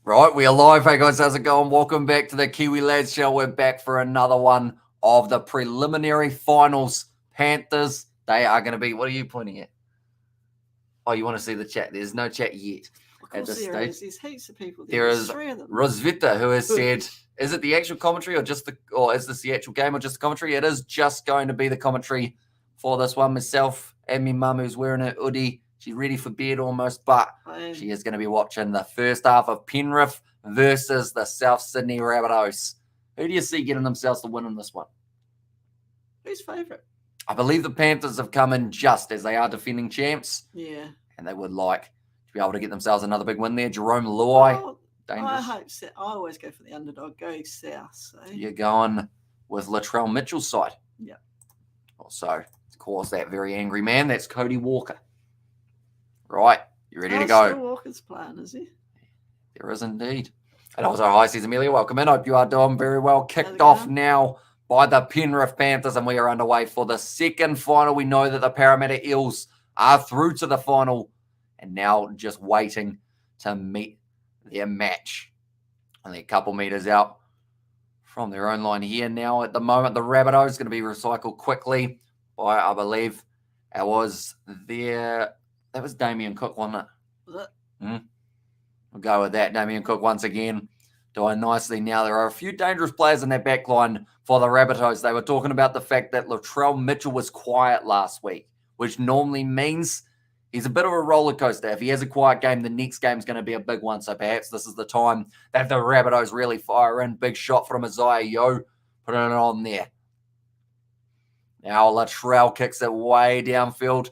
Right, we are live. Hey guys, how's it going? Welcome back to the Kiwi Lads Show. We're back for another one of the preliminary finals. Panthers, they are going to be, what are you pointing at? Oh, you want to see the chat? There's no chat yet at this stage. There's heaps of people there is three of them. Rosvita, who has said, is it the actual commentary or is this the actual game or just the commentary? It is just going to be the commentary for this one. Myself and my mum, who's wearing her hoodie. She's ready for bed almost, but she is going to be watching the first half of Penrith versus the South Sydney Rabbitohs. Who do you see getting themselves the win in this one? Who's favourite? I believe the Panthers have come in just as they are defending champs. Yeah. And they would like to be able to get themselves another big win there. Jerome Luai. Dangerous. I hope so. I always go for the underdog. Go south. So. You're going with Latrell Mitchell's side. Yeah. Also, of course, that very angry man. That's Cody Walker. Right. You ready to go? Still Walker's playing, is he? There is indeed. And also, hi, says Amelia. Welcome in. Hope you are doing very well. Kicked off now by the Penrith Panthers, and we are underway for the second final. We know that the Parramatta Eels are through to the final and now just waiting to meet their match. Only a couple meters out from their own line here now. At the moment, the Rabbitohs is going to be recycled quickly by, I believe, that was Damien Cook, wasn't it? Was it? We'll go with that. Damien Cook once again doing nicely now. There are a few dangerous players in that back line for the Rabbitohs. They were talking about the fact that Latrell Mitchell was quiet last week, which normally means he's a bit of a roller coaster. If he has a quiet game, the next game is going to be a big one. So perhaps this is the time that the Rabbitohs really fire in. Big shot from Isaiah Yeo, putting it on there. Now Latrell kicks it way downfield,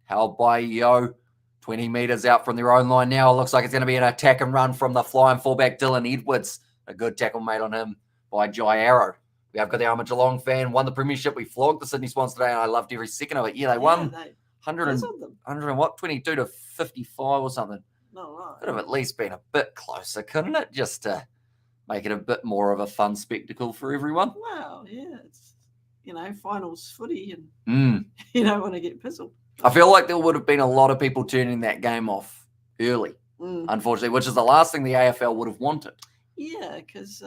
held by Yeo. 20 meters out from their own line now. It looks like it's going to be an attack and run from the flying fullback, Dylan Edwards. A good tackle made on him by Jai Arrow. We have got the Armour Geelong fan, won the premiership. We flogged the Sydney Swans today, and I loved every second of it. Yeah, they won 22 to 55 or something. No, could have at least been a bit closer, couldn't it? Just to make it a bit more of a fun spectacle for everyone. Wow, yeah. It's, finals footy, and you don't want to get pizzled. I feel like there would have been a lot of people turning that game off early, unfortunately, which is the last thing the AFL would have wanted. Yeah, because...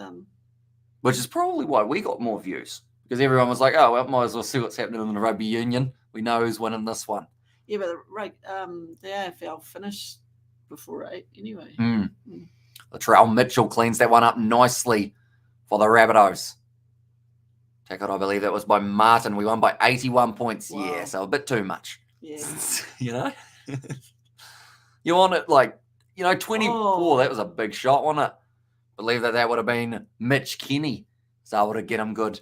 which is probably why we got more views, because everyone was like, oh, well, might as well see what's happening in the rugby union. We know who's winning this one. Yeah, but the AFL finished before 8 anyway. Latrell Mitchell cleans that one up nicely for the Rabbitohs. Tackled, I believe that was by Martin. We won by 81 points. Wow. Yeah, so a bit too much. Yeah. You want it 24. Oh, that was a big shot, wasn't it? Believe that would have been Mitch Kenny. So able to get him good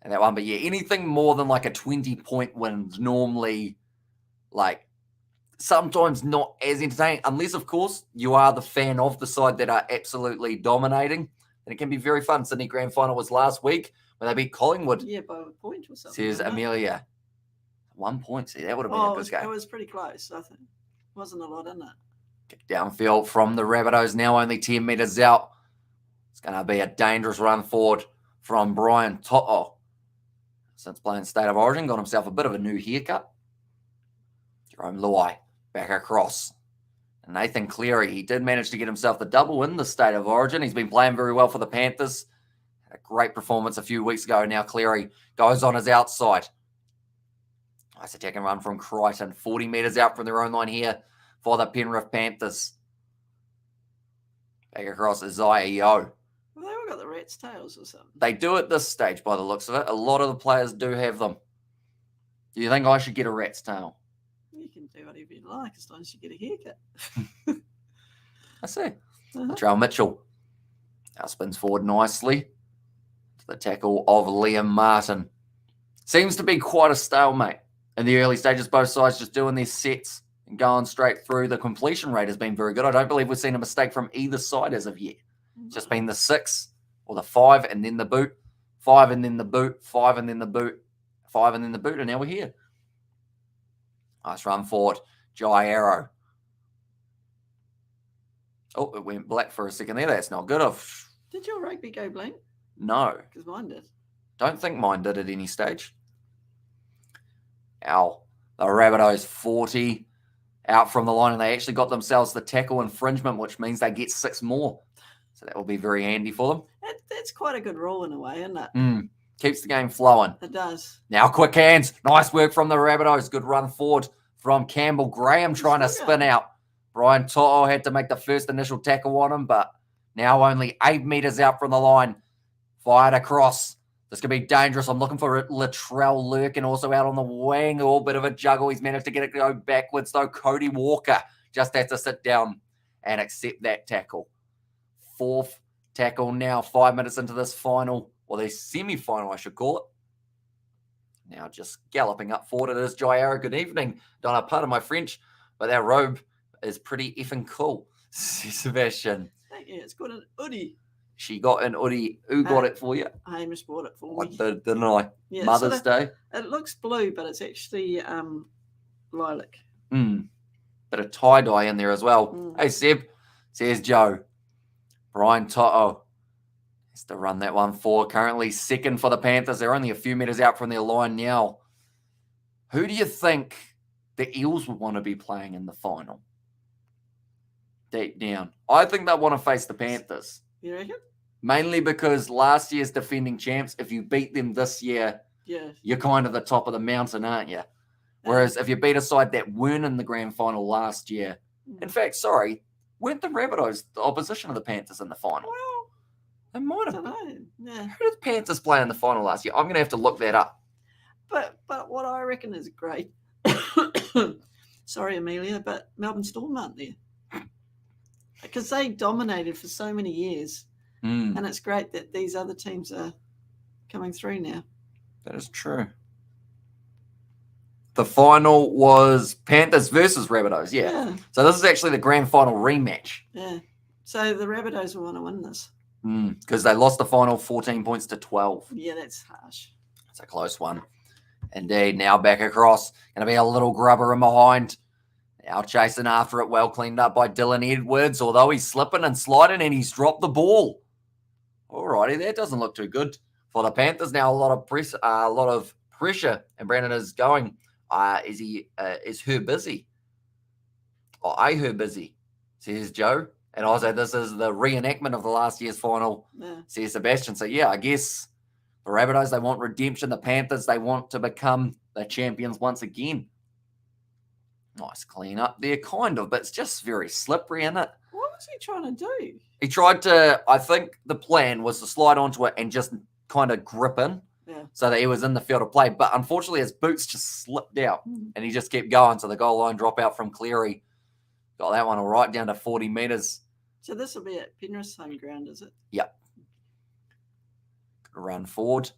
at that one. But yeah, anything more than a 20-point win is normally sometimes not as entertaining. Unless, of course, you are the fan of the side that are absolutely dominating. Then it can be very fun. Sydney Grand Final was last week when they beat Collingwood. Yeah, by a point or something. Says Amelia. 1 point. See, that would have been a good game. It was pretty close, I think. Wasn't a lot in it. Kick downfield from the Rabbitohs, now only 10 meters out. It's going to be a dangerous run forward from Brian To'o. Since playing State of Origin, got himself a bit of a new haircut. Jerome Luai back across. And Nathan Cleary, he did manage to get himself the double in the State of Origin. He's been playing very well for the Panthers. Had a great performance a few weeks ago. Now Cleary goes on his outside. Nice attack and run from Crichton. 40 meters out from their own line here for the Penrith Panthers. Back across Isaiah Yeo. Well, they all got the rat's tails or something. They do at this stage by the looks of it. A lot of the players do have them. Do you think I should get a rat's tail? You can do whatever you like as long as you get a haircut. I see. Latrell Mitchell now spins forward nicely to the tackle of Liam Martin. Seems to be quite a stalemate in the early stages. Both sides just doing their sets and going straight through. The completion rate has been very good. I don't believe we've seen a mistake from either side as of yet. It's just been the 6 or the 5 and then the boot, 5 and then the boot, 5 and then the boot, 5 and then the boot, and now we're here. Nice run forward. Jai Arrow. Oh, it went black for a second there. That's not good. Did your rugby go blank? No. Because mine did. Don't think mine did at any stage. Ow. The Rabbitohs 40 out from the line, and they actually got themselves the tackle infringement, which means they get 6 more. So that will be very handy for them. That's quite a good rule in a way, isn't it? Keeps the game flowing. It does. Now quick hands. Nice work from the Rabbitohs. Good run forward from Campbell. Graham trying to spin out. Brian To'o had to make the first initial tackle on him, but now only 8 meters out from the line. Fired across. This could be dangerous. I'm looking for Latrell Lurkin also out on the wing. Oh, bit of a juggle. He's managed to get it to go backwards, though. Cody Walker just has to sit down and accept that tackle. Fourth tackle now, 5 minutes into this final, or the semi-final, I should call it. Now just galloping up forward. It is Jairo. Good evening. Don't have part of my French, but that robe is pretty effing cool. Sebastian. Thank you. It's got an hoodie. She got an hoodie. Who got it for you? Hamish bought it for me. Didn't I? Yeah, Mother's Day. It looks blue, but it's actually lilac. Bit of tie-dye in there as well. Hey, Seb, says Joe. Brian To'o has to run that one forward. Currently second for the Panthers. They're only a few meters out from their line now. Who do you think the Eels would want to be playing in the final? Deep down. I think they want to face the Panthers. You reckon? Mainly because last year's defending champs, if you beat them this year, you're kind of the top of the mountain, aren't you? Whereas if you beat a side that weren't in the grand final last year, in fact, sorry, weren't the Rabbitohs the opposition of the Panthers in the final? Well, they might have. I don't know. Yeah. Who did the Panthers play in the final last year? I'm going to have to look that up. But what I reckon is great. Sorry, Amelia, but Melbourne Storm aren't there. Because they dominated for so many years. And it's great that these other teams are coming through now. That is true. The final was Panthers versus Rabbitohs, yeah. So this is actually the grand final rematch. Yeah. So the Rabbitohs will want to win this. Because they lost the final 14 points to 12. Yeah, that's harsh. It's a close one. Indeed. Now back across. Going to be a little grubber in behind. Now chasing after it. Well cleaned up by Dylan Edwards. Although he's slipping and sliding and he's dropped the ball. Alrighty, that doesn't look too good for the Panthers. Now a lot of pressure. And Brandon is going. Is her busy? Or are her busy? Says Joe. And also, this is the reenactment of the last year's final, says Sebastian. So, yeah, I guess the Rabbitohs, they want redemption. The Panthers, they want to become the champions once again. Nice clean up there, kind of, but it's just very slippery, isn't it? What was he trying to do? He tried to, I think the plan was to slide onto it and just kind of grip in so that he was in the field of play. But unfortunately, his boots just slipped out and he just kept going. So the goal line drop out from Cleary. Got that one right down to 40 metres. So this will be at Penrith's home ground, is it? Yep. Run forward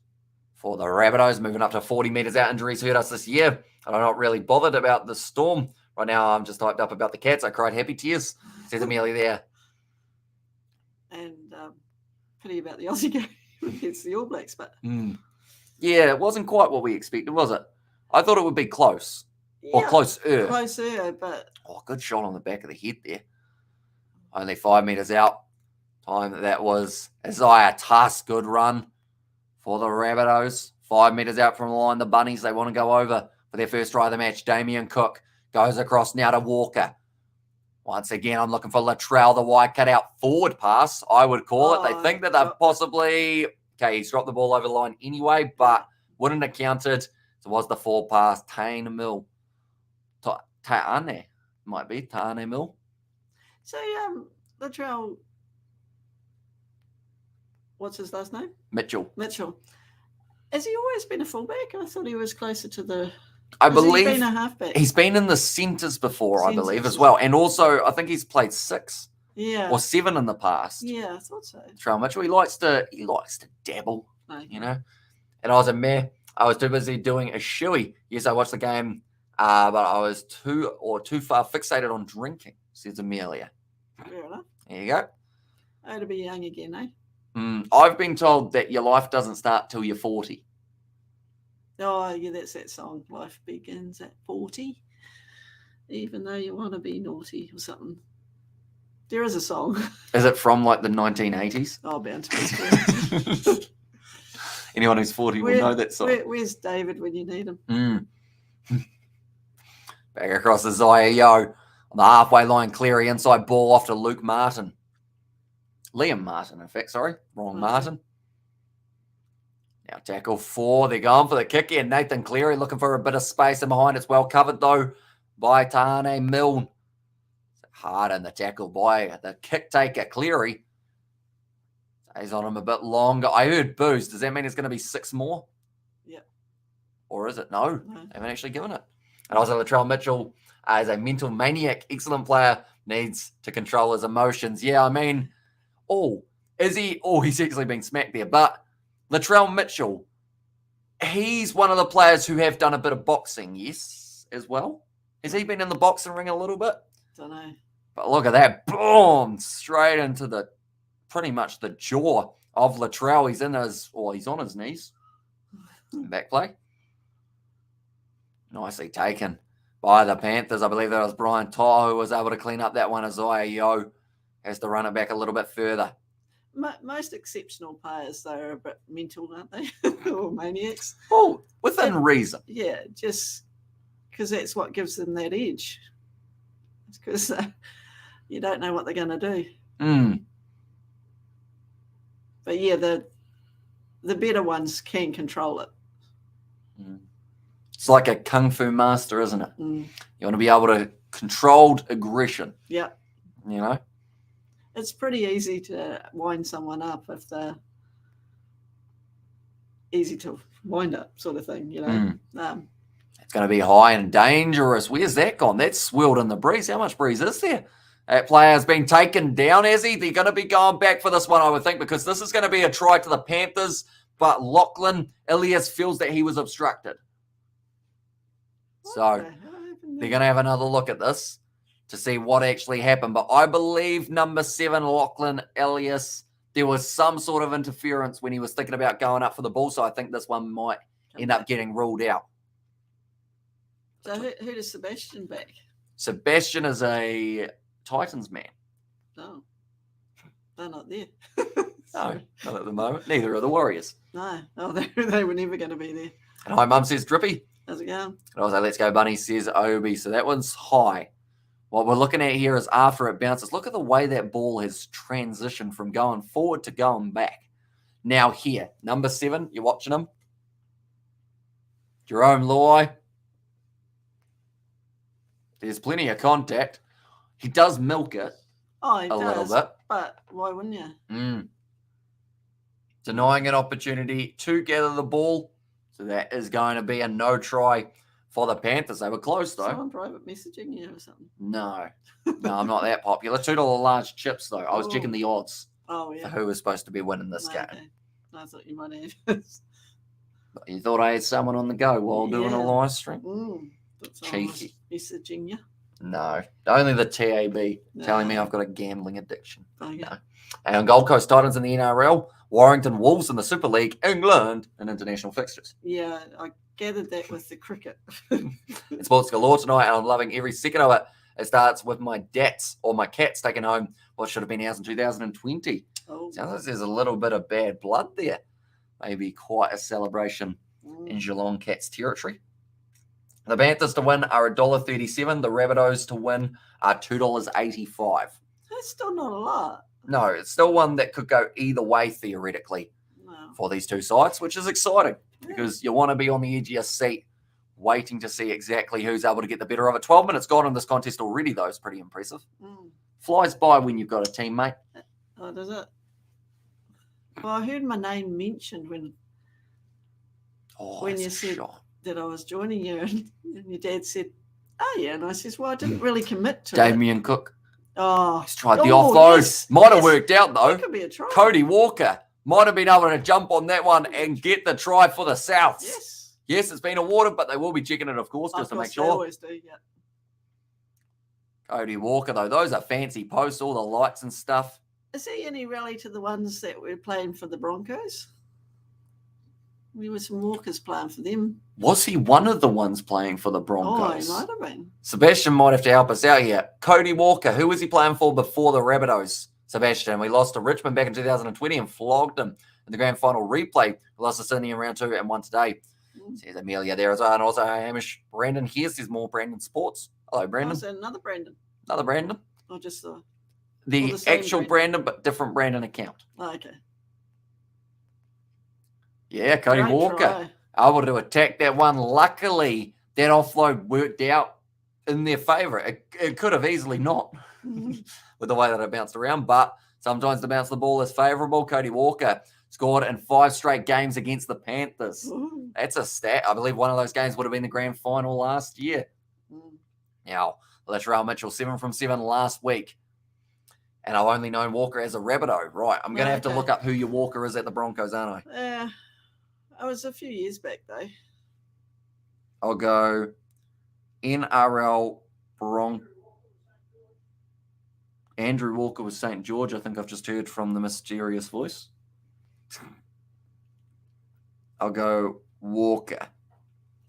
for the Rabbitohs, moving up to 40 metres out. Injuries hurt us this year. I'm not really bothered about the Storm. Right now, I'm just hyped up about the Cats. I cried happy tears. Says Amelia there. And pity about the Aussie game against the All Blacks. But yeah, it wasn't quite what we expected, was it? I thought it would be close. Or closer. Closer, but... Oh, good shot on the back of the head there. Only 5 metres out. Time that was Isaiah Tusk. Good run for the Rabbitohs. 5 metres out from the line. The Bunnies, they want to go over for their first try of the match. Damien Cook goes across now to Walker. Once again, I'm looking for Latrell, the wide cut-out forward pass, I would call it. They think that they've possibly... Okay, he's dropped the ball over the line anyway, but wouldn't have counted. So it was the forward pass. Taine Mill. Taane. Might be Taane Mill. So, Latrell, what's his last name? Mitchell. Has he always been a fullback? I thought he was closer to the... I believe he's been a halfback. He's been in the centres before, I believe, as well. And also, I think he's played 6 or 7 in the past. Yeah, I thought so. Latrell Mitchell, he likes to dabble, you know. And I was I was too busy doing a shoey. Yes, I watched the game, but I was too far fixated on drinking, says Amelia. Fair enough. There you go. Oh, to be young again, eh? I've been told that your life doesn't start till you're 40. Oh, yeah, that's that song. Life begins at 40, even though you want to be naughty or something. There is a song. Is it from like the 1980s? Oh, bound to be. Anyone who's 40 will know that song. Where's David when you need him? Back across to Zaya Yo. On the halfway line, Cleary inside ball off to Luke Martin. Liam Martin, in fact, sorry. Wrong Okay. Martin. Now tackle 4. They're going for the kick here. Nathan Cleary looking for a bit of space in behind. It's well covered, though, by Tane Milne. Hard in the tackle by the kick taker, Cleary. Stays on him a bit longer. I heard boos. Does that mean it's going to be 6 more? Yeah. Or is it? No. They haven't actually given it. And also Latrell Mitchell is a mental maniac. Excellent player. Needs to control his emotions. Yeah, I mean, is he? He's actually been smacked there. But Latrell Mitchell, he's one of the players who have done a bit of boxing, yes, as well. Has he been in the boxing ring a little bit? Don't know. But look at that. Boom! Straight into pretty much the jaw of Latrell. He's on his knees. Back play. Nicely taken by the Panthers. I believe that was Brian Toa who was able to clean up that one. Isaiah Yeo has to run it back a little bit further. Most exceptional players, though, are a bit mental, aren't they? Or maniacs. Oh, within reason. Yeah, just because that's what gives them that edge. It's because you don't know what they're going to do. But yeah, the better ones can control it. It's like a kung fu master, isn't it? You want to be able to control aggression. Yeah. You know? It's pretty easy to wind someone up if they're easy to wind up, sort of thing, you know. It's going to be high and dangerous. Where's that gone? That's swirled in the breeze. How much breeze is there? That player's been taken down, has he? They're going to be going back for this one, I would think, because this is going to be a try to the Panthers, but Lachlan Ilias feels that he was obstructed. So they're going to have another look at this to see what actually happened. But I believe number 7, Lachlan Ilias, there was some sort of interference when he was thinking about going up for the ball. So I think this one might end up getting ruled out. So who does Sebastian back? Sebastian is a Titans man. No, they're not there. No, not at the moment. Neither are the Warriors. No, they were never going to be there. And hi, Mum, says Drippy. How's it going? And also, let's go, Bunny, says Obi. So that one's high. What we're looking at here is after it bounces. Look at the way that ball has transitioned from going forward to going back. Now here, number 7, you're watching him. Jerome Luai. There's plenty of contact. He does milk it a little bit. But why wouldn't you? Denying an opportunity to gather the ball. So that is going to be a no try for the Panthers. They were close, though. Someone private messaging you or something? No, I'm not that popular. $2 large chips, though. I was checking the odds for who was supposed to be winning this game. Okay. I thought you might have. But you thought I had someone on the go while doing a live stream? Cheeky. Messaging you? No, only the TAB telling me I've got a gambling addiction. Oh, yeah. No. And on Gold Coast Titans in the NRL, Warrington Wolves in the Super League, England, and international fixtures. Yeah, I gathered that with the cricket. It's sports galore tonight, and I'm loving every second of it. It starts with my Dats or my Cats taking home what should have been ours in 2020. Sounds like there's a little bit of bad blood there. Maybe quite a celebration in Geelong Cats territory. The Panthers to win are $1.37. The Rabbitohs to win are $2.85. That's still not a lot. No, it's still one that could go either way theoretically for these two sides, which is exciting because you want to be on the edge of your seat waiting to see exactly who's able to get the better of it. 12 minutes gone in this contest already, though. It's pretty impressive. Flies by when you've got a teammate. Oh, does it? Well, I heard my name mentioned when you said that I was joining you, and your dad said, "Oh yeah," and I says, "Well, I didn't really commit to Damien Cook. Oh, he's tried the offload. Yes, might have worked out though. That could be a try. Cody Walker might have been able to jump on that one and get the try for the Souths. Yes, it's been awarded, but they will be checking it, of course, just to make sure. They always do, yeah. Cody Walker, though, those are fancy posts, all the lights and stuff. Is there any rally to the ones that were playing for the Broncos? There were some Walkers playing for them. Was he one of the ones playing for the Broncos? Oh, he might have been. Sebastian might have to help us out here. Cody Walker, who was he playing for before the Rabbitohs? Sebastian, we lost to Richmond back in 2020 and flogged him in the grand final replay. We lost to Sydney in round 2 and won today. Says Amelia there as well. And also Hamish Brandon here says more Brandon Sports. Hello, Brandon. Oh, so another Brandon. Another Brandon. Or just the... The same actual Brandon, but different Brandon account. Oh, okay. Yeah, Cody Great Walker try. able to attack that one. Luckily, that offload worked out in their favour. It could have easily not with the way that it bounced around, but sometimes to bounce the ball is favourable. Cody Walker scored in 5 straight games against the Panthers. Ooh. That's a stat. I believe one of those games would have been the grand final last year. Now, Latrell Mitchell, 7 from 7 last week. And I've only known Walker as a Rabbitoh. Right, I'm going to have to look up who your Walker is at the Broncos, aren't I? Yeah. It was a few years back, though. I'll go NRL Andrew Walker was St. George. I think I've just heard from the mysterious voice. I'll go Walker.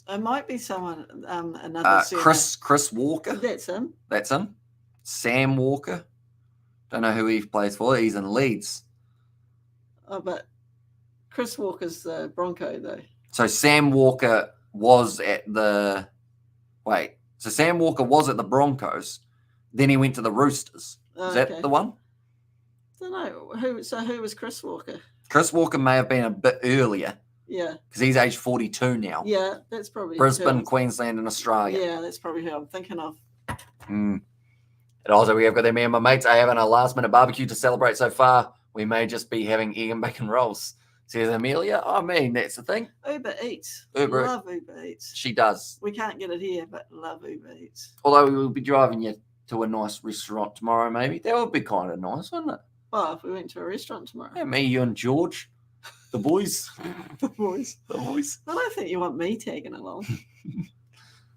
It might be someone, another Chris Walker. That's him. That's him. Sam Walker. Don't know who he plays for. He's in Leeds. Oh, but Chris Walker's the Bronco, though. So Sam Walker was at the... Wait. So Sam Walker was at the Broncos. Then he went to the Roosters. Is that the one? I don't know. Who was Chris Walker? Chris Walker may have been a bit earlier. Yeah. Because he's age 42 now. Yeah, that's probably Brisbane, Queensland, and Australia. Yeah, that's probably who I'm thinking of. And also, we have got me and my mates are having a last-minute barbecue to celebrate so far. We may just be having egg and bacon rolls. Says Amelia. I mean, that's the thing. Uber Eats. Love Uber Eats. She does. We can't get it here, but love Uber Eats. Although we will be driving you to a nice restaurant tomorrow, maybe. That would be kind of nice, wouldn't it? Well, if we went to a restaurant tomorrow. Yeah, me, you, and George. The boys. The boys. The boys. I don't think you want me tagging along.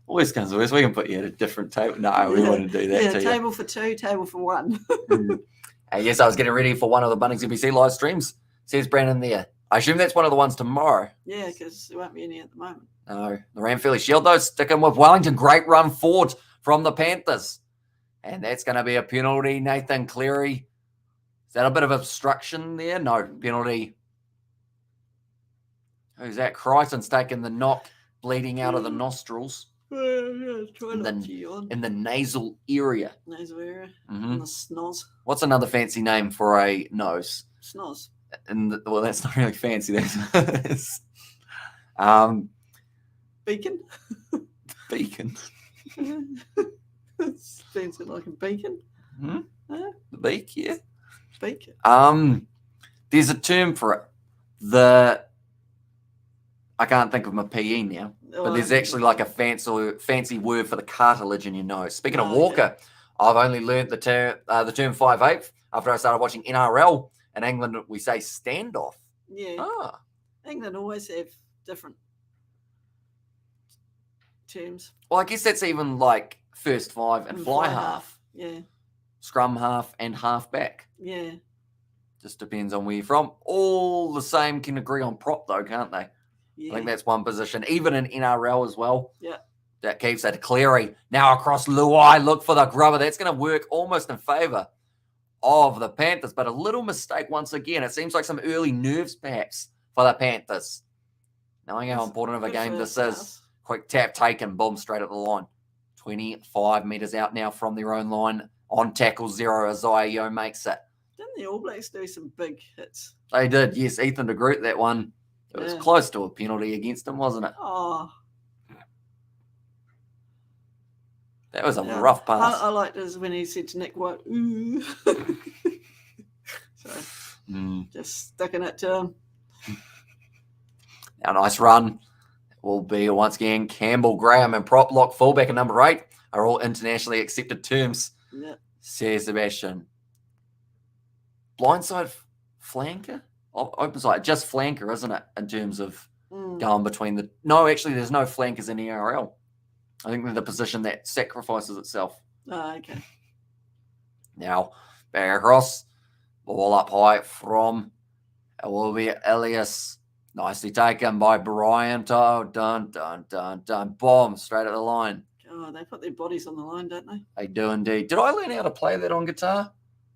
Always comes always. We can put you at a different table. No, we wouldn't do that to table for 2, table for 1. Yes, I was getting ready for one of the Bunnings NBC live streams. Says Brandon there. I assume that's one of the ones tomorrow. Yeah, because there won't be any at the moment. No. The Ranfurly Shield, though, sticking with Wellington. Great run forward from the Panthers. And that's going to be a penalty. Nathan Cleary. Is that a bit of obstruction there? No, penalty. Who's that? Crichton's taking the knock, bleeding out of the nostrils. In the nasal area. Nasal area. In the snoz. What's another fancy name for a nose? Snoz. Well, that's not really fancy. That's beacon. Beacon. It's fancy like a beacon. The beak, yeah. Beacon. There's a term for it. I can't think of my PE now, but there's actually like a fancy word for the cartilage in your nose. Speaking of Walker, I've only learned the term 5/8 after I started watching NRL. In England, we say standoff. Yeah. England always have different terms. Well, I guess that's even like first 5 and fly half. Yeah. Scrum half and half back. Yeah. Just depends on where you're from. All the same can agree on prop, though, can't they? Yeah. I think that's one position. Even in NRL as well. Yeah. That keeps that Cleary. Now across Luai. Look for the grubber. That's going to work almost in favour of the Panthers. But a little mistake once again. It seems like some early nerves, perhaps, for the Panthers. Knowing how important of a game this is. Quick tap taken. Boom, straight at the line. 25 metres out now from their own line. On tackle 0 as Isaiah makes it. Didn't the All Blacks do some big hits? They did, yes. Ethan de Groot, that one. It was close to a penalty against him, wasn't it? Oh. That was a rough pass. I liked it when he said to Nick White, ooh. So, just sticking it to him. Our nice run will be, once again, Campbell, Graham, and prop lock fullback at number 8 are all internationally accepted terms. Yeah. Says Sebastian. Blindside flanker? Open side, just flanker, isn't it? In terms of going between the... No, actually, there's no flankers in the NRL. I think they're the position that sacrifices itself. Oh, okay. Now, back across. Ball up high from... It will be Elias. Nicely taken by Bryant. Oh, dun. Bomb, straight at the line. Oh, they put their bodies on the line, don't they? They do indeed. Did I learn how to play that on guitar?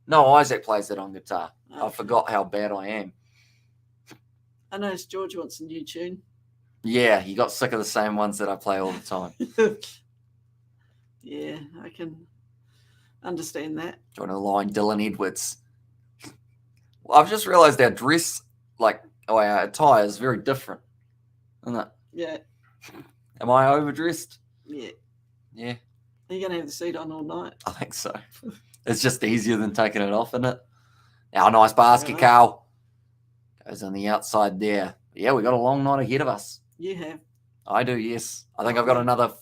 No, Isaac plays that on guitar. Okay. I forgot how bad I am. I noticed George wants a new tune. Yeah, he got sick of the same ones that I play all the time. Yeah, understand that. Joining the line, Dylan Edwards. Well, I've just realised our dress, our attire is very different, isn't it? Yeah. Am I overdressed? Yeah. Yeah. Are you going to have the suit on all night? I think so. It's just easier than taking it off, isn't it? Now, nice basket, Carl. Goes on the outside there. Yeah, we got a long night ahead of us. You have. I do, yes. I think I've got another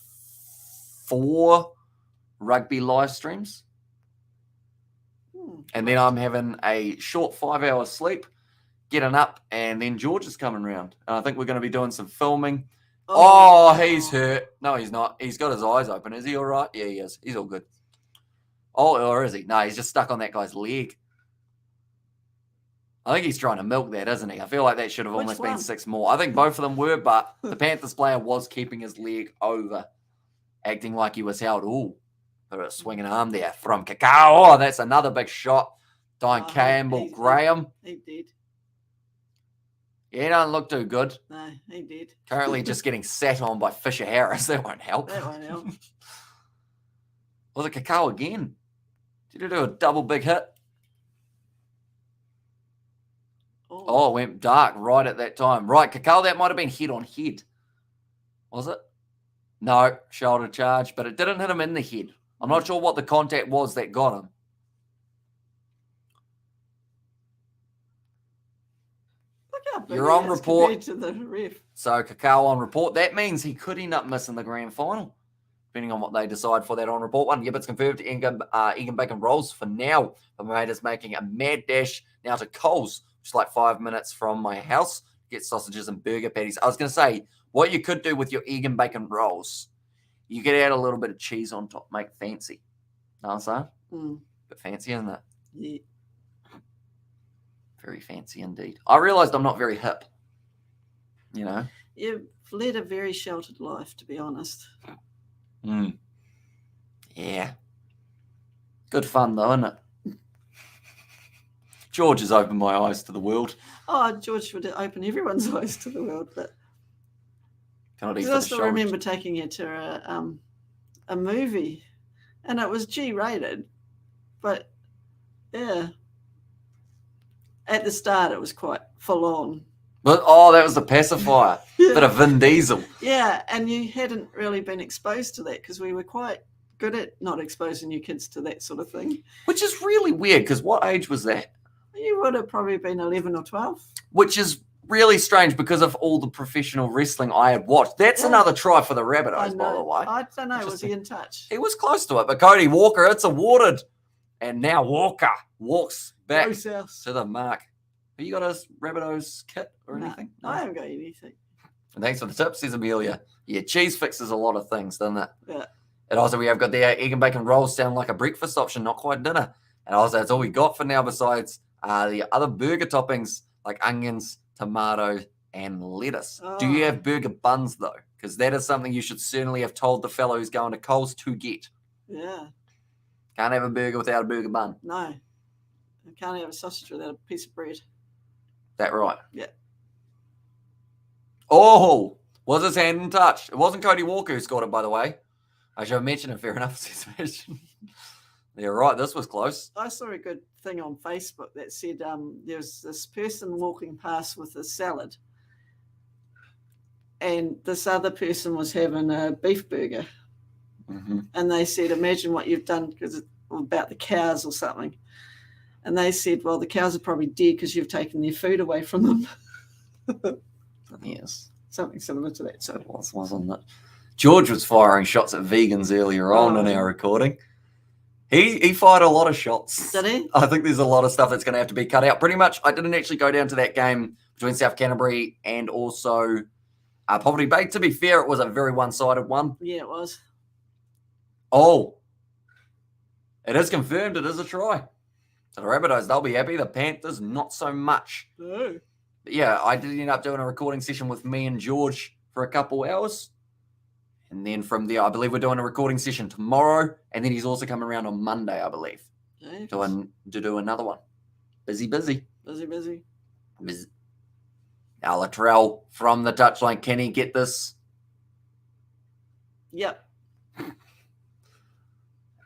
4 rugby live streams. And then I'm having a short 5-hour sleep, getting up, and then George is coming round. And I think we're going to be doing some filming. Oh, he's hurt. No, he's not. He's got his eyes open. Is he all right? Yeah, he is. He's all good. Oh, or is he? No, he's just stuck on that guy's leg. I think he's trying to milk that, isn't he? I feel like that should have almost been 6 more. I think both of them were, but the Panthers player was keeping his leg over, acting like he was held. Ooh, put a swinging arm there from Kakao. Oh, that's another big shot. Don Campbell Graham. He did. Yeah, he doesn't look too good. No, he did. Currently just getting sat on by Fisher Harris. That won't help. That won't help. Was it Kakao again? Did he do a double big hit? Oh, it went dark right at that time. Right, Kakao, that might have been head on head. Was it? No, shoulder charge, but it didn't hit him in the head. I'm not sure what the contact was that got him. You're on report. To the ref. So Kakao on report. That means he could end up missing the grand final, depending on what they decide for that on report one. Yep, it's confirmed. Egan Bacon rolls for now. The mate is making a mad dash now to Coles, which is like 5 minutes from my house. Get sausages and burger patties. I was going to say, what you could do with your Egan Bacon rolls, you could add a little bit of cheese on top, make it fancy. Know what I'm saying? Bit fancy, isn't it? Yeah. Very fancy indeed. I realised I'm not very hip. You know? You've led a very sheltered life, to be honest. Yeah. Good fun, though, isn't it? George has opened my eyes to the world. Oh, George would open everyone's eyes to the world, but I still remember taking you to a movie, and it was G-rated, but yeah. At the start, it was quite full on. But that was the pacifier. Bit of Vin Diesel. Yeah, and you hadn't really been exposed to that because we were quite good at not exposing your kids to that sort of thing. Which is really weird because what age was that? You would have probably been 11 or 12. Which is really strange because of all the professional wrestling I had watched. That's another try for the Rabbitohs, by the way. I don't know. Was he in touch? He was close to it, but Cody Walker, it's awarded. And now Walker walks back to the mark. Have you got a Rabbitohs kit or anything? No, I haven't got anything. And thanks for the tip, says Amelia. Yeah, cheese fixes a lot of things, doesn't it? Yeah. And also we have got the egg and bacon rolls sound like a breakfast option, not quite dinner. And also that's all we got for now besides the other burger toppings like onions, tomato, and lettuce. Do you have burger buns, though? Because that is something you should certainly have told the fellow who's going to Coles to get. Yeah. Can't have a burger without a burger bun. No. I can't have a sausage without a piece of bread. That right? Yeah. Oh, was his hand in touch? It wasn't Cody Walker who scored it, by the way. I should have mentioned it. Fair enough. Yeah, right. This was close. I saw a good thing on Facebook that said there was this person walking past with a salad, and this other person was having a beef burger. Mm-hmm. And they said, imagine what you've done because it's about the cows or something. And they said, well, the cows are probably dead because you've taken their food away from them. Yes. Something similar to that. So it was, wasn't it? George was firing shots at vegans earlier on in our recording. He fired a lot of shots. Did he? I think there's a lot of stuff that's going to have to be cut out. Pretty much, I didn't actually go down to that game between South Canterbury and also Poverty Bay. To be fair, it was a very one-sided one. Yeah, it was. Oh, it is confirmed. It is a try. So the Rabbitohs, they'll be happy. The Panthers, not so much. No. But yeah, I did end up doing a recording session with me and George for a couple hours. And then from there, I believe we're doing a recording session tomorrow. And then he's also coming around on Monday, I believe, to do another one. Busy. Busy. Now, Latrell from the touchline. Can he get this? Yep.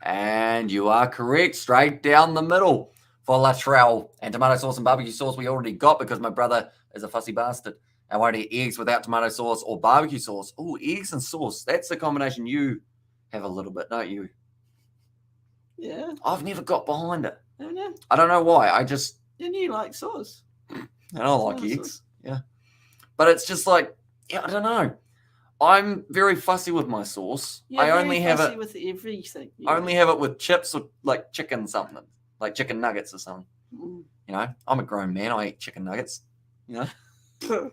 And you are correct. Straight down the middle for Latrell. And tomato sauce and barbecue sauce we already got because my brother is a fussy bastard. I won't eat eggs without tomato sauce or barbecue sauce. Oh, eggs and sauce. That's the combination you have a little bit, don't you? Yeah. I've never got behind it. Haven't you? I don't know why. I just... And you like sauce. I don't like Tomato eggs. sauce. Yeah. But it's just like, yeah, I don't know. I'm very fussy with my sauce. You're I very only have fussy it... with everything. I only have it with chips or like chicken something. Like chicken nuggets or something. Mm. You know, I'm a grown man. I eat chicken nuggets. You know?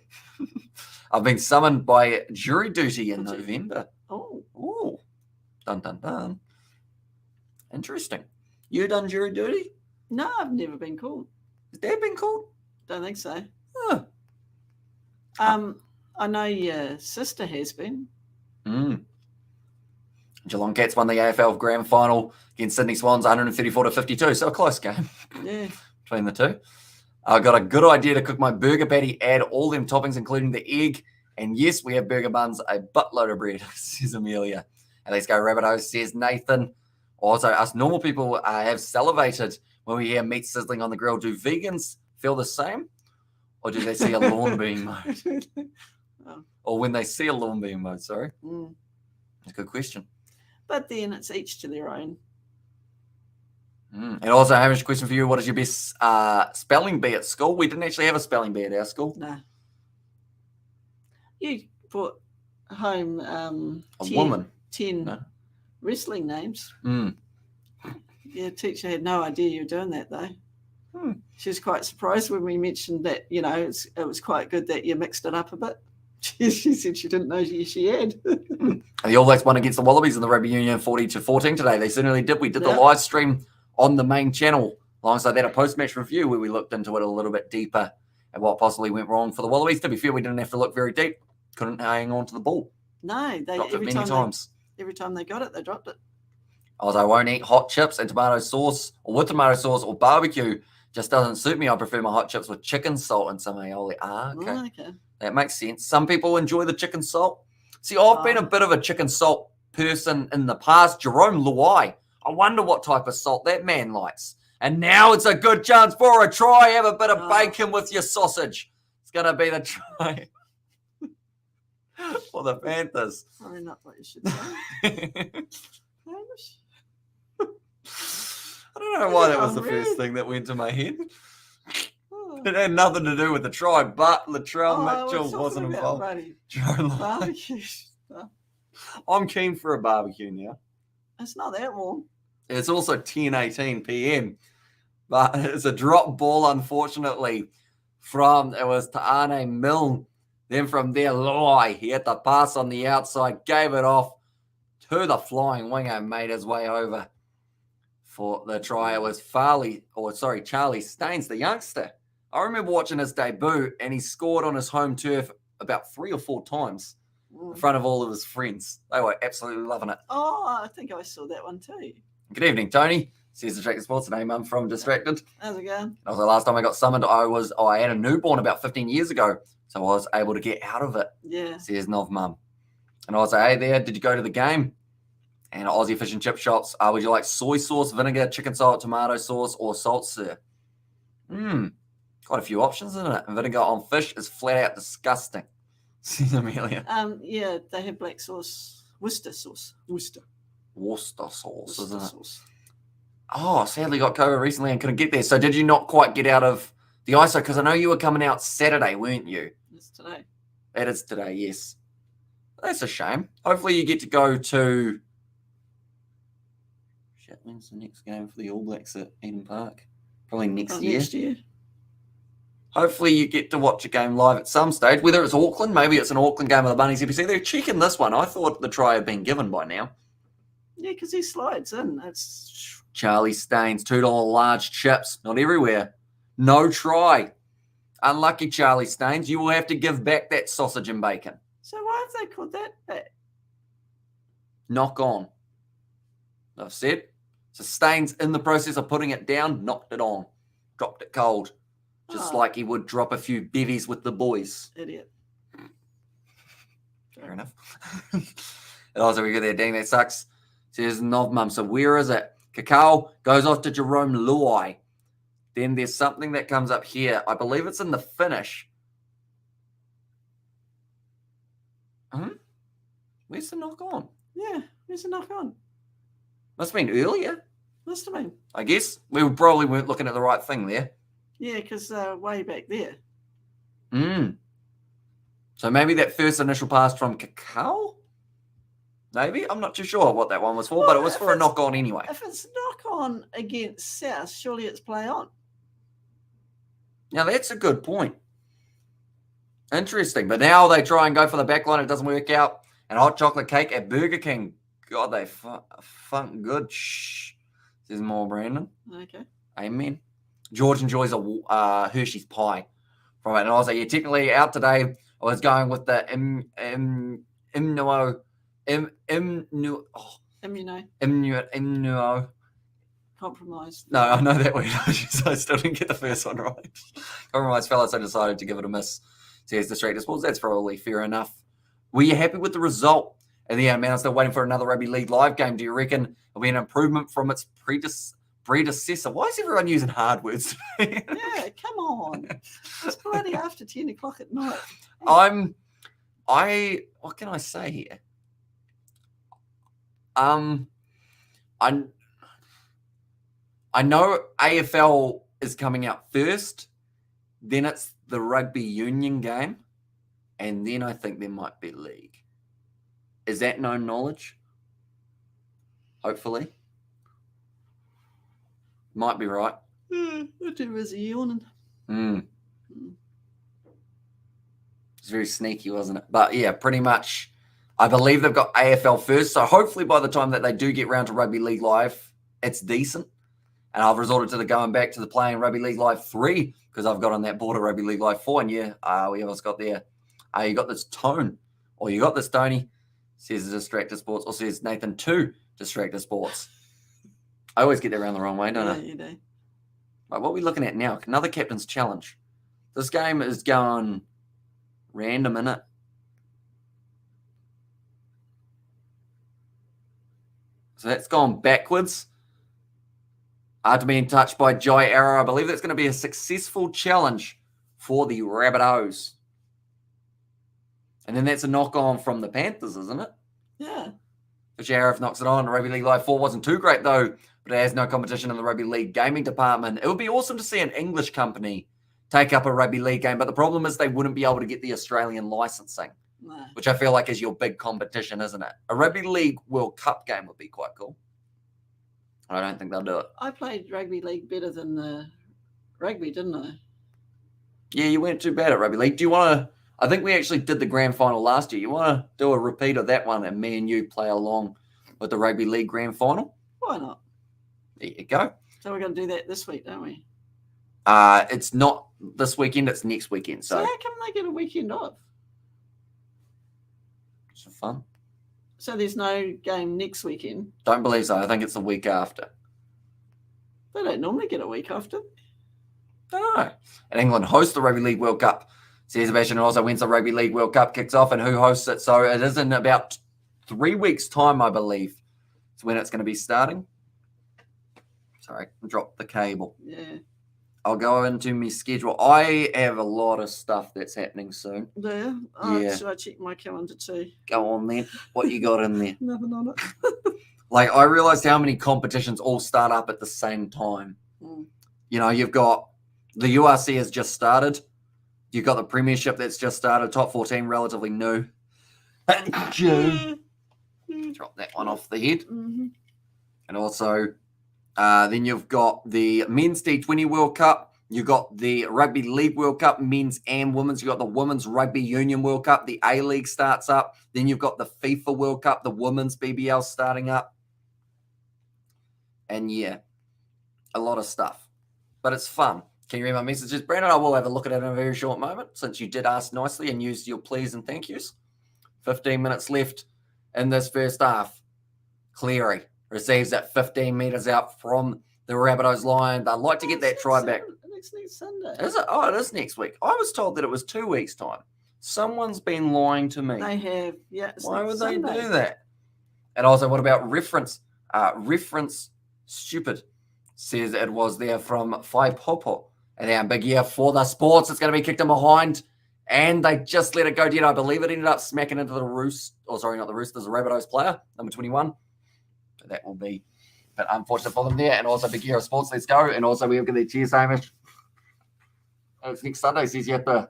I've been summoned by jury duty in November. Oh. Dun, dun, dun. Interesting. You done jury duty? No, I've never been called. Has Dad been called? Don't think so. Huh. I know your sister has been. Geelong Cats won the AFL Grand Final against Sydney Swans 134-52. So a close game Yeah. between the two. I got a good idea to cook my burger patty, add all them toppings, including the egg. And yes, we have burger buns, a buttload of bread, says Amelia. And let's go Rabbitohs, says Nathan. Also, us normal people have salivated when we hear meat sizzling on the grill. Do vegans feel the same? Or do they see a lawn being mowed? Or when they see a lawn being mowed, sorry. That's a good question. But then it's each to their own. And also, Hamish, question for you. What is your best spelling bee at school? We didn't actually have a spelling bee at our school. No. You brought home A woman. 10 No. wrestling names. Mm. Yeah, teacher had no idea you were doing that, though. She was quite surprised when we mentioned that, you know, it was quite good that you mixed it up a bit. She said she didn't know she had. And the All Blacks won against the Wallabies in the Rugby Union 40-14 today. They certainly did. We did the live stream on the main channel. Alongside that, a post-match review where we looked into it a little bit deeper and what possibly went wrong for the Wallabies. To be fair, we didn't have to look very deep. Couldn't hang on to the ball. No, they Dropped it many times. Every time they got it, they dropped it. Also, I won't eat hot chips and tomato sauce or with tomato sauce or barbecue. Just doesn't suit me. I prefer my hot chips with chicken salt and some aioli. Okay. That makes sense. Some people enjoy the chicken salt. See, I've been a bit of a chicken salt person in the past. Jerome Luai. I wonder what type of salt that man likes. And now it's a good chance for a try. Have a bit of bacon with your sausage. It's going to be the try for the Panthers. Probably not what you should say. I don't know why that was the first thing that went to my head. It had nothing to do with the try, but Latrell Mitchell wasn't involved. Barbecue. I'm keen for a barbecue now. It's not that warm. It's also 10:18 p.m. But it's a drop ball, unfortunately, it was Ta'ane Milne. Then from there, Luai, he had the pass on the outside, gave it off to the flying winger, made his way over for the try. It was Charlie Staines, the youngster. I remember watching his debut, and he scored on his home turf about 3 or 4 times in front of all of his friends. They were absolutely loving it. Oh, I think I saw that one too. Good evening, Tony. Says Distracted Sports. Today, Mum from Distracted. How's it going? Also, last time I got summoned, I had a newborn about 15 years ago, so I was able to get out of it. Yeah. Says Nov Mum. And I was like, hey there, did you go to the game? And Aussie fish and chip shops. Would you like soy sauce, vinegar, chicken salt, tomato sauce, or salt, sir? Quite a few options, isn't it? And vinegar on fish is flat out disgusting. Says Amelia. Yeah, they have black sauce. Worcester sauce. Worcester sauce, isn't it? Sauce. Oh, sadly got COVID recently and couldn't get there. So did you not quite get out of the ISO? Because I know you were coming out Saturday, weren't you? It's today. It is today, yes. That's a shame. Hopefully you get to go to... When's the next game for the All Blacks at Eden Park? Probably next year. Next year. Hopefully you get to watch a game live at some stage, whether it's Auckland, maybe it's an Auckland game of the Bunnies EPC. They're checking this one. I thought the try had been given by now. Yeah, because he slides in. That's Charlie Staines, $2 large chips. Not everywhere. No try. Unlucky Charlie Staines. You will have to give back that sausage and bacon. So why have they called that back? Knock on. I've said. So Staines, in the process of putting it down, knocked it on. Dropped it cold. Just like he would drop a few bevies with the boys. Idiot. Fair enough. And also we go there, dang, that sucks. Says Novmum. So where is it? Cacao goes off to Jerome Luai. Then there's something that comes up here. I believe it's in the finish. Where's the knock on? Yeah, where's the knock on? Must have been earlier. Must have been. I guess. We probably weren't looking at the right thing there. Yeah, because way back there. So maybe that first initial pass from Cacao? Maybe? I'm not too sure what that one was for, but it was for a knock on anyway. If it's knock on against South, surely it's play on. Now, that's a good point. Interesting. But now they try and go for the back line. It doesn't work out. And hot chocolate cake at Burger King. God, they funk good. Shh. There's more, Brandon. Okay. Amen. George enjoys a Hershey's pie from it. And I was like, yeah, technically out today, I was going with the immuno. Compromise. No, I know that word. So I still didn't get the first one right. Compromise fella, so I decided to give it a miss. Says Distracted Sports. That's probably fair enough. Were you happy with the result? And the man, I'm still waiting for another Rugby League live game. Do you reckon it'll be an improvement from its predecessor? Why is everyone using hard words today? Yeah, come on. It's bloody after 10 o'clock at night. What can I say here? I know AFL is coming out first, then it's the rugby union game, and then I think there might be league. Is that known knowledge? Hopefully. Might be right. We're too busy yawning. It's very sneaky, wasn't it? But yeah, pretty much. I believe they've got AFL first, so hopefully by the time that they do get round to Rugby League Live, it's decent. And I've resorted to going back to the playing Rugby League Live 3 because I've got on that board of Rugby League Live 4. And yeah, we almost got there. You got this tone, or you got this Tony, says Distracted Sports, or says Nathan 2 Distracted Sports. I always get that around the wrong way, don't I? Yeah, you do. Right, what are we looking at now? Another captain's challenge. This game is going random, innit? So that's gone backwards. After being touched by Jai Arrow, I believe that's going to be a successful challenge for the Rabbitohs. And then that's a knock-on from the Panthers, isn't it? Yeah. Sheriff knocks it on. Rugby League Live 4 wasn't too great, though, but it has no competition in the Rugby League gaming department. It would be awesome to see an English company take up a Rugby League game, but the problem is they wouldn't be able to get the Australian licensing, which I feel like is your big competition, isn't it? A Rugby League World Cup game would be quite cool. I don't think they'll do it. I played rugby league better than the rugby, didn't I? Yeah, you weren't too bad at rugby league. Do you want to? I think we actually did the grand final last year. You want to do a repeat of that one and me and you play along with the rugby league grand final? Why not? There you go. So we're going to do that this week, don't we? It's not this weekend. It's next weekend. So how come they get a weekend off? It's for fun. So there's no game next weekend? Don't believe so. I think it's the week after. They don't normally get a week after. Don't know. And England hosts the Rugby League World Cup. Says Sebastian also wins the Rugby League World Cup, kicks off, and who hosts it? So it is in about 3 weeks' time, I believe. It's when it's going to be starting. Sorry, dropped the cable. Yeah. I'll go into my schedule. I have a lot of stuff that's happening soon. Do you? Oh, yeah. Should I check my calendar too? Go on then. What you got in there? Nothing on it. Like, I realized how many competitions all start up at the same time. You know, you've got the URC has just started. You've got the Premiership that's just started. Top 14, relatively new. Drop that one off the head. Mm-hmm. And also, then you've got the Men's T20 World Cup. You've got the Rugby League World Cup, men's and women's. You've got the Women's Rugby Union World Cup. The A-League starts up. Then you've got the FIFA World Cup, the Women's BBL starting up. And yeah, a lot of stuff. But it's fun. Can you read my messages? Brandon, I will have a look at it in a very short moment since you did ask nicely and used your please and thank yous. 15 minutes left in this first half. Cleary receives that 15 metres out from the Rabbitohs line. They'd like to get that try back. Next Sunday. Is it? Oh, it is next week. I was told that it was 2 weeks' time. Someone's been lying to me. They have, yeah. Why would they Sunday. do that? And also, what about reference? Reference Stupid says it was there from Fai Popo. And then big year for the Sports. It's going to be kicked in behind. And they just let it go dead. I believe it ended up smacking into the Roost. Oh, sorry, not the Roost. There's a Rabbitohs player, number 21. So that will be a bit unfortunate for them there. And also big year of Sports. Let's go. And also we have got the cheers, Hamish. It's next Sunday, says you have to.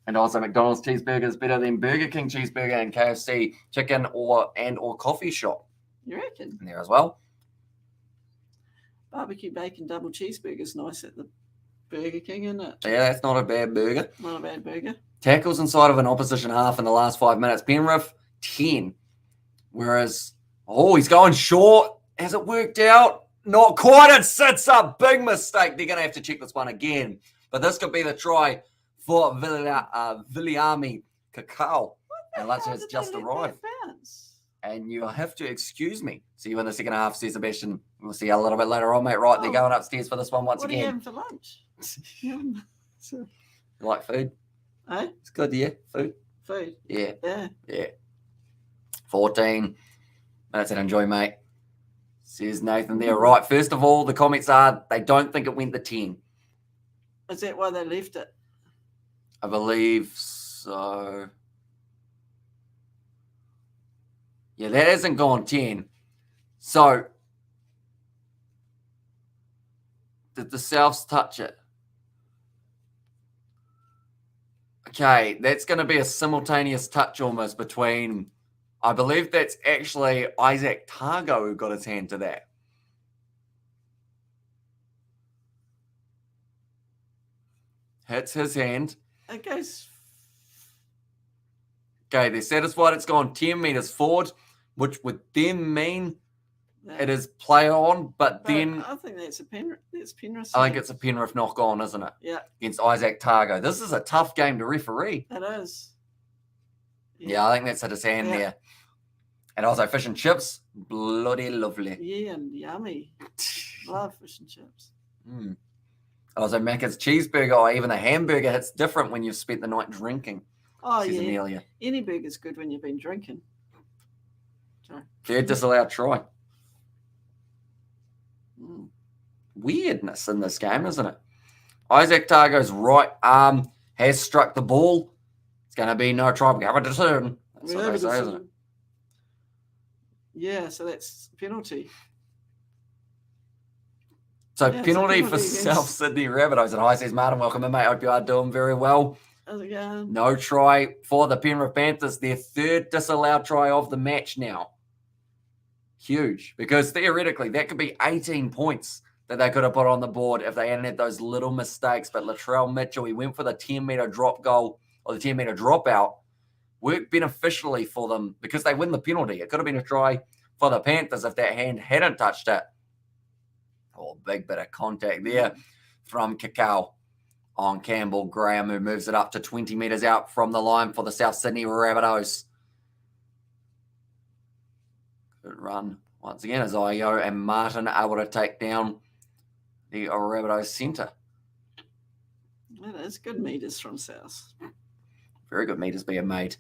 And also McDonald's cheeseburger is better than Burger King cheeseburger and KFC chicken or coffee shop. You reckon? In there as well. Barbecue bacon double cheeseburger is nice at the Burger King, isn't it? Yeah, that's not a bad burger. Not a bad burger. Tackles inside of an opposition half in the last 5 minutes. Penrith, 10. Whereas, he's going short. Has it worked out? Not quite. It sits up. Big mistake. They're going to have to check this one again. But this could be the try for Viliami Kakao. And Lutz has just arrived. And you'll have to excuse me. See you in the second half, says Sebastian. We'll see you a little bit later on, mate. Right, they're going upstairs for this one once again. What are you having for lunch? You like food? Eh? It's good, yeah. Food? Food? Yeah. Yeah. 14 minutes and enjoy, mate. Says Nathan there. Right, first of all, the comments are they don't think it went the 10. Is that why they left it? I believe so. Yeah, that hasn't gone 10. So, did the Souths touch it? Okay, that's going to be a simultaneous touch almost between, I believe that's actually Isaac Targo who got his hand to that. Hits his hand. It goes. Okay, they're satisfied it's gone 10 metres forward, which would then mean it is play on, but then I think that's Penrith. I think it's a Penrith knock on, isn't it? Yeah. Against Isaac Targo. This is a tough game to referee. It is. Yeah, I think that's hit his hand there. And also fish and chips. Bloody lovely. Yeah, and yummy. Love fish and chips. Also Macca's cheeseburger or even a hamburger hits different when you've spent the night drinking. Oh, says yeah. Amelia. Any burger's good when you've been drinking. Sorry. Third disallowed try. Weirdness in this game, isn't it? Isaac Targo's right arm has struck the ball. It's going to be no try. We have a decision. That's what they say, isn't it? Yeah, so that's penalty. So penalty for South Sydney Rabbitohs. And hi, says Martin. Welcome in, mate. Hope you are doing very well. How's it going? No try for the Penrith Panthers. Their third disallowed try of the match now. Huge. Because theoretically, that could be 18 points that they could have put on the board if they hadn't had those little mistakes. But Latrell Mitchell, he went for the 10-metre drop goal or the 10-metre dropout. Worked beneficially for them because they win the penalty. It could have been a try for the Panthers if that hand hadn't touched it. Oh, big bit of contact there from Kakao on Campbell Graham, who moves it up to 20 metres out from the line for the South Sydney Rabbitohs. Good run once again as Io and Martin able to take down the Rabbitohs centre. Well, that's good metres from South. Very good metres being made.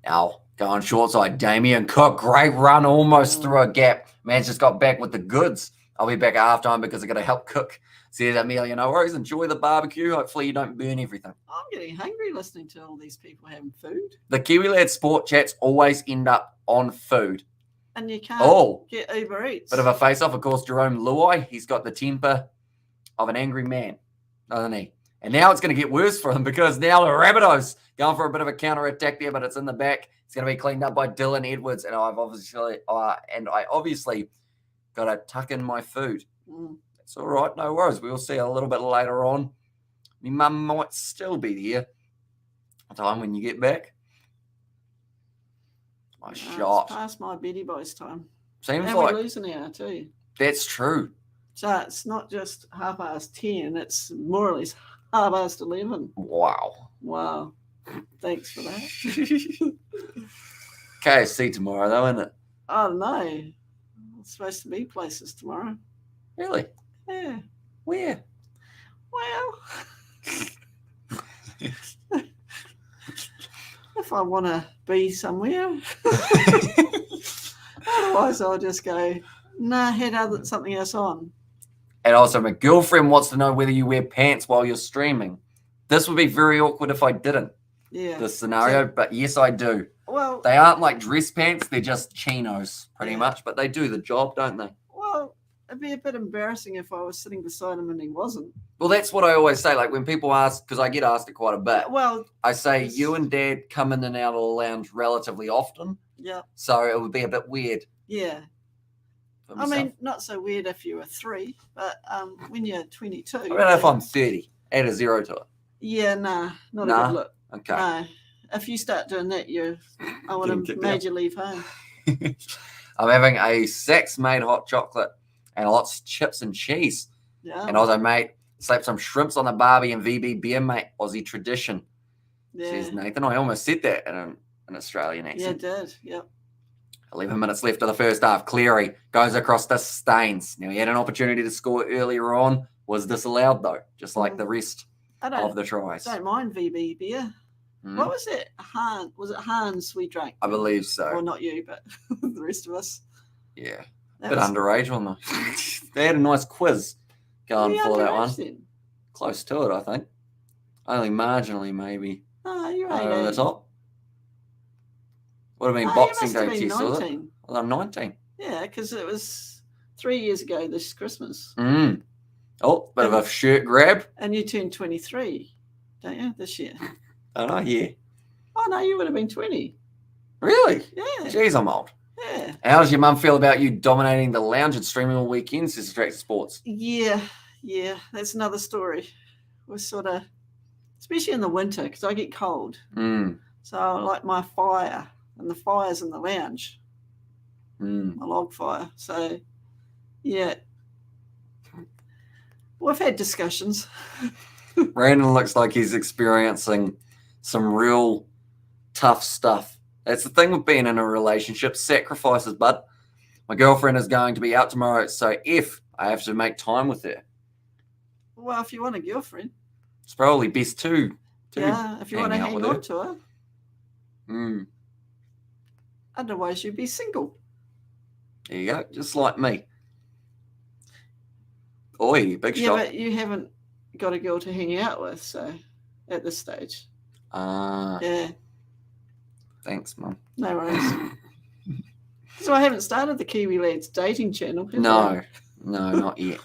Now, going short side, Damien Cook. Great run almost through a gap. Man's just got back with the goods. I'll be back at halftime because I've got to help cook. Says Amelia, no worries. Enjoy the barbecue. Hopefully you don't burn everything. I'm getting hungry listening to all these people having food. The Kiwi Lad Sport chats always end up on food. And you can't get Uber Eats. Bit of a face-off, of course, Jerome Luai. He's got the temper of an angry man, doesn't he? And now it's going to get worse for him because now the Rabbitohs going for a bit of a counter-attack there, but it's in the back. It's going to be cleaned up by Dylan Edwards. And I obviously got to tuck in my food. That's all right. No worries. We'll see a little bit later on. My mum might still be there. Time when you get back. My shot. It's past my Betty Boys time. Seems and like we're losing an hour too. That's true. So it's not just 10:30. It's more or less 11:30. Wow. Thanks for that. KFC tomorrow, though, isn't it? I don't know. It's supposed to be places tomorrow. Really? Yeah. Where? Well, if I want to be somewhere, I don't Otherwise, I'll just go, nah, had something else on. And also, my girlfriend wants to know whether you wear pants while you're streaming. This would be very awkward if I didn't. Yeah. This scenario, but yes, I do. Well, they aren't like dress pants; they're just chinos, pretty much. But they do the job, don't they? Well, it'd be a bit embarrassing if I was sitting beside him and he wasn't. Well, that's what I always say. Like when people ask, because I get asked it quite a bit. Well, I say you and Dad come in and out of the lounge relatively often. Yeah. So it would be a bit weird. Yeah. I mean, not so weird if you were 3, but when you're 22. I don't know if I'm 30. Add a 0 to it. Yeah, nah, not a good look. Okay. No. If you start doing that, I would have made you leave home. I'm having a Saks made hot chocolate and lots of chips and cheese. Yeah. And also, mate, slap some shrimps on the barbie and VB beer, mate. Aussie tradition. Yeah. Says Nathan. I almost said that in an Australian accent. Yeah, did. Yep. 11 minutes left of the first half. Cleary goes across to Staines. Now, he had an opportunity to score earlier on. Was disallowed, though, just like the rest of the tries. I don't mind VB beer. What was it? Was it Hans we drank? I believe so. Well, not you, but the rest of us. Yeah. Bit underage, wasn't they? They had a nice quiz going for that one. Then? Close to it, I think. Only marginally, maybe. Oh, you're right. Over the top. Would have been Boxing Day test, was it? Well, I'm 19. Yeah, because it was 3 years ago this Christmas. Oh, bit of a shirt grab. And you turned 23, don't you, this year? I don't know, yeah. Oh, no, you would have been 20. Really? Yeah. Jeez, I'm old. Yeah. How does your mum feel about you dominating the lounge and streaming all weekends to Distract Sports? Yeah, that's another story. We're sort of, especially in the winter, because I get cold. So I like my fire, and the fire's in the lounge. My log fire. So, yeah. We've had discussions. Brandon looks like he's experiencing some real tough stuff. That's the thing with being in a relationship, sacrifices, bud. My girlfriend is going to be out tomorrow, so if I have to make time with her. Well, if you want a girlfriend. It's probably best to if you want to hang on to her. Otherwise, you'd be single. There you go, just like me. Oi, big shot. Yeah, but you haven't got a girl to hang out with, so at this stage. Yeah. Thanks, Mum. No worries. So I haven't started the Kiwi Lads dating channel. No, not yet.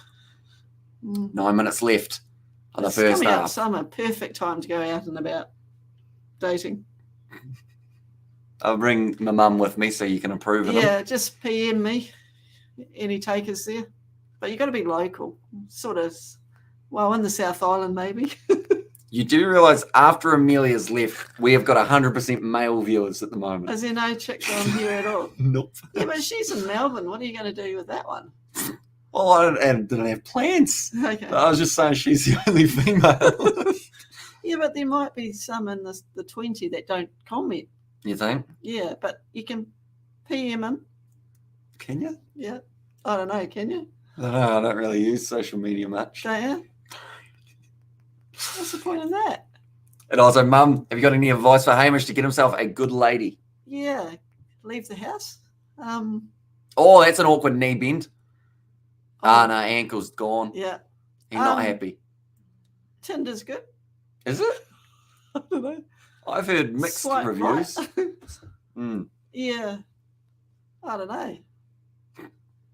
9 minutes left of the first coming half. up summer, perfect time to go out and about dating. I'll bring my mum with me so you can approve of them. Yeah, just PM me. Any takers there? But you've got to be local. Sort of, well, in the South Island maybe. You do realise after Amelia's left, we have got 100% male viewers at the moment. Is there no chicks on here at all? Nope. Yeah, but she's in Melbourne. What are you going to do with that one? Well, I didn't have plans. Okay. I was just saying she's the only female. Yeah, but there might be some in the 20 that don't comment. You think? Yeah, but you can PM them. Can you? Yeah. I don't know, can you? I don't know. I don't really use social media much. Don't you? What's the point of that? And also, Mum, have you got any advice for Hamish to get himself a good lady? Yeah. Leave the house. Oh, that's an awkward knee bend. No, ankle's gone. Yeah. He's not happy. Tinder's good. Is it? I don't know. I've heard mixed reviews. Yeah. I don't know.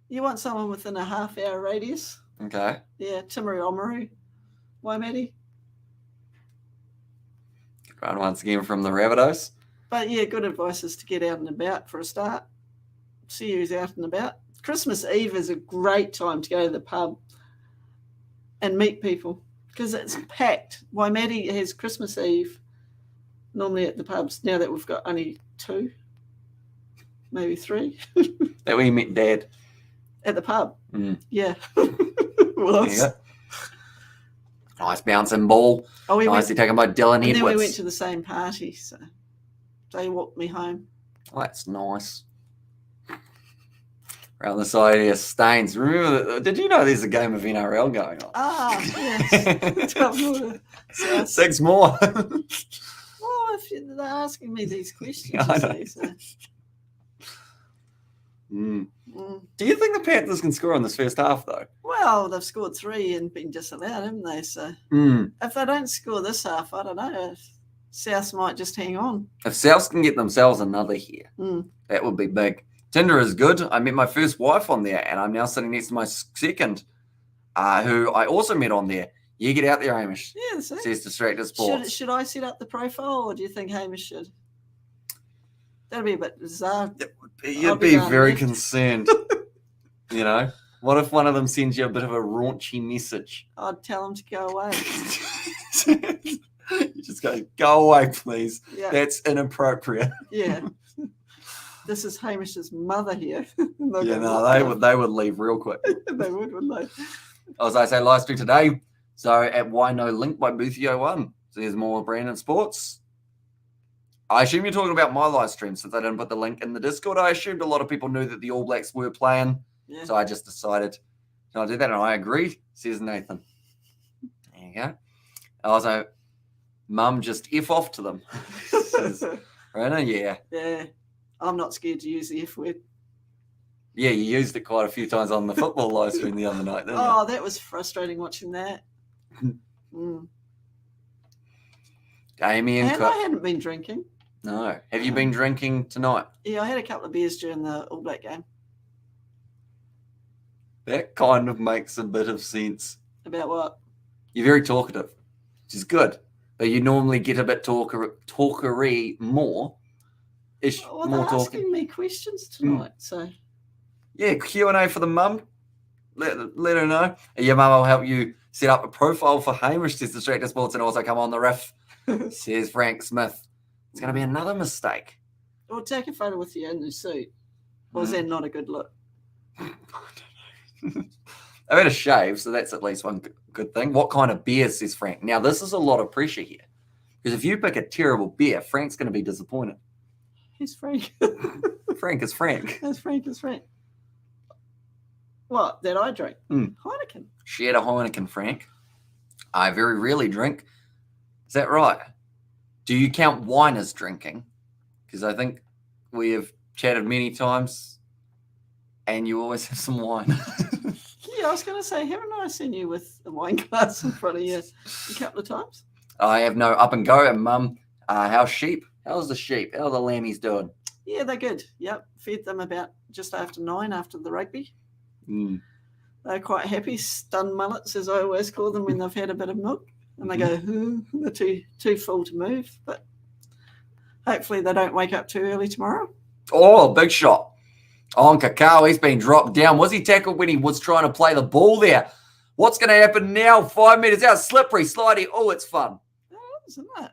You want someone within a half-hour radius? Okay. Yeah, Timaru Omaru. Waimati. Right, once again from the Rabbitohs. But yeah, good advice is to get out and about for a start. See who's out and about. Christmas Eve is a great time to go to the pub and meet people because it's packed. Waimati has Christmas Eve normally at the pubs. Now that we've got only 2, maybe 3. That way you met Dad. At the pub. Yeah. Nice bouncing ball. Nicely taken by Dylan Edwards. And then we went to the same party, so they walked me home. Oh, that's nice. Around the side here, Staines. Remember, did you know there's a game of NRL going on? Yes. 6 more. Well, if they're asking me these questions, I know. So. Do you think the Panthers can score in this first half, though? Well, they've scored 3 and been disallowed, haven't they? So if they don't score this half, I don't know. South might just hang on. If South can get themselves another here, that would be big. Tinder is good. I met my first wife on there, and I'm now sitting next to my second, who I also met on there. You get out there, Hamish. Yeah, that's it. Says Distracted Sports. Should I set up the profile, or do you think Hamish should? That'd be a bit bizarre. You'd be very concerned. You know, what if one of them sends you a bit of a raunchy message? I'd tell them to go away. You just go away, please. Yeah. That's inappropriate. Yeah. This is Hamish's mother here. Yeah, no, they would leave real quick. They would, wouldn't they? As I say, live stream today. So at Why No Link by Boothio1. So there's more Brandon Sports. I assume you're talking about my live stream since I didn't put the link in the Discord. I assumed a lot of people knew that the All Blacks were playing. Yeah. So I just decided, I'll do that. And I agree, says Nathan. There you go. Also, Mum just F off to them. Says, right? Yeah. Yeah. I'm not scared to use the F word. Yeah, you used it quite a few times on the football live stream the other night, didn't you? That was frustrating watching that. Damien and I hadn't been drinking. No. Have you been drinking tonight? Yeah, I had a couple of beers during the All Black game. That kind of makes a bit of sense. About what? You're very talkative, which is good. But you normally get a bit talkery more. Well, they're asking me questions tonight, so... Yeah, Q&A for the mum. Let her know. Your mum will help you set up a profile for Hamish, says Distracted Sports, and also come on the riff, says Frank Smith. It's going to be another mistake. Or take a photo with you in the suit. Or is that not a good look? I don't know. I've had a shave, so that's at least one good thing. What kind of beer, says Frank? Now, this is a lot of pressure here. Because if you pick a terrible beer, Frank's going to be disappointed. Who's Frank? Frank is Frank. That's Frank is Frank. What, that I drink? Heineken. She had a Heineken, Frank. I very rarely drink. Is that right? Do you count wine as drinking? Because I think we have chatted many times and you always have some wine. Yeah, I was going to say, haven't I seen you with a wine glass in front of you a couple of times? I have no up and go. And Mum, how's sheep? How's the sheep? How are the lammies doing? Yeah, they're good. Yep. Fed them about just after 9 after the rugby. They're quite happy. Stunned mullets, as I always call them when they've had a bit of milk. And they go, they're too full to move. But hopefully they don't wake up too early tomorrow. Oh, big shot. On Kakao, he's been dropped down. Was he tackled when he was trying to play the ball there? What's going to happen now? 5 meters out, slippery, slidey. Oh, it's fun. Oh, isn't it?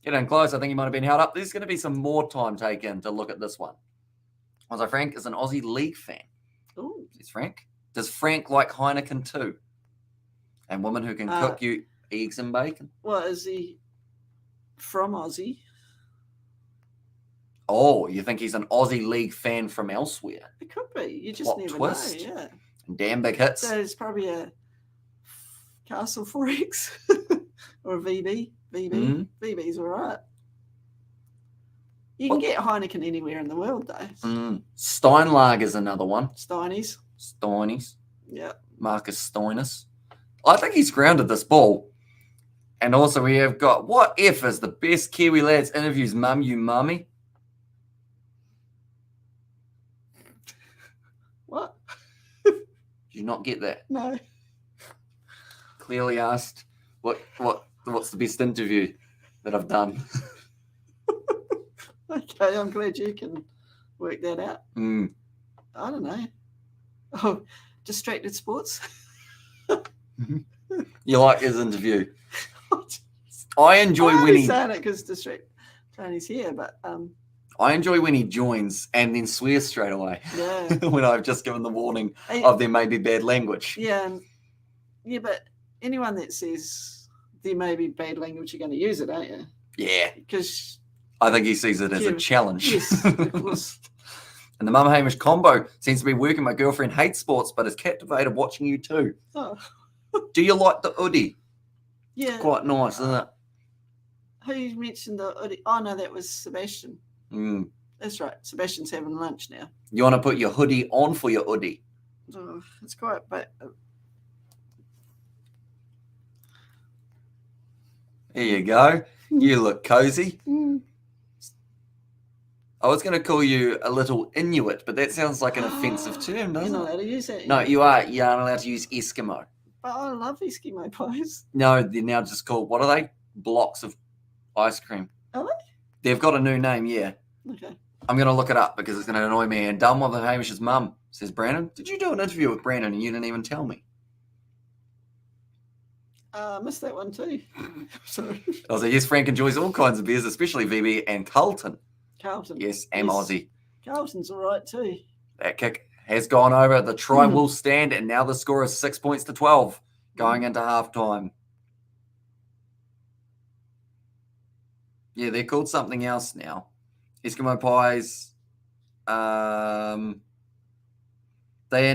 Getting close. I think he might have been held up. There's going to be some more time taken to look at this one. Also, Frank is an Aussie League fan. Oh, is Frank? Does Frank like Heineken too? And women who can cook you eggs and bacon. Well, is he from Aussie? Oh, you think he's an Aussie League fan from elsewhere? It could be. You just what never twist? know. Yeah. And damn big hits. So it's probably a Castle 4X or a VB. VB's all right. You can get Heineken anywhere in the world, though. Steinlager's another one. Steinies. Yeah. Marcus Steinis. I think he's grounded this ball. And also we have got, what F is the best Kiwi lads interviews mum, you mummy? What? Did you not get that? No. Clearly asked, what's the best interview that I've done? Okay, I'm glad you can work that out. I don't know. Oh, Distracted Sports. You like his interview? I enjoy when he... saying it because Tony's here, but... I enjoy when he joins and then swears straight away. Yeah. When I've just given the warning of there may be bad language. Yeah, but anyone that says there may be bad language, you're going to use it, aren't you? Yeah. Because... I think he sees it as a challenge. Yes, of course. And the Mum Hamish combo seems to be working. My girlfriend hates sports, but is captivated watching you too. Oh. Do you like the hoodie? Yeah. Quite nice, isn't it? Who mentioned the hoodie? Oh, no, that was Sebastian. That's right. Sebastian's having lunch now. You want to put your hoodie on for your hoodie? Oh, it's quite, but There you go. You look cozy. I was going to call you a little Inuit, but that sounds like an offensive term, doesn't you're not it? allowed to use that. No, you are. You aren't allowed to use Eskimo. But I love Eskimo pies. No, they're now just called, what are they? Blocks of ice cream. Are they? They've got a new name, yeah. Okay. I'm going to look it up because it's going to annoy me. And done with Hamish's mum, says Brandon. Did you do an interview with Brandon and you didn't even tell me? I missed that one too. Sorry. I was like, yes, Frank enjoys all kinds of beers, especially VB and Carlton. Carlton. Yes, and Aussie. Carlton's all right too. That kick has gone over. The try will stand, and now the score is 6 points to 12 going into halftime. Yeah, they're called something else now. Eskimo pies. They are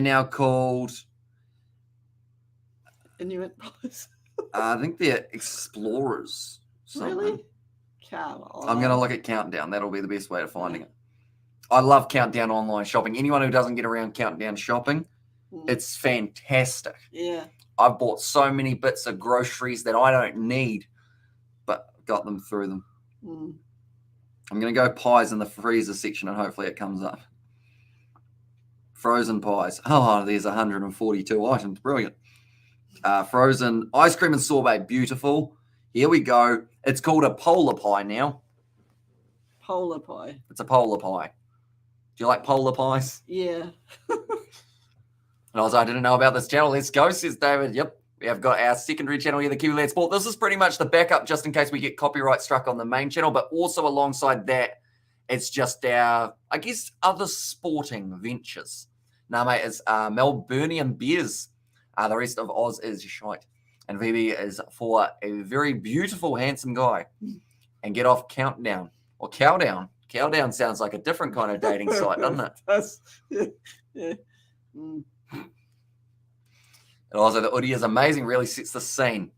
now called... Inuit pies. I think they're explorers. Something. Really? Come on. I'm going to look at Countdown. That'll be the best way of finding it. I love Countdown online shopping. Anyone who doesn't get around Countdown shopping, it's fantastic. Yeah. I've bought so many bits of groceries that I don't need, but got them through them. I'm going to go pies in the freezer section and hopefully it comes up. Frozen pies. Oh, there's 142 items. Brilliant. Frozen ice cream and sorbet. Beautiful. Here we go. It's called a polar pie now. Polar pie. It's a polar pie. Do you like polar pies? Yeah. And I didn't know about this channel. Let's go, says David. Yep. We have got our secondary channel here, the Kiwi Lad Sport. This is pretty much the backup just in case we get copyright struck on the main channel. But also alongside that, it's just our, I guess, other sporting ventures. Now, mate, it's Melburnian Beers. The rest of Oz is shite. And VB is for a very beautiful, handsome guy. And get off Countdown. Or Cowdown. Cowdown sounds like a different kind of dating site, doesn't it? Yeah. And also, the hoodie is amazing. Really sets the scene.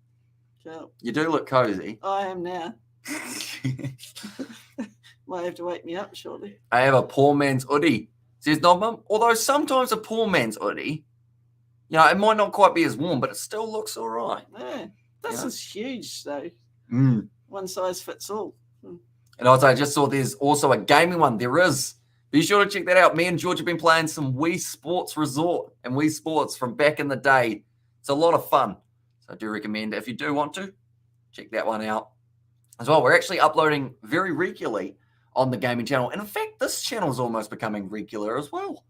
Cool. You do look cozy. I am now. Might have to wake me up shortly. I have a poor man's hoodie, says Knob Mum. Although sometimes a poor man's hoodie, you know, it might not quite be as warm, but it still looks all right. Yeah. This is huge, though. One size fits all. And also, I just saw there's also a gaming one. There is. Be sure to check that out. Me and George have been playing some Wii Sports Resort and Wii Sports from back in the day. It's a lot of fun. So I do recommend, if you do want to, check that one out. As well, we're actually uploading very regularly on the gaming channel. And in fact, this channel is almost becoming regular as well.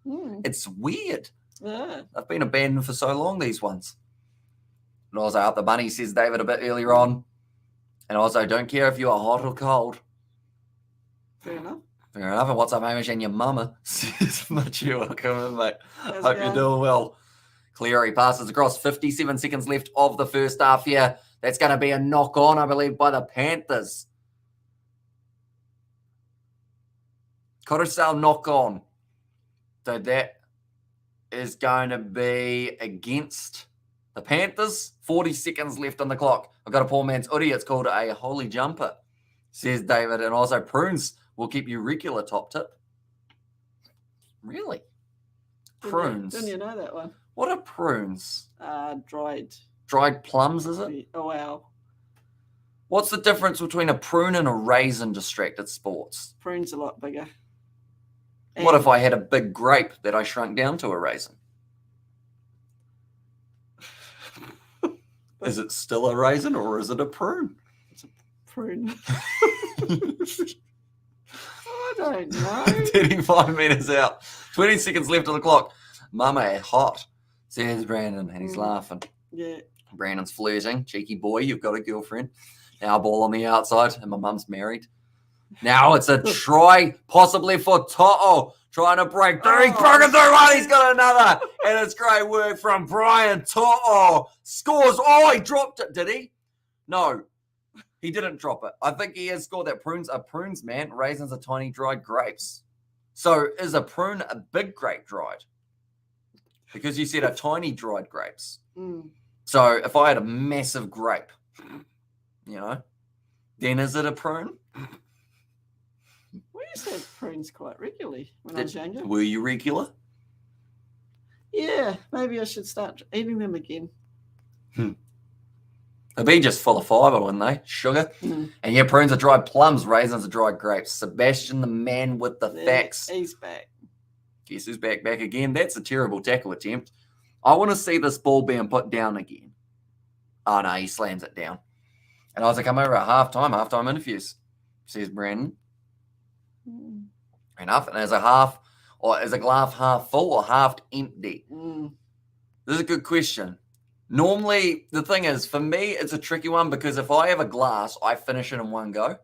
It's weird. Yeah. I've been abandoned for so long, these ones. And also, up the bunny, says David a bit earlier on. And also, don't care if you are hot or cold. Fair enough. Fair enough. And what's up, Hamish and your mama? Says Mature. Welcome in, mate. How's Hope it you're going? doing well. Cleary passes across. 57 seconds left of the first half here. That's going to be a knock on, I believe, by the Panthers. Coruscant knock on. So that is going to be against the Panthers. 40 seconds left on the clock. I've got a poor man's hoodie. It's called a holy jumper, says David. And also prunes will keep you regular top tip. Really? Prunes. Didn't you know that one? What are prunes? Dried. Dried plums, is it? Oh, wow. What's the difference between a prune and a raisin, Distracted Sports? Prune's a lot bigger. What if I had a big grape that I shrunk down to a raisin? Is it still a raisin or is it a prune? It's a prune. I don't know. 35 minutes out. 20 seconds left on the clock. Mama hot, says Brandon, and he's laughing. Yeah. Brandon's flirting. Cheeky boy, you've got a girlfriend. Now ball on the outside, and my mum's married. Now it's a try, possibly for To'o. Trying to break through. He's broken through one. He's got another. And it's great work from Brian To'o. Scores. Oh, he dropped it. Did he? No, he didn't drop it. I think he has scored that. Prunes are prunes, man. Raisins are tiny dried grapes. So is a prune a big grape dried? Because you said a tiny dried grapes. So if I had a massive grape, you know, then is it a prune? What are you used to have prunes quite regularly when I was younger. Were you regular? Yeah, maybe I should start eating them again. They'd be just full of fibre, wouldn't they? Sugar. Mm. And yeah, prunes are dried plums, raisins are dried grapes. Sebastian, the man with the facts. He's back. Guess who's back again? That's a terrible tackle attempt. I want to see this ball being put down again. Oh, no, he slams it down. And I was like, come over at halftime interviews, says Brandon. Enough. And is a glass half full or half empty? This is a good question. Normally, the thing is, for me, it's a tricky one because if I have a glass, I finish it in one go.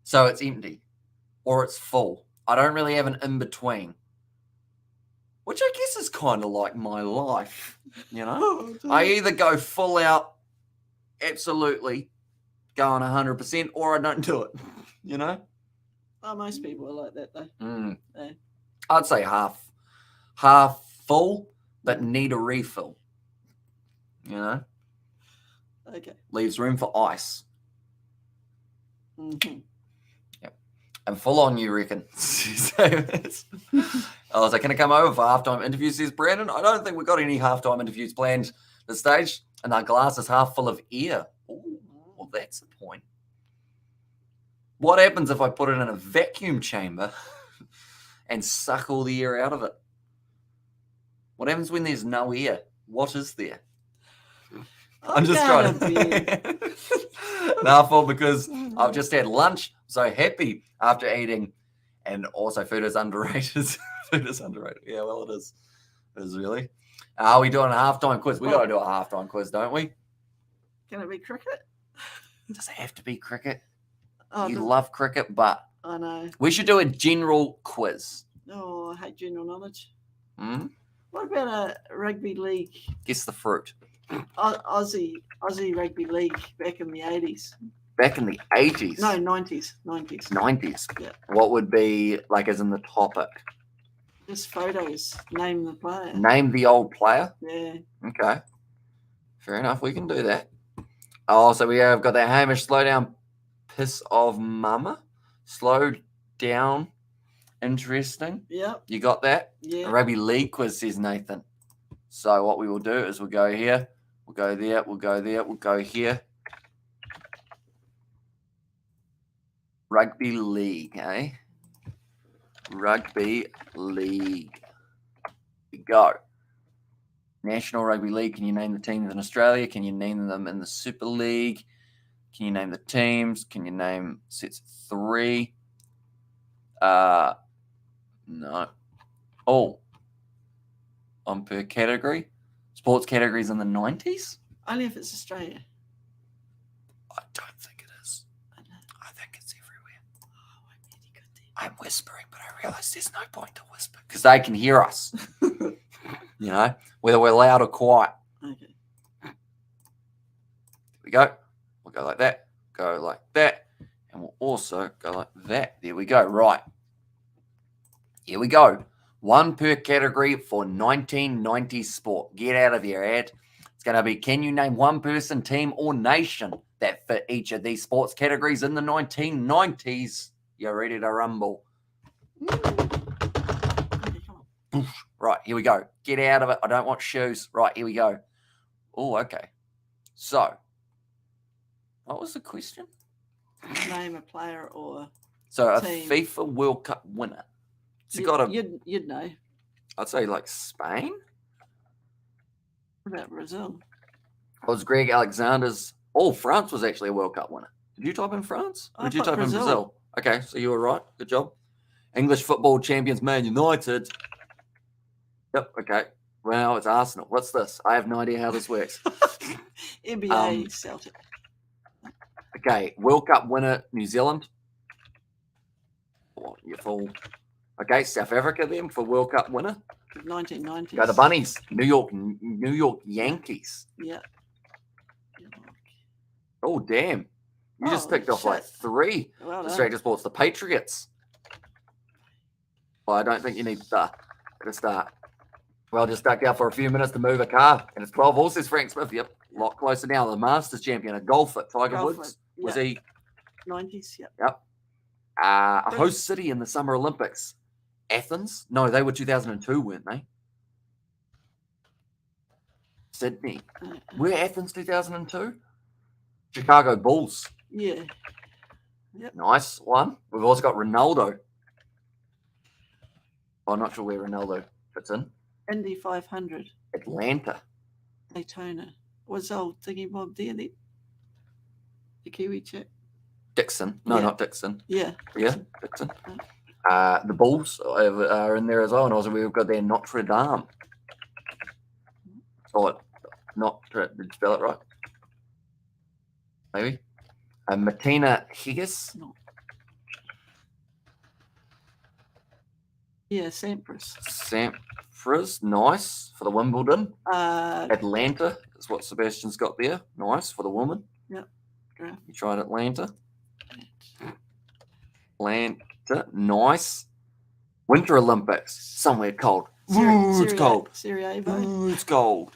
So it's empty or it's full. I don't really have an in-between, which I guess is kind of like my life, you know? I either go full out, absolutely, going 100%, or I don't do it, you know? Oh, most people are like that, though. Yeah. I'd say half full, but need a refill. You know? Okay. Leaves room for ice. Mm-hmm. Yep. And full on, you reckon? I was like, can I come over for halftime interviews, says Brandon? I don't think we've got any halftime interviews planned at this stage. And our glass is half full of air. Ooh, well, that's the point. What happens if I put it in a vacuum chamber and suck all the air out of it? What happens when there's no air? What is there? I'm just trying to. Now, because I've just had lunch, so happy after eating, and also food is underrated. Food is underrated. Yeah, well, it is. It is really. Are we doing a halftime quiz? We got to do a halftime quiz, don't we? Can it be cricket? Does it have to be cricket? Oh, you love cricket, but I know. We should do a general quiz. Oh, I hate general knowledge. Hmm? What about a rugby league? Guess the fruit. Aussie rugby league back in the 80s. Back in the 80s? No, 90s. 90s? Yeah. What would be, like, as in the topic? Just photos. Name the player. Name the old player? Yeah. Okay. Fair enough. We can do that. Oh, so we have got that Hamish slow down piss of mama. Slow down. Interesting. Yep. You got that? Yeah. A rugby league quiz, says Nathan. So what we will do is we'll go here. We'll go there. We'll go there. We'll go here. Rugby league, eh? Rugby league. We go. National Rugby League. Can you name the teams in Australia? Can you name them in the Super League? Can you name the teams? Can you name sets of 3? No. Oh. On per category? Sports categories in the 90s? Only if it's Australia. I don't think it is. I think it's everywhere. Oh, I'm really good there. I'm whispering, but I realise there's no point to whisper because they can hear us. You know, whether we're loud or quiet. Okay. There we go. We'll go like that. Go like that. And we'll also go like that. There we go. Right. Here we go. 1 per category for 1990s sport. Get out of here, Ad. It's going to be, can you name one person, team, or nation that fit each of these sports categories in the 1990s? You're ready to rumble. Okay, come on. Right, here we go. Get out of it. I don't want shoes. Right, here we go. Oh, okay. So, what was the question? Name a player or So, team. a FIFA World Cup winner. So You'd know. I'd say like Spain. What about Brazil? Was Greg Alexander's? Oh, France was actually a World Cup winner. Did you type in France? Or I did you put type Brazil. in Brazil? Okay, so you were right. Good job. English football champions, Man United. Yep. Okay. Well, it's Arsenal. What's this? I have no idea how this works. NBA Celtic. Okay, World Cup winner, New Zealand. Oh, you fool. Okay, South Africa then for World Cup winner. 1990s. Go the Bunnies. New York Yankees. Yeah. Oh, damn. You just Oh, picked off like shit. 3. Well done. Australia Sports, the Patriots. Well, I don't think you need to start. Well, just stuck out for a few minutes to move a car. And it's 12 horses, Frank Smith. Yep. A lot closer now. The Masters champion, a golfer, Tiger Golfer, Woods. yeah. Was he? 90s, yeah. Yep. A host city in the Summer Olympics. Athens? No, they were 2002, weren't they? Sydney. We're Athens 2002? Chicago Bulls. Yeah. Yep. Nice one. We've also got Ronaldo. I'm not sure where Ronaldo fits in. Indy 500. Atlanta. Daytona. Was old Thingy Bob there then? The Kiwi chap. Dixon. No, Yeah. not Dixon. Yeah. Yeah, Dixon. The Bulls are in there as well. And also we've got there Notre Dame. Oh, did you spell it right? Maybe. Martina Hingis. No. Yeah, Sampras. Sampras, nice for the Wimbledon. Uh, Atlanta is what Sebastian's got there. Nice for the woman. Yep. Draft. You tried Atlanta. Atlanta, nice. Winter Olympics, somewhere cold. Ooh, it's cold. Sarajevo. Ooh, it's cold.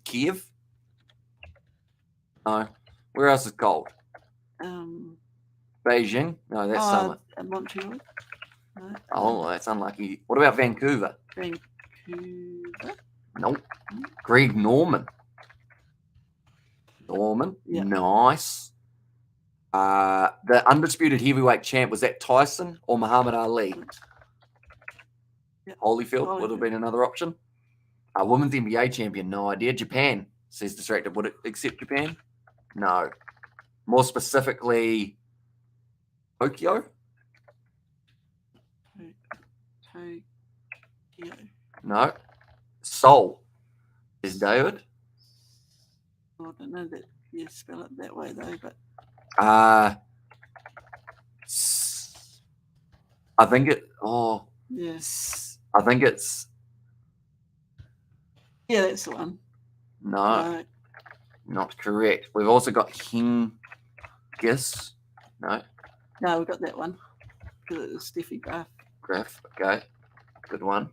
Kiev. No. Where else is cold? Beijing. No, that's summer. Montreal. No. Oh, that's unlucky. What about Vancouver? Vancouver. Nope. Greg Norman. Yeah. Nice. The undisputed heavyweight champ, was that Tyson or Muhammad Ali? Yeah. Holyfield would have been another option. Women's NBA champion, no idea. Japan, says Distracted. Would it accept Japan? No. More specifically, Tokyo? Tokyo. No. Seoul is David. I don't know that you spell it that way though, but I think it. Oh, yes. I think it's. Yeah, that's the one. No, not correct. We've also got Hingis. No. No, we've got that one. Steffi Graf. Okay. Good one.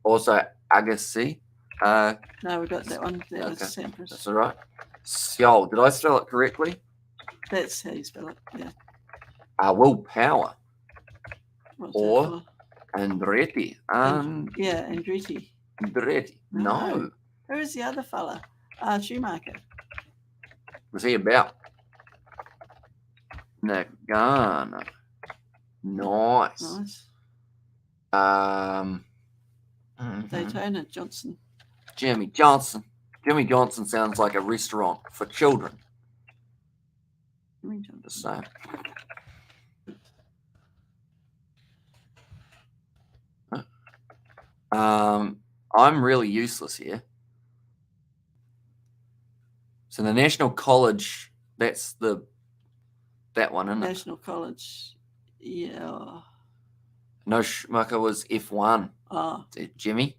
Also, Agassi. No, we got that one. That was Sampras. That's all right. Seoul. Did I spell it correctly? That's how you spell it. Yeah. Will Power. What's Or Andretti. yeah, Andretti. Andretti. No. Who is the other fella? Schumacher. Was he about? Nagano. Nice. Daytona Johnson. Jimmy Johnson. Jimmy Johnson sounds like a restaurant for children. Jimmy Johnson. Just saying. I'm really useless here. So the National College, that's that one, isn't it? National College. Yeah. No, Schumacher was F1. Jimmy.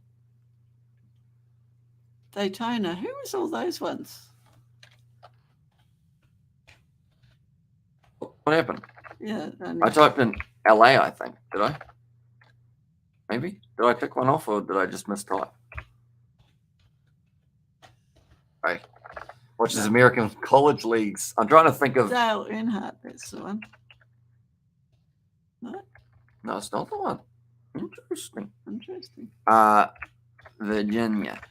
Daytona. Who was all those ones? What happened? Yeah. I typed in LA, I think. Did I? Maybe? Did I tick one off or did I just mistype? Hey. Watches American college leagues. I'm trying to think of. Dale Earnhardt, that's the one. No? No, it's not the one. Interesting. Virginia.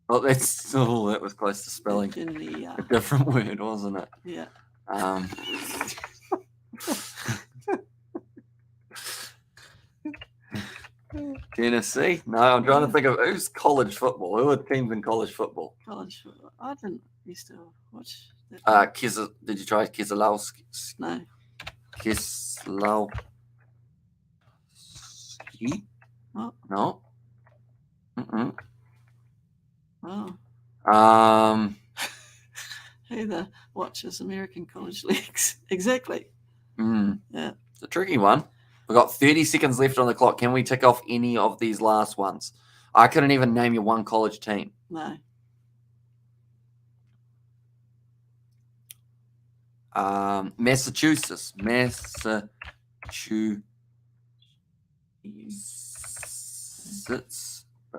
Oh, that was close to spelling. Virginia. A different word, wasn't it? Yeah. Tennessee? No, I'm trying to think of who's college football. Who are teams in college football? College football. I didn't used to watch that. Did you try Keselowski? No. Keselowski? Oh. No. Oh. Who watches American college leagues? Exactly. Yeah. It's a tricky one. We've got 30 seconds left on the clock. Can we tick off any of these last ones? I couldn't even name you one college team. No. Massachusetts. I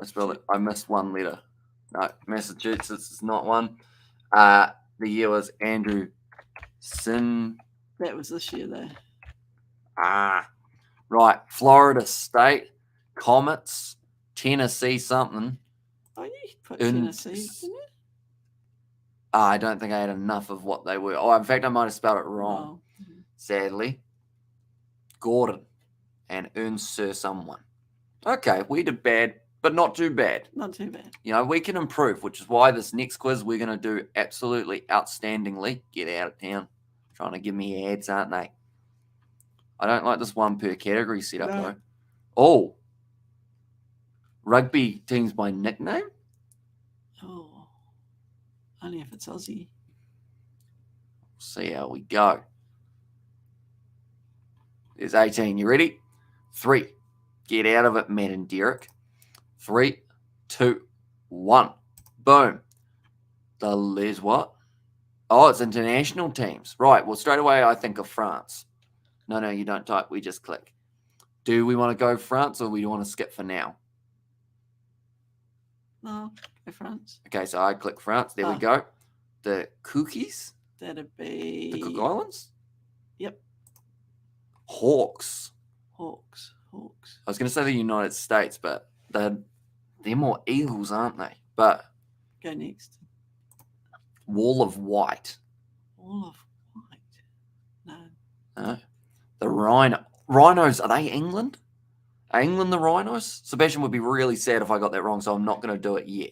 spelled it. I missed one letter. No, Massachusetts is not one. The year was Andrew Sin. That was this year, though. Right. Florida State, Comets, Tennessee something. Oh, you put Tennessee, didn't you? I don't think I had enough of what they were. Oh, in fact, I might have spelled it wrong, sadly. Gordon and Sir someone. Okay, we did bad, but not too bad. Not too bad. You know, we can improve, which is why this next quiz we're going to do absolutely outstandingly. Get out of town. Trying to give me ads, aren't they? I don't like this one per category setup, though. Oh. Rugby teams by nickname? Oh. Only if it's Aussie. See how we go. There's 18. You ready? 3. Get out of it, Matt and Derek. 3, 2, 1. Boom. There's what? Oh, it's international teams. Right. Well, straight away I think of France. No, you don't type. We just click. Do we want to go France or we want to skip for now? No, go France. Okay, so I click France. There we go. The Cookies? That'd be... The Cook Islands? Yep. Hawks. I was going to say the United States, but they're more Eagles, aren't they? But go next. Wall of White. No. The Rhinos, are they England? Are England the Rhinos? Sebastian would be really sad if I got that wrong, so I'm not going to do it yet.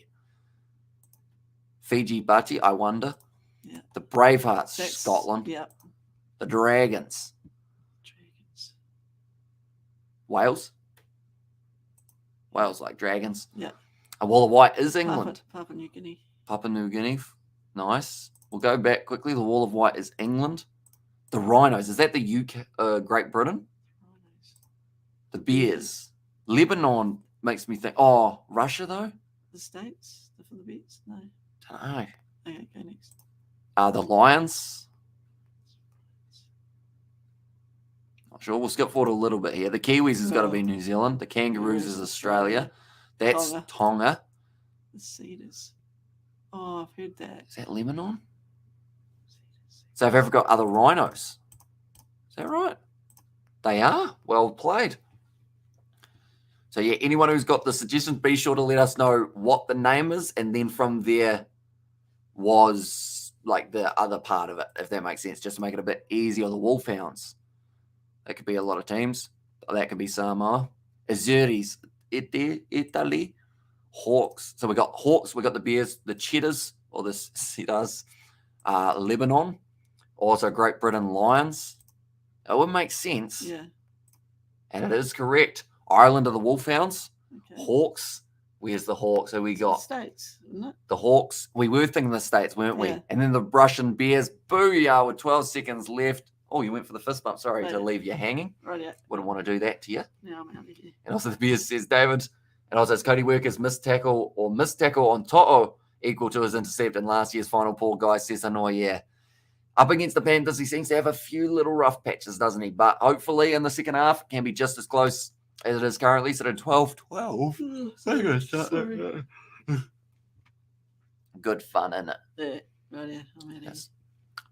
Fiji Bati, I wonder. Yeah. The Bravehearts, Scotland. Yeah. The Dragons. Wales, like dragons. Yeah. A Wall of White is England. Papua New Guinea. Papua New Guinea. Nice. We'll go back quickly. The Wall of White is England. The Rhinos, is that the UK, Great Britain? The Bears. Lebanon makes me think, Russia though? The States? For the Bears? No. Don't know. Okay, go next. The Lions. Not sure. We'll skip forward a little bit here. The Kiwis has got to be New Zealand. The Kangaroos is Australia. That's Tonga. The Cedars. Oh, I've heard that. Is that Lebanon? South Africa are the Rhinos. Is that right? They are. Well played. So, yeah, anyone who's got the suggestions, be sure to let us know what the name is. And then from there was like the other part of it, if that makes sense, just to make it a bit easier. The Wolfhounds. That could be a lot of teams. That could be Samoa. Azuris, Italy. Hawks. So we got Hawks, we got the Bears, the Cheddars, or the Cedars, Lebanon. Also Great Britain Lions. It would make sense. Yeah. And it is correct. Ireland are the Wolfhounds. Okay. Hawks. Where's the Hawks? Who we got? The States, isn't it? The Hawks. We were thinking the States, weren't we? Yeah. And then the Russian Bears. Booyah, with 12 seconds left. Oh, you went for the fist bump. Sorry to leave you hanging. Right, yeah. Wouldn't want to do that to you. No, I'm out of here. And also the Bears says David. And also it's Cody Worker's missed tackle on To'o equal to his intercept in last year's final. Poor guy says, I know, yeah. Up against the Panthers, he seems to have a few little rough patches, doesn't he? But hopefully in the second half, it can be just as close as it is currently. So 12-12. Sorry. Good fun, isn't it? Yeah, right, yeah. I'm out of here.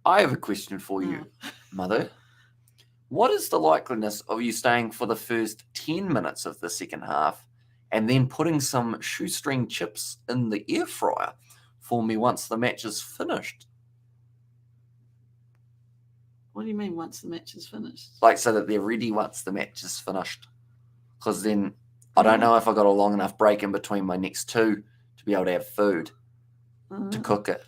I have a question for you, Mother. What is the likeliness of you staying for the first 10 minutes of the second half and then putting some shoestring chips in the air fryer for me once the match is finished? What do you mean once the match is finished? Like so that they're ready once the match is finished. Because then I don't know if I got a long enough break in between my next two to be able to have food to cook it.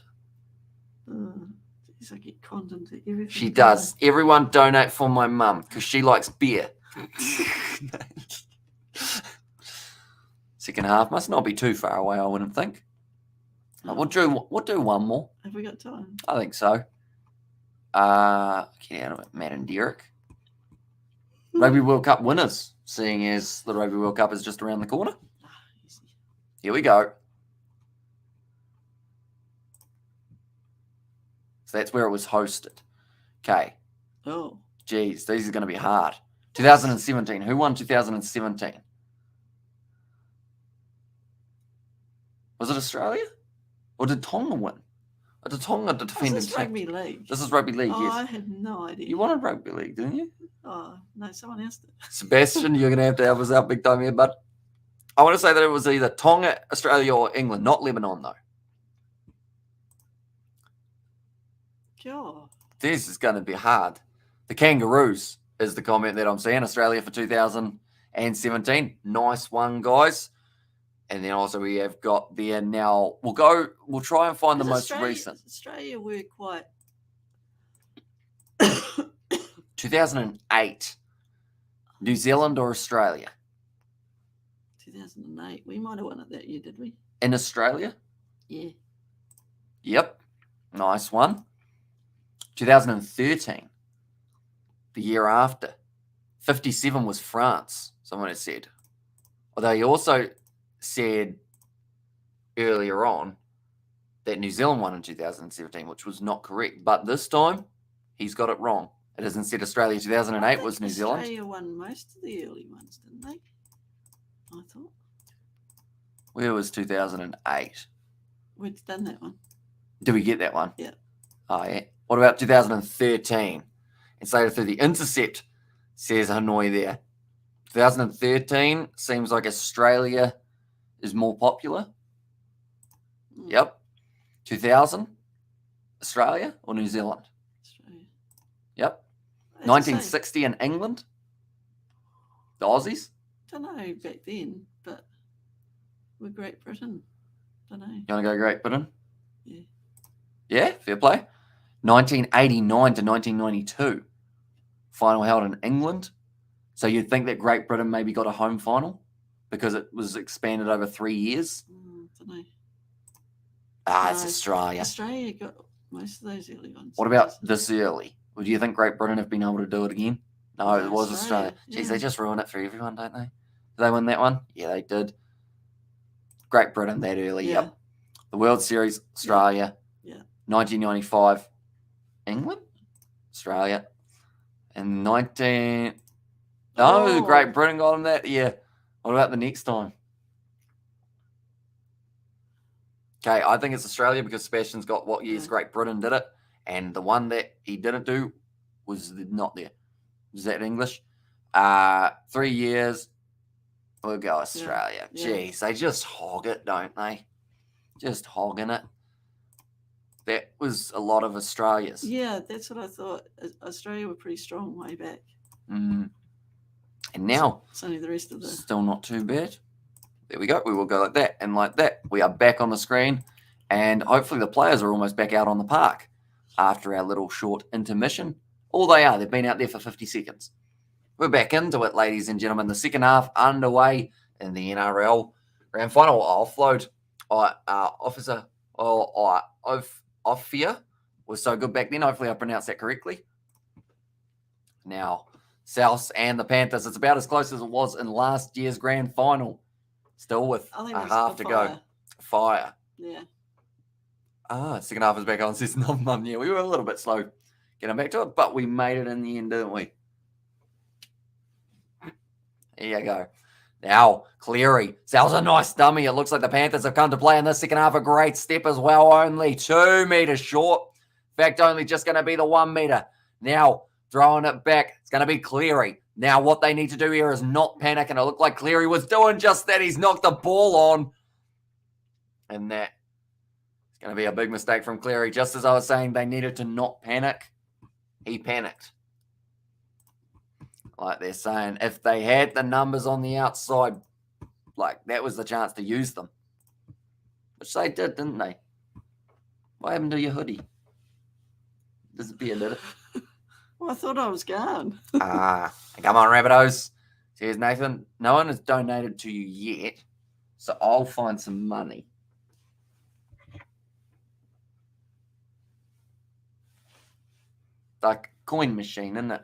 Geez, I get conned into everything. She does. Everyone donate for my mum because she likes beer. Second half must not be too far away, I wouldn't think. We'll do one more. Have we got time? I think so. Get out of it, Matt and Derek. Rugby World Cup winners, seeing as the Rugby World Cup is just around the corner. Easy. Here we go. So that's where it was hosted. Okay. Oh. Geez, these are going to be hard. 2017. Who won 2017? Was it Australia? Or did Tonga win? The Tonga, the defending This is rugby league. This is rugby league, Oh, yes. I had no idea. You wanted rugby league, didn't you? Oh, no, someone else did. Sebastian, you're going to help us out big time here, but I want to say that it was either Tonga, Australia, or England, not Lebanon, though. God. This is going to be hard. The Kangaroos is the comment that I'm seeing. Australia for 2017. Nice one, guys. And then also we have got there now. We'll try and find the most recent. Australia were quite 2008. New Zealand or Australia? 2008. We might have won it that year, did we? In Australia? Yeah. Yep. Nice one. 2013. The year after. 57 was France, someone has said. Although he also said earlier on that New Zealand won in 2017, which was not correct. But this time, he's got it wrong. It is instead Australia 2008 was New Zealand. Australia won most of the early ones, didn't they? I thought. Where was 2008? We'd done that one. Did we get that one? Yeah. Oh, yeah. What about 2013? Instated through the intercept, says Hanoi there. 2013 seems like Australia is more popular. Yep. 2000, Australia or New Zealand? Australia. Yep. 1960 in England? The Aussies? Don't know back then, but we're Great Britain. Don't know. You want to go Great Britain? Yeah. Yeah, fair play. 1989 to 1992. Final held in England. So you'd think that Great Britain maybe got a home final because it was expanded over 3 years? Don't know. It's Australia. Australia got most of those early ones. What about this early? Would you think Great Britain have been able to do it again? No, it was Australia. Jeez, they just ruin it for everyone, don't they? Did they win that one? Yeah, they did. Great Britain that early, yep. The World Series, Australia. Yeah. 1995, England? Australia. And Great Britain got them that year. What about the next time? Okay, I think it's Australia because Sebastian's got what years Great Britain did it. And the one that he didn't do was not there. Is that English? 3 years. We'll go Australia. Yeah. Jeez, they just hog it, don't they? Just hogging it. That was a lot of Australia's. Yeah, that's what I thought. Australia were pretty strong way back. And now, it's only the rest of the... Still not too bad. There we go. We will go like that and like that. We are back on the screen. And hopefully the players are almost back out on the park after our little short intermission. All they are. They've been out there for 50 seconds. We're back into it, ladies and gentlemen. The second half underway in the NRL grand final. Offload officer Ofia was so good back then. Hopefully I pronounced that correctly. Now, South and the Panthers. It's about as close as it was in last year's grand final. Still with a half to go. Fire. Yeah. Second half is back on. Says Mum. Yeah, we were a little bit slow getting back to it, but we made it in the end, didn't we? There you go. Now, Cleary. Sal's a nice dummy. It looks like the Panthers have come to play in the second half. A great step as well. Only 2 meters short. In fact, only just going to be the 1 meter. Now, throwing it back. It's going to be Cleary. Now, what they need to do here is not panic. And it looked like Cleary was doing just that. He's knocked the ball on. And that is going to be a big mistake from Cleary. Just as I was saying, they needed to not panic. He panicked. Like they're saying, if they had the numbers on the outside, like that was the chance to use them. Which they did, didn't they? What happened to your hoodie? Disappeared, did it? Well, I thought I was gone. Come on, Rabbitohs. Here's Nathan. No one has donated to you yet, so I'll find some money. Like coin machine, isn't it?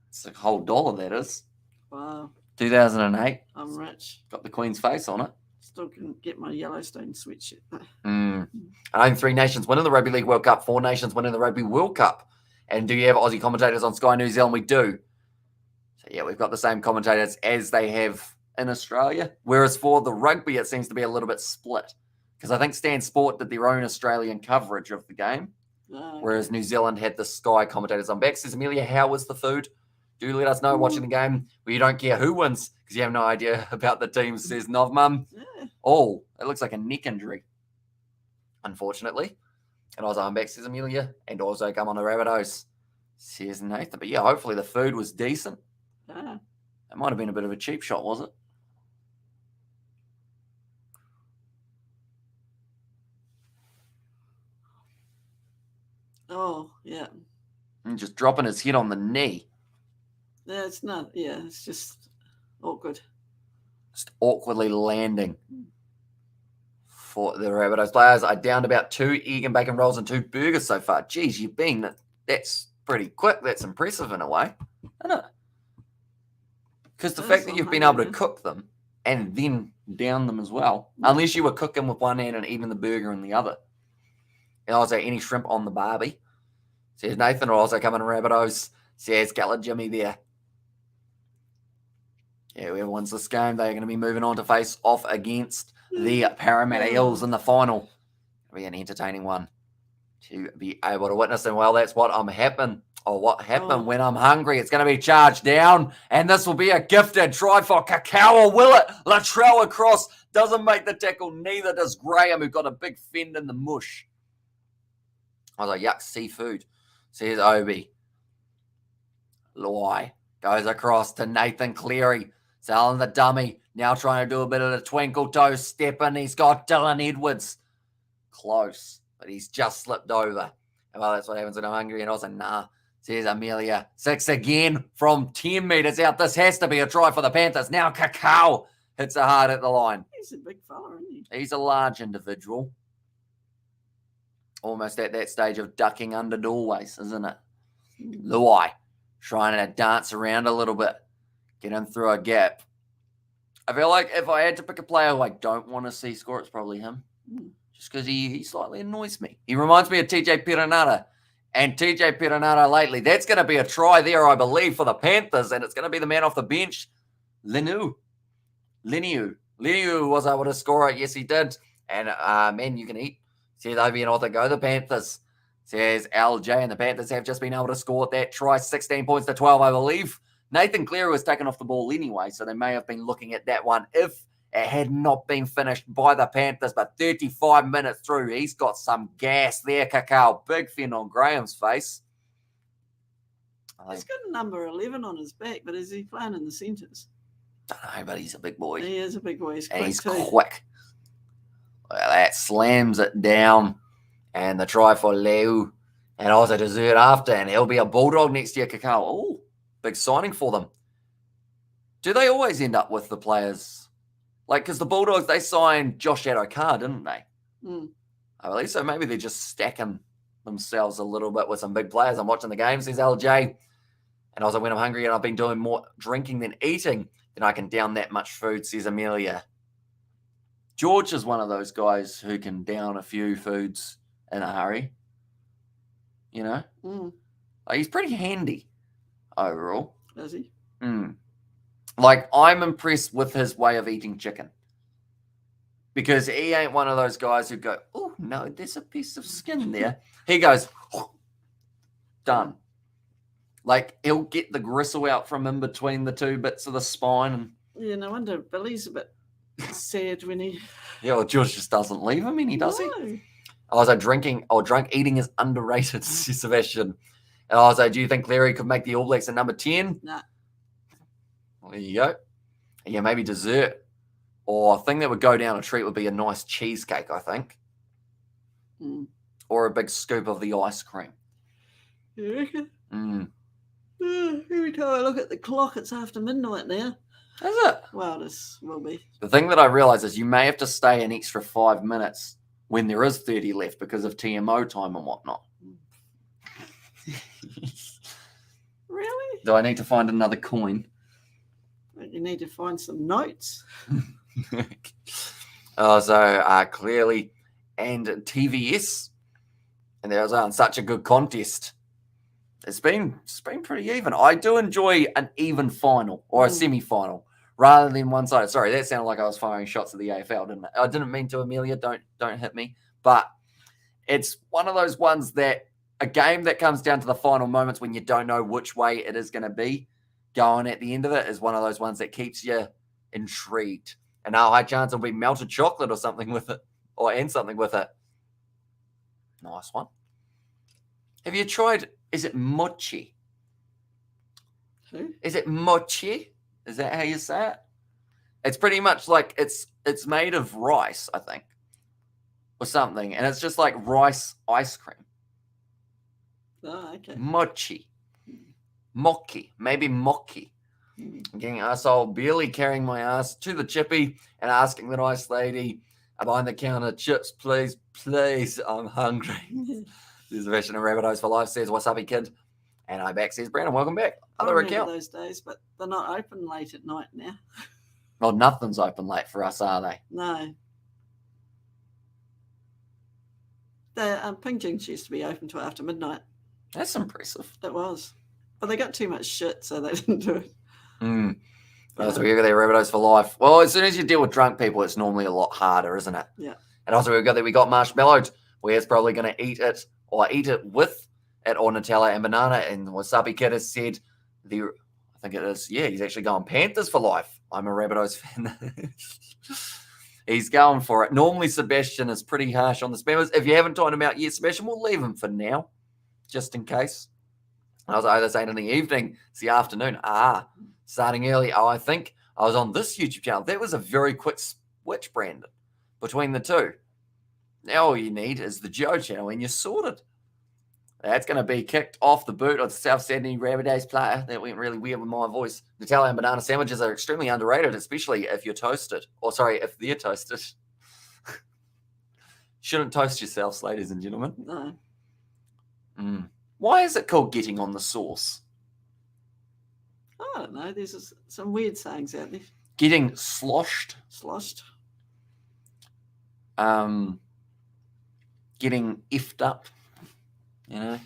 It's a whole $1, that is. Wow. 2008. I'm rich. Got the Queen's face on it. Still can get my Yellowstone sweatshirt. I think 3 nations winning the Rugby League World Cup, 4 nations winning the Rugby World Cup. And do you have Aussie commentators on Sky New Zealand? We do. So, yeah, we've got the same commentators as they have in Australia. Whereas for the rugby, it seems to be a little bit split. Because I think Stan Sport did their own Australian coverage of the game, whereas New Zealand had the Sky commentators on back. Says Amelia, how was the food? Do let us know watching the game where you don't care who wins because you have no idea about the team, says Novmum. Yeah. Oh, it looks like a neck injury, unfortunately. And also, I'm back, says Amelia. And also, come on the Rabbitohs, says Nathan. But yeah, hopefully the food was decent. It might have been a bit of a cheap shot, was it? Oh, yeah. And just dropping his head on the knee. Yeah, it's not. Yeah, it's just awkward. Just awkwardly landing for the Rabbitohs players. I downed about 2 egg and bacon rolls and 2 burgers so far. Geez, that's pretty quick. That's impressive in a way, isn't it? Because the fact that you've been able to cook them and then down them as well, unless you were cooking with one hand and even the burger in the other. And also any shrimp on the barbie, says Nathan. Or also coming to Rabbitohs, says Gala Jimmy there. Yeah, whoever wins this game, they're going to be moving on to face off against the Parramatta Eels in the final. It'll be an entertaining one to be able to witness. And well, that's what happened when I'm hungry. It's going to be charged down, and this will be a gifted try for Kakao. Will it? Latrell across, doesn't make the tackle. Neither does Graham, who got a big fend in the mush. I was like, yuck, seafood, says Obi. Luai goes across to Nathan Cleary. Selling the dummy. Now trying to do a bit of the twinkle toe step in. He's got Dylan Edwards. Close, but he's just slipped over. And well, that's what happens when I'm hungry. And also, nah, says Amelia. 6 again from 10 metres out. This has to be a try for the Panthers. Now Kakao hits it hard at the line. He's a big fella, isn't he? He's a large individual. Almost at that stage of ducking under doorways, isn't it? Luai trying to dance around a little bit. Get him through a gap. I feel like if I had to pick a player who I don't want to see score, it's probably him. Just because he slightly annoys me. He reminds me of TJ Perenara. And TJ Perenara lately, that's going to be a try there, I believe, for the Panthers. And it's going to be the man off the bench, Leniu was able to score it. Yes, he did. And, man, you can eat. Says Obi and Arthur, go the Panthers. Says LJ, and the Panthers have just been able to score that try, 16 points to 12, I believe. Nathan Cleary was taken off the ball anyway, so they may have been looking at that one if it had not been finished by the Panthers. But 35 minutes through, he's got some gas there, Kakao. Big fin on Graham's face. He's got a number 11 on his back, but is he playing in the centres? Don't know, but he's a big boy. He is a big boy. He's quick. Well, that slams it down. And the try for Leu. And also dessert after. And he'll be a Bulldog next year, Kakao. Oh, big signing for them. Do they always end up with the players? Like, because the Bulldogs, they signed Josh Addo-Carr, didn't they? I believe so. Maybe they're just stacking themselves a little bit with some big players. I'm watching the game, says LJ. And also, when I'm hungry and I've been doing more drinking than eating, then I can down that much food, says Amelia. George is one of those guys who can down a few foods in a hurry. You know? Like, he's pretty handy overall. Is he? Like, I'm impressed with his way of eating chicken. Because he ain't one of those guys who go, oh, no, there's a piece of skin there. He goes, done. Like, he'll get the gristle out from in between the two bits of the spine. And yeah, no wonder Billy's a bit sad when he... Yeah, well, George just doesn't leave him any, does he? Also, drunk eating is underrated, says Sebastian. And also, do you think Cleary could make the All Blacks at number 10? Nah. Well, there you go. Yeah, maybe dessert. Or a thing that would go down a treat would be a nice cheesecake, I think. Or a big scoop of the ice cream. You reckon? Every time I look at the clock, it's after midnight now. Is it? Well, this will be. The thing that I realise is you may have to stay an extra 5 minutes when there is 30 left because of TMO time and whatnot. Really? Do I need to find another coin? You need to find some notes. Clearly, and TVS, and there was on such a good contest. It's been pretty even. I do enjoy an even final or a semi-final rather than one-sided. Sorry, that sounded like I was firing shots at the AFL, didn't it? I didn't mean to, Amelia. Don't hit me. But it's one of those ones that a game that comes down to the final moments when you don't know which way it is going to be going at the end of it is one of those ones that keeps you intrigued. And our high chance will be melted chocolate or something with it, and something with it. Nice one. Have you tried, is it mochi? Who? Is it mochi? Is that how you say it? It's pretty much like it's made of rice, I think, or something. And it's just like rice ice cream. Oh, okay. Mochi. Mochi. Maybe mochi. I'm getting arsehole, barely carrying my ass to the chippy and asking the nice lady behind the counter, chips, please, please, I'm hungry. There's a version of Rabbitohs for Life says, what's up, kid? And I back says, Brandon, welcome back. I Other remember account. those days, but they're not open late at night now. Well, nothing's open late for us, are they? No. The Ping Jings used to be open till after midnight. That's impressive. It was. But they got too much shit, so they didn't do it. So we got their Rabbitohs for Life. Well, as soon as you deal with drunk people, it's normally a lot harder, isn't it? Yeah. And also we got marshmallowed. We're probably going to eat it with it or Nutella and banana. And Wasabi Kid has said I think it is, yeah, he's actually going Panthers for Life. I'm a Rabbitohs fan. He's going for it. Normally, Sebastian is pretty harsh on the spammers. If you haven't timed him out yet, Sebastian, we'll leave him for now, just in case. I was either saying in the evening, it's the afternoon. Starting early. I think I was on this YouTube channel. That was a very quick switch, Brandon, between the two. Now all you need is the Joe channel and you're sorted. That's going to be kicked off the boot of the South Sydney Rabbitohs player. That went really weird with my voice. Nutella and banana sandwiches are extremely underrated, especially if you're toasted. Or sorry, if they're toasted. Shouldn't toast yourselves, ladies and gentlemen. No. Why is it called getting on the sauce? I don't know. There's some weird sayings out there. Getting sloshed. Sloshed. Getting effed up. You know?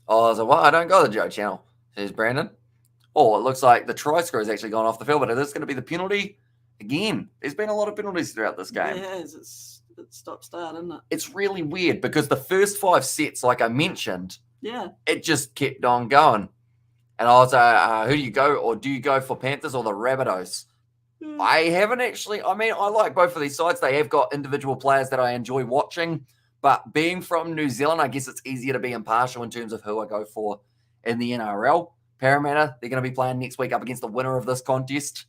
Oh, I was like, well, I don't go to the Joe channel, says Brandon. Oh, it looks like the try score has actually gone off the field, but it is going to be the penalty again. There's been a lot of penalties throughout this game. Yeah, it's stop-start, isn't it? It's really weird because the first 5 sets, like I mentioned, it just kept on going. And I was like, who do you go, or do you go for Panthers or the Rabbitohs? I haven't actually. I mean, I like both of these sides. They have got individual players that I enjoy watching. But being from New Zealand, I guess it's easier to be impartial in terms of who I go for in the NRL. Parramatta, they're going to be playing next week up against the winner of this contest.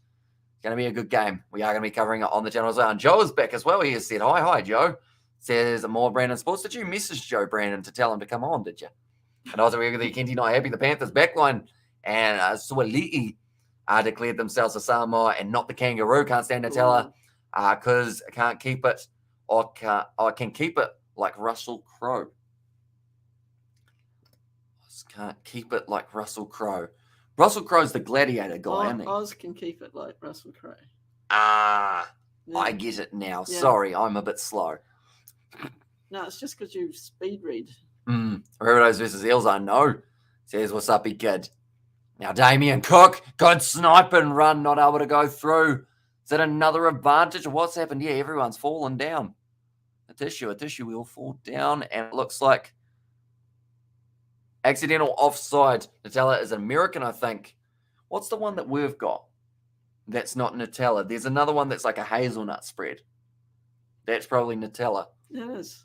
It's going to be a good game. We are going to be covering it on the channel as well. And Joe is back as well. He has said, hi, Joe. Says, more Brandon Sports. Did you message Joe Brandon to tell him to come on, did you? And also, we're the Kenty not happy. The Panthers backline and Suali'i declared themselves a Samoa and not the Kangaroo. Can't stand Nutella because I can't keep it or I can keep it like Russell Crowe. I just can't keep it like Russell Crowe. Russell Crowe's the gladiator guy, isn't he? Oz can keep it like Russell Crowe. I get it now. Yeah. Sorry, I'm a bit slow. No, it's just because you speed read. Rabbitohs versus Eels, I know. Says, what's up, big kid? Now, Damien Cook, good snipe and run, not able to go through. Is that another advantage? What's happened? Yeah, everyone's fallen down. A tissue will fall down, and it looks like accidental offside. Nutella is American, I think. What's the one that we've got that's not Nutella? There's another one that's like a hazelnut spread. That's probably Nutella. It is.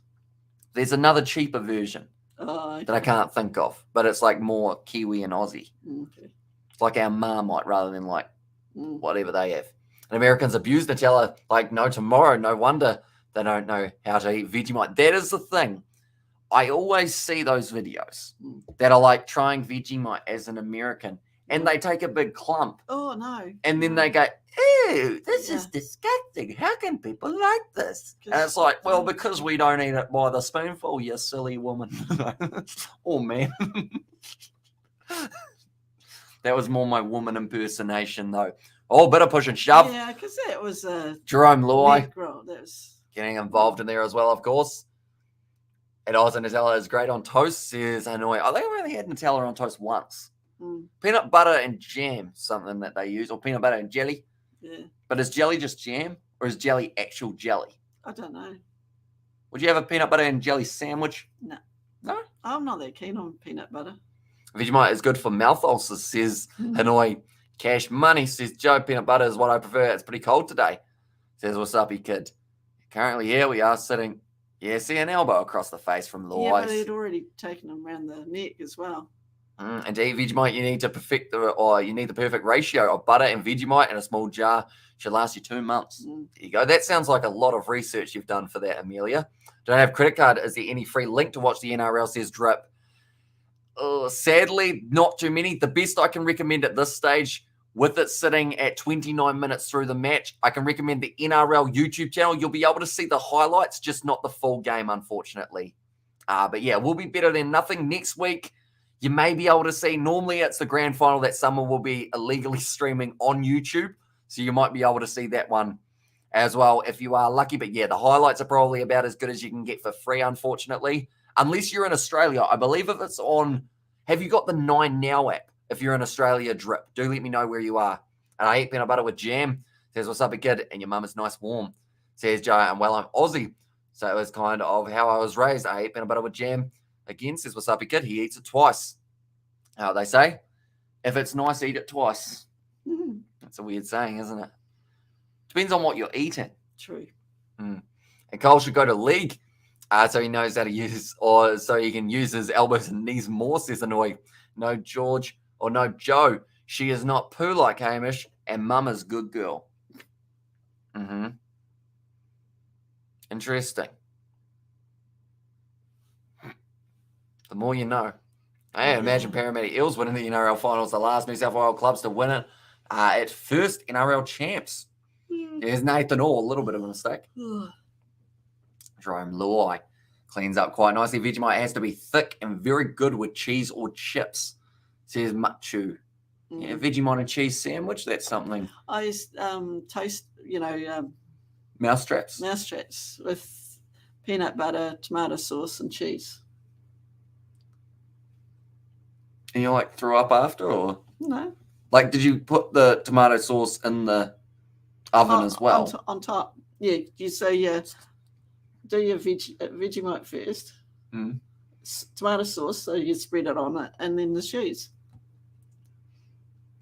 There's another cheaper version Okay. that I can't think of, but it's like more Kiwi and Aussie. Okay. It's like our Marmite rather than like whatever they have. And Americans abuse Nutella like no tomorrow. No wonder they don't know how to eat Vegemite. That is the thing. I always see those videos that are like trying Vegemite as an American, and they take a big clump. Oh, no. And then they go, ew, this is disgusting. How can people like this? And it's like, well, because we don't eat it by the spoonful, you silly woman. Oh, man. That was more my woman impersonation, though. Oh, bit of push and shove. Yeah, because that was Jerome Loy that was getting involved in there as well, of course. And also Nutella is great on toast, says Hanoi. I think I've only had Nutella on toast once. Peanut butter and jam, something that they use, or peanut butter and jelly. Yeah. But is jelly just jam, or is jelly actual jelly? I don't know. Would you have a peanut butter and jelly sandwich? No. No? I'm not that keen on peanut butter. Vegemite is good for mouth ulcers, says Hanoi. Cash Money says, Joe, peanut butter is what I prefer. It's pretty cold today. Says, what's up, you kid? Currently here we are sitting, see an elbow across the face from Lois. Yeah, but he'd already taken him around the neck as well. And to eat Vegemite, you need to you need the perfect ratio of butter and Vegemite in a small jar. Should last you 2 months. There you go. That sounds like a lot of research you've done for that, Amelia. Don't have credit card. Is there any free link to watch the NRL, says Drip? Sadly, not too many. The best I can recommend at this stage, with it sitting at 29 minutes through the match, I can recommend the NRL YouTube channel. You'll be able to see the highlights, just not the full game, unfortunately. But yeah, we'll be better than nothing. Next week, you may be able to see, normally it's the grand final that someone will be illegally streaming on YouTube. So you might be able to see that one as well if you are lucky. But yeah, the highlights are probably about as good as you can get for free, unfortunately. Unless you're in Australia. I believe if it's on, have you got the 9 Now app? If you're in Australia, Drip, do let me know where you are. And I eat peanut butter with jam. Says, what's up, a kid? And your mum is nice warm. Says Joe, and well, I'm Aussie. So it was kind of how I was raised. I ate peanut butter with jam. Again, says, what's up, a kid? He eats it twice. How they say, if it's nice, eat it twice. That's a weird saying, isn't it? Depends on what you're eating. True. And Cole should go to league so he knows how to use, or so he can use his elbows and knees more, says Annoy. No George or no Joe. She is not poo like Hamish, and Mama's good girl. Interesting. The more you know. I imagine Parramatta Eels winning the NRL finals, the last New South Wales clubs to win it at first NRL champs. There's Nathan Orr, a little bit of a mistake. Jerome Luai cleans up quite nicely. Vegemite has to be thick and very good with cheese or chips, says Machu. Yeah, Vegemite and cheese sandwich, that's something. I used toast, Mousetraps. Mousetraps with peanut butter, tomato sauce, and cheese. And you threw up after, or? No. Did you put the tomato sauce in the oven as well? On top. Yeah, you do your Vegemite first. Tomato sauce, so you spread it on it, and then the cheese.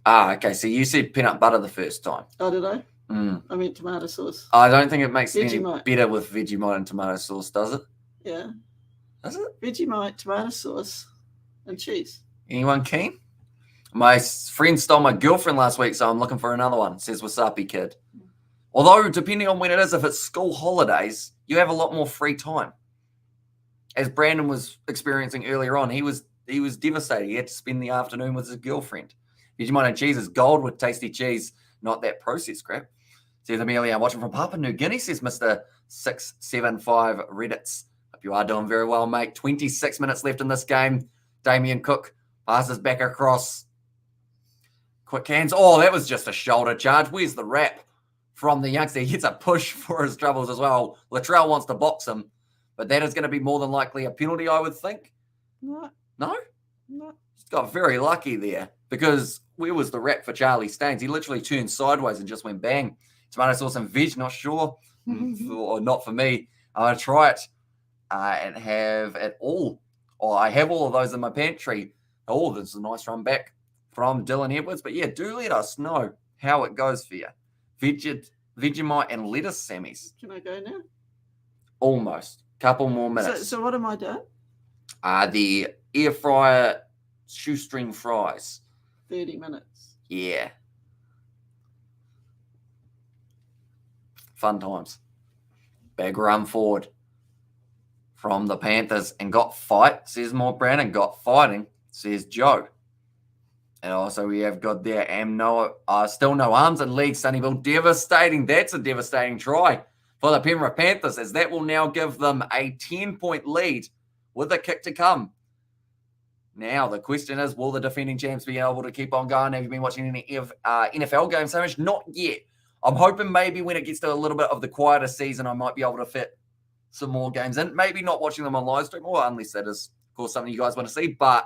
Okay. So you said peanut butter the first time. Oh, did I? I meant tomato sauce. I don't think it makes it any Vegemite. better with Vegemite and tomato sauce, does it? Yeah. Does it? Vegemite, tomato sauce, and cheese. Anyone keen? My friend stole my girlfriend last week, so I'm looking for another one, says Wasabi Kid. Although, depending on when it is, if it's school holidays, you have a lot more free time. As Brandon was experiencing earlier on, he was devastated. He had to spend the afternoon with his girlfriend. Vegemite and cheese is gold with tasty cheese, not that processed crap. Says Amelia, I'm watching from Papua New Guinea, says Mr. 675 Reddits. Hope you are doing very well, mate. 26 minutes left in this game. Damien Cook passes back across. Quick hands. Oh, that was just a shoulder charge. Where's the wrap from the youngster? He gets a push for his troubles as well. Latrell wants to box him, but that is going to be more than likely a penalty, I would think. No. No? No. Just got very lucky there, because where was the wrap for Charlie Staines? He literally turned sideways and just went bang. Tomato sauce and veg, not sure. Or not for me. I'm going to try it and have it all. Oh, I have all of those in my pantry. Oh, this is a nice run back from Dylan Edwards. But yeah, do let us know how it goes for you. Vegemite and lettuce Sammys. Can I go now? Almost. Couple more minutes. So what am I doing? The air fryer shoestring fries. 30 minutes. Yeah. Fun times. Big run forward from the Panthers and got fight, says More Brandon. Got fighting, says Joe. And also we have got there still no arms in league, Sunnyville. Devastating. That's a devastating try for the Penrith Panthers, as that will now give them a 10-point lead with a kick to come. Now, the question is, will the defending champs be able to keep on going? Have you been watching any NFL games so much? Not yet. I'm hoping maybe when it gets to a little bit of the quieter season, I might be able to fit some more games in. Maybe not watching them on live stream, or unless that is, of course, something you guys want to see. But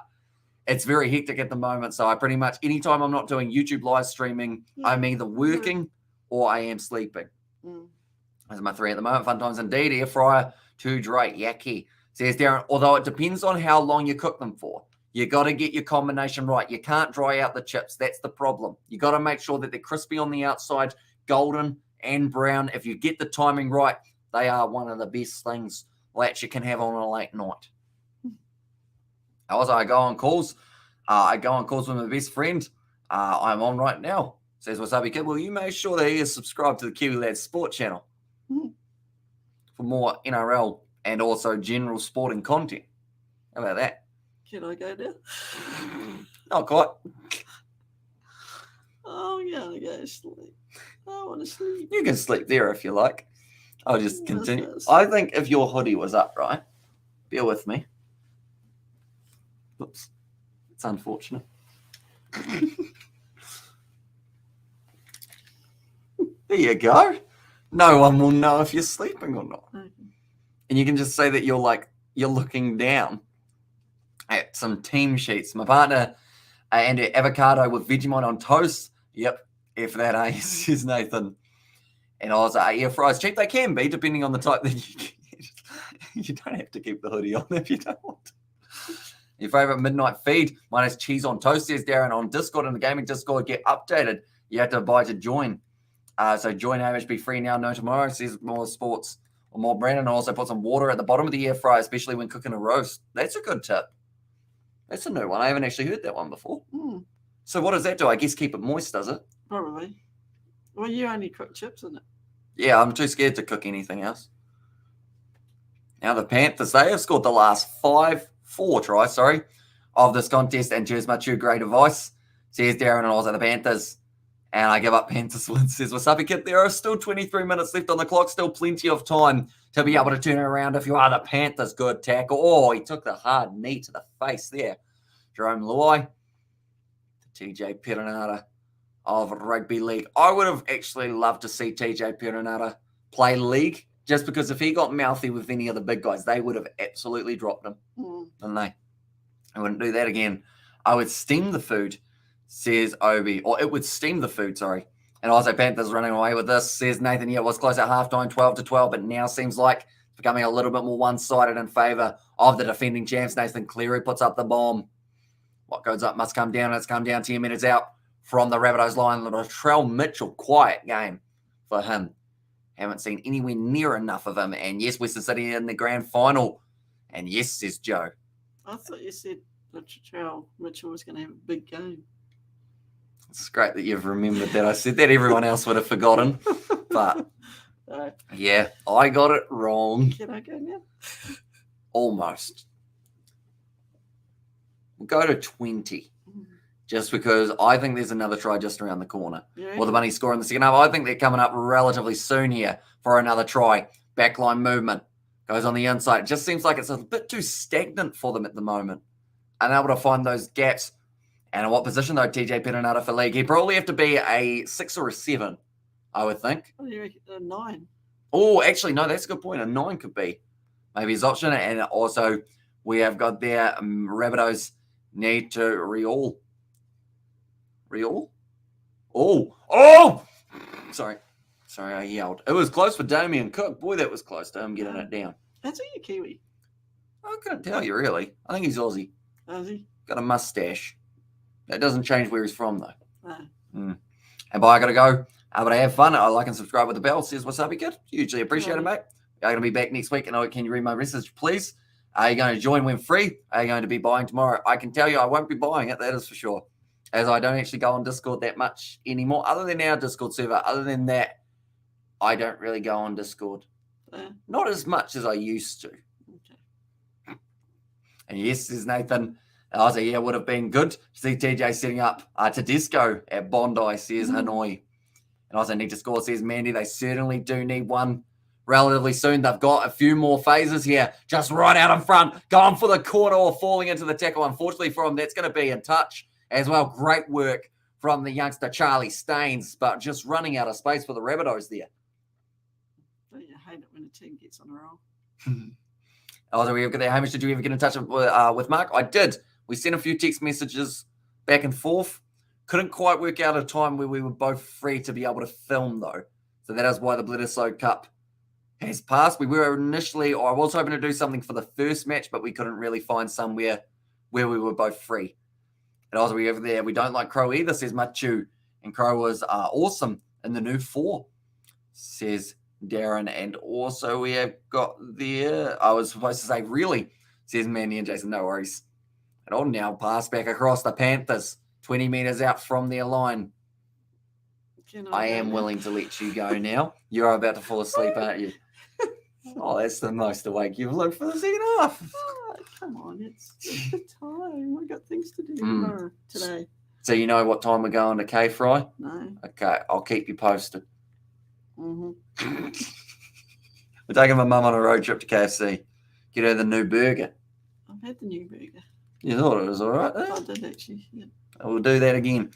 It's very hectic at the moment. So I pretty much, anytime I'm not doing YouTube live streaming, I'm either working or I am sleeping. Those are my three at the moment. Fun times indeed. Air fryer, too dry. Yucky. Says Darren, although it depends on how long you cook them for. You got to get your combination right. You can't dry out the chips. That's the problem. You got to make sure that they're crispy on the outside, golden and brown. If you get the timing right, they are one of the best things that you can have on a late night. Also, I go on calls. With my best friend. I'm on right now. Says, what's up, kid? Well, you make sure that he is subscribed to the Kiwi Lads Sport channel for more NRL and also general sporting content. How about that? Can I go now? Not quite. Oh, yeah, I go to sleep. I want to sleep. You can sleep there if you like. I'll just continue. I think if your hoodie was up, right? Bear with me. Oops. It's unfortunate. There you go. No one will know if you're sleeping or not. Okay. And you can just say that you're looking down at some team sheets. My partner and avocado with Vegemite on toast. Yep, if that says Nathan. And I was like, air fries cheap. They can be, depending on the type that you get. You don't have to keep the hoodie on if you don't want to. Your favorite midnight feed? Mine is cheese on toast, says Darren on Discord. And the gaming Discord get updated. You have to buy to join. So join AMHB free now, no tomorrow. Says more sports or more Brandon. Also put some water at the bottom of the air fryer, especially when cooking a roast. That's a good tip. That's a new one. I haven't actually heard that one before. So what does that do? I guess keep it moist, does it? Probably. Well, you only cook chips, isn't it? Yeah, I'm too scared to cook anything else. Now the Panthers, they have scored the last four tries, of this contest. And cheers, much great advice. Says Darren and also the Panthers. And I give up Panthers win. Says, what's up, kid? There are still 23 minutes left on the clock. Still plenty of time to be able to turn it around if you are the Panthers. Good tackle. Oh, he took the hard knee to the face there. Jerome Luai. TJ Perenara of Rugby League. I would have actually loved to see TJ Perenara play league, just because if he got mouthy with any of the big guys, they would have absolutely dropped him. Wouldn't they? I wouldn't do that again. I would steam the food, says Obi. Or it would steam the food, sorry. And also Panthers running away with this, says Nathan. Yeah, it was close at halftime, 12-12, but now seems like it's becoming a little bit more one-sided in favour of the defending champs. Nathan Cleary puts up the bomb. What goes up must come down, and it's come down 10 minutes out from the Rabbitohs line. Latrell Mitchell, quiet game for him. Haven't seen anywhere near enough of him. And yes, Western City in the grand final. And yes, says Joe. I thought you said Latrell Mitchell was going to have a big game. It's great that you've remembered that. I said that. Everyone else would have forgotten. But, yeah, I got it wrong. Can I go now? Almost. We'll go to 20. Just because I think there's another try just around the corner. Or the Bunnies score in the second half. I think they're coming up relatively soon here for another try. Backline movement goes on the inside. It just seems like it's a bit too stagnant for them at the moment. Unable to find those gaps. And in what position, though, TJ Perenara for league? He'd probably have to be a 6 or a 7, I would think. Oh, you reckon a 9? Oh, actually, no, that's a good point. A 9 could be maybe his option. And also, we have got there Rabbitohs need to Real. Oh! Sorry, I yelled. It was close for Damien Cook. Boy, that was close to him getting it down. That's a Kiwi. I couldn't tell you, really. I think he's Aussie. Is he? Got a mustache. That doesn't change where he's from, though. No. And bye, I got to go. But I have fun. I like and subscribe with the bell. Says, what's up, you kid? Hugely appreciate it, mate. I'm going to be back next week. And can you read my message, please? Are you going to join when free? Are you going to be buying tomorrow? I can tell you I won't be buying it. That is for sure. As I don't actually go on Discord that much anymore, other than our Discord server. Other than that, I don't really go on Discord. Not as much as I used to. Okay. And yes, says Nathan. I was like, yeah, it would have been good to see TJ setting up to disco at Bondi, says Hanoi. And also need to score, says Mandy. They certainly do need one relatively soon. They've got a few more phases here. Just right out in front. Going for the corner or falling into the tackle. Unfortunately for him, that's going to be in touch as well. Great work from the youngster Charlie Staines, but just running out of space for the Rabbitohs there. Don't you hate it when a team gets on a roll? Also, we have got there. Hamish, did you ever get in touch with Mark? I did. We sent a few text messages back and forth. Couldn't quite work out a time where we were both free to be able to film, though. So that is why the Bledisloe Cup has passed. I was hoping to do something for the first match, but we couldn't really find somewhere where we were both free. And also, we over there, we don't like Crow either, says Machu. And Crow was awesome in the new 4, says Darren. And also, we have got there, I was supposed to say, really, says Mandy and Jason. No worries. And I'll now pass back across the Panthers, 20 metres out from their line. I am willing to let you go now. You're about to fall asleep, aren't you? Oh, that's the most awake you've looked for the second half. Oh, come on, it's the time. I got things to do tomorrow, today. So you know what time we're going to K-Fry? No. Okay, I'll keep you posted. Mm-hmm. We're taking my mum on a road trip to KFC. Get her the new burger. I've had the new burger. You thought it was all right? I did actually, yeah. We'll do that again.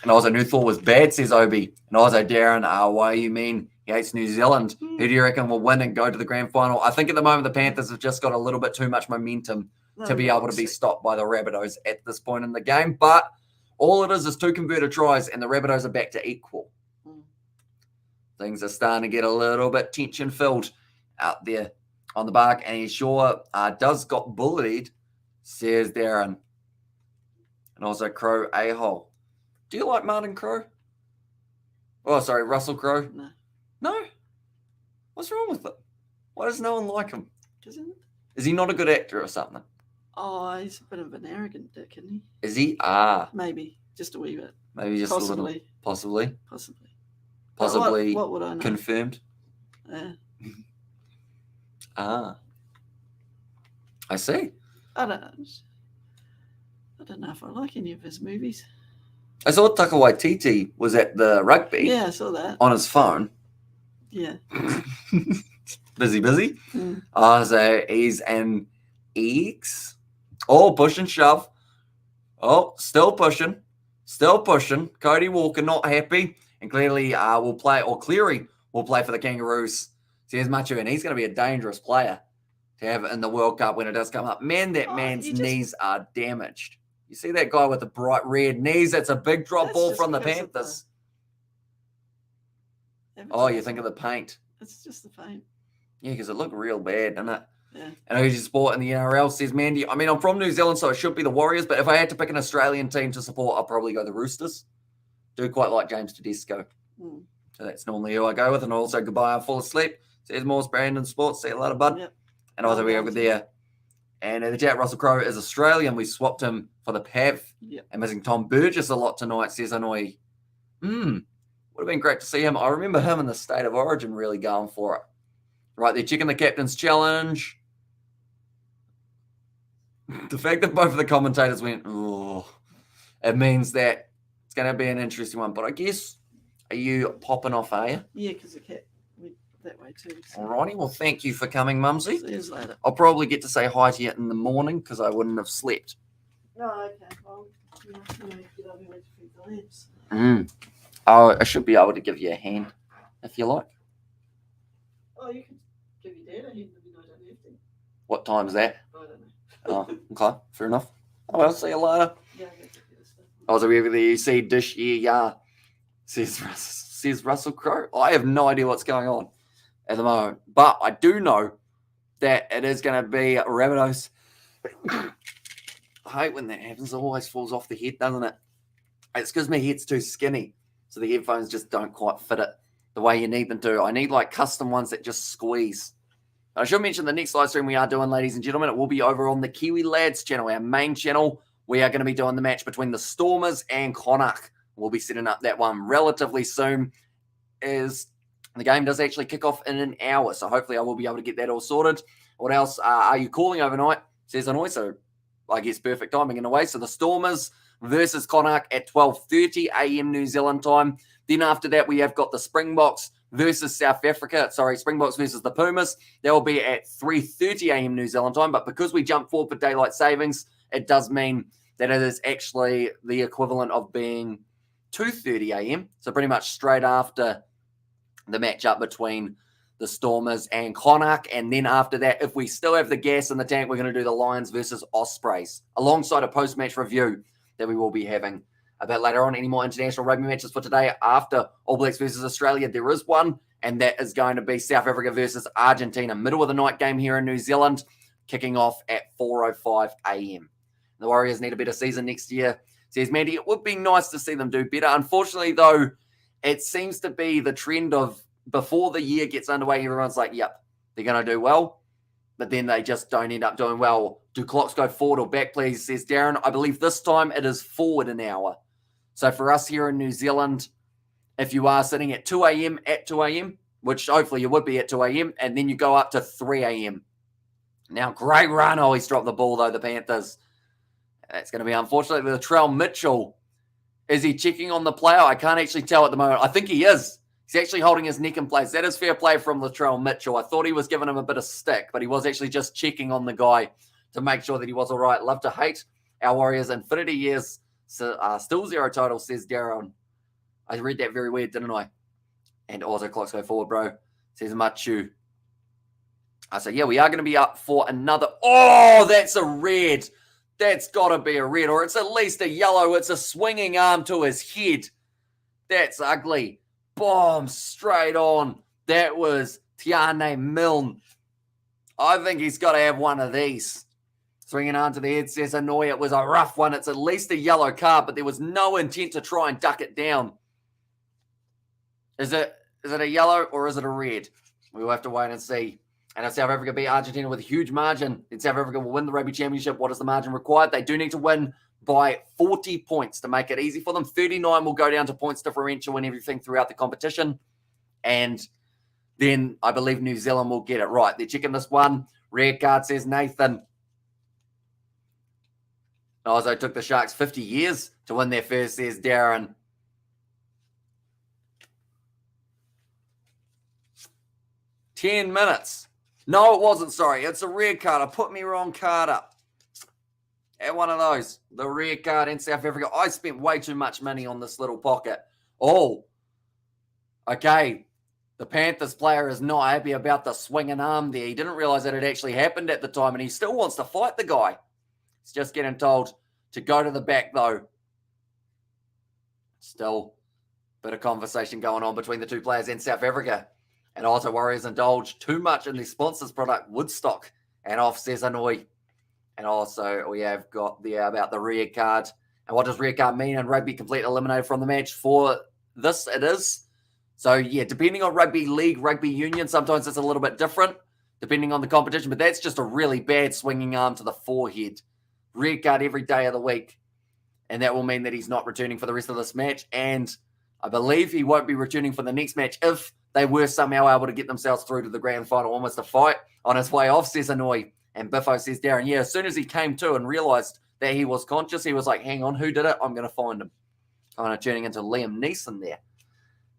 And also, new thought was bad, says Obi. And also, Darren, why you mean he hates New Zealand? Who do you reckon will win and go to the grand final? I think at the moment the Panthers have just got a little bit too much momentum to be able to be stopped by the Rabbitohs at this point in the game. But all it is 2 converted tries, and the Rabbitohs are back to equal. Things are starting to get a little bit tension-filled out there on the bark, and he sure does got bullied, says Darren. And also Crow a-hole. Do you like Martin Crow? Oh, sorry, Russell Crowe? No. No? What's wrong with it? Why does no one like him? Is he not a good actor or something? Oh, he's a bit of an arrogant dick, isn't he? Is he? Maybe. Just a wee bit. Maybe just a little. Possibly. Possibly. What would I know? Confirmed? I see. I don't know if I like any of his movies. I saw Taka Waititi was at the rugby. Yeah, I saw that. On his phone. Yeah. busy. Mm. So he's an X. Oh, push and shove. Oh, still pushing. Cody Walker not happy. And clearly Cleary will play for the Kangaroos. See as much of, and he's going to be a dangerous player to have in the World Cup when it does come up. Man, that man's knees are damaged. You see that guy with the bright red knees? That's a big drop ball from the Panthers. You think of the paint. It's just the paint. Yeah, because it looked real bad, didn't it? Yeah. And who's your sport in the NRL, says Mandy. I mean, I'm from New Zealand, so it should be the Warriors, but if I had to pick an Australian team to support, I'll probably go the Roosters. Do quite like James Tedesco. So that's normally who I go with. And also, goodbye, I'm full of sleep. Says Morse Brandon Sports. See you later, bud. Yep. And also, we over there. And the Jack Russell Crowe is Australian. We swapped him for the Pav. Yep. And missing Tom Burgess a lot tonight, says Anoi. Would have been great to see him. I remember him in the State of Origin really going for it. Right, they're checking the captain's challenge. The fact that both of the commentators went, it means that it's going to be an interesting one. But I guess, are you popping off, are you? Yeah, because the cat went that way too. So. Alrighty, well, thank you for coming, Mumsy. See you later. I'll probably get to say hi to you in the morning because I wouldn't have slept. No, okay. Well, get over here to feed the lambs. Oh, I should be able to give you a hand if you like. Oh, you can give your dad a hand if you don't have to. What time is that? I don't know. Oh, okay, fair enough. Oh, I'll see you later. Yeah, I'll get this stuff. Also, over there, you see Dish, yeah, says Russell Crowe. I have no idea what's going on at the moment, but I do know that it is going to be Rabbitohs. I hate when that happens. It always falls off the head, doesn't it? It's because my head's too skinny, so the headphones just don't quite fit it the way you need them to. I need like custom ones that just squeeze. I should mention the next live stream we are doing, ladies and gentlemen. It will be over on the Kiwi Lads channel, our main channel. We are going to be doing the match between the Stormers and Connacht. We'll be setting up that one relatively soon, as the game does actually kick off in an hour. So hopefully I will be able to get that all sorted. What else are you calling overnight? Says Anoi. So I guess perfect timing in a way. So the Stormers versus Connacht at 12:30 a.m. New Zealand time. Then after that, we have got the Springboks versus South Africa. Springboks versus the Pumas. That will be at 3:30 a.m. New Zealand time. But because we jump forward for daylight savings, it does mean that it is actually the equivalent of being 2:30 a.m. So pretty much straight after the matchup between the Stormers and Connacht. And then after that, if we still have the gas in the tank, we're going to do the Lions versus Ospreys, alongside a post-match review that we will be having a bit later on. Any more international rugby matches for today after All Blacks versus Australia? There is one, and that is going to be South Africa versus Argentina, middle of the night game here in New Zealand, kicking off at 4:05 a.m. The Warriors need a better season next year, says Mandy. It would be nice to see them do better. Unfortunately, though, it seems to be the trend of before the year gets underway, everyone's like, yep, they're going to do well, but then they just don't end up doing well. Do clocks go forward or back, please, says Darren. I believe this time it is forward an hour. So for us here in New Zealand, if you are sitting at 2 a.m., which hopefully you would be at 2 a.m., and then you go up to 3 a.m. Now, great run. Oh, he's dropped the ball, though, the Panthers. That's going to be unfortunate. Latrell Mitchell, is he checking on the player? I can't actually tell at the moment. I think he is. He's actually holding his neck in place. That is fair play from Latrell Mitchell. I thought he was giving him a bit of stick, but he was actually just checking on the guy to make sure that he was all right. Love to hate our Warriors. Infinity years, still 0 titles, says Darren. I read that very weird, didn't I? And also clocks go forward, bro, says Machu. So, yeah, we are going to be up for another. Oh, that's a red. That's got to be a red, or it's at least a yellow. It's a swinging arm to his head. That's ugly. Bomb straight on. That was Tiane Milne. I think he's got to have one of these. Swinging arm to the head, says Hanoi. It was a rough one. It's at least a yellow card, but there was no intent to try and duck it down. Is it a yellow or is it a red? We'll have to wait and see. And if South Africa beat Argentina with a huge margin, then South Africa will win the Rugby Championship. What is the margin required? They do need to win by 40 points to make it easy for them. 39 will go down to points differential and everything throughout the competition. And then I believe New Zealand will get it right. They're checking this one. Red card, says Nathan. Also took the Sharks 50 years to win their first, says Darren. $10 minutes. No, it wasn't. Sorry. It's a red card. I put me wrong card up. At one of those. The red card in South Africa. I spent way too much money on this little pocket. Oh. Okay. The Panthers player is not happy about the swinging arm there. He didn't realize that it actually happened at the time, and he still wants to fight the guy. He's just getting told to go to the back, though. Still a bit of conversation going on between the two players in South Africa. And also, Warriors indulge too much in the sponsors product, Woodstock, and off, says Hanoi. And also, we have got about the red card. And what does red card mean in rugby? Complete eliminated from the match. For this, it is. So, yeah, depending on rugby league, rugby union, sometimes it's a little bit different, depending on the competition. But that's just a really bad swinging arm to the forehead. Red card every day of the week. And that will mean that he's not returning for the rest of this match. And I believe he won't be returning for the next match if they were somehow able to get themselves through to the grand final, almost a fight. On his way off, says Hanoi. And Biffo, says Darren. Yeah, as soon as he came to and realized that he was conscious, he was like, hang on, who did it? I'm going to find him. Kind of turning into Liam Neeson there.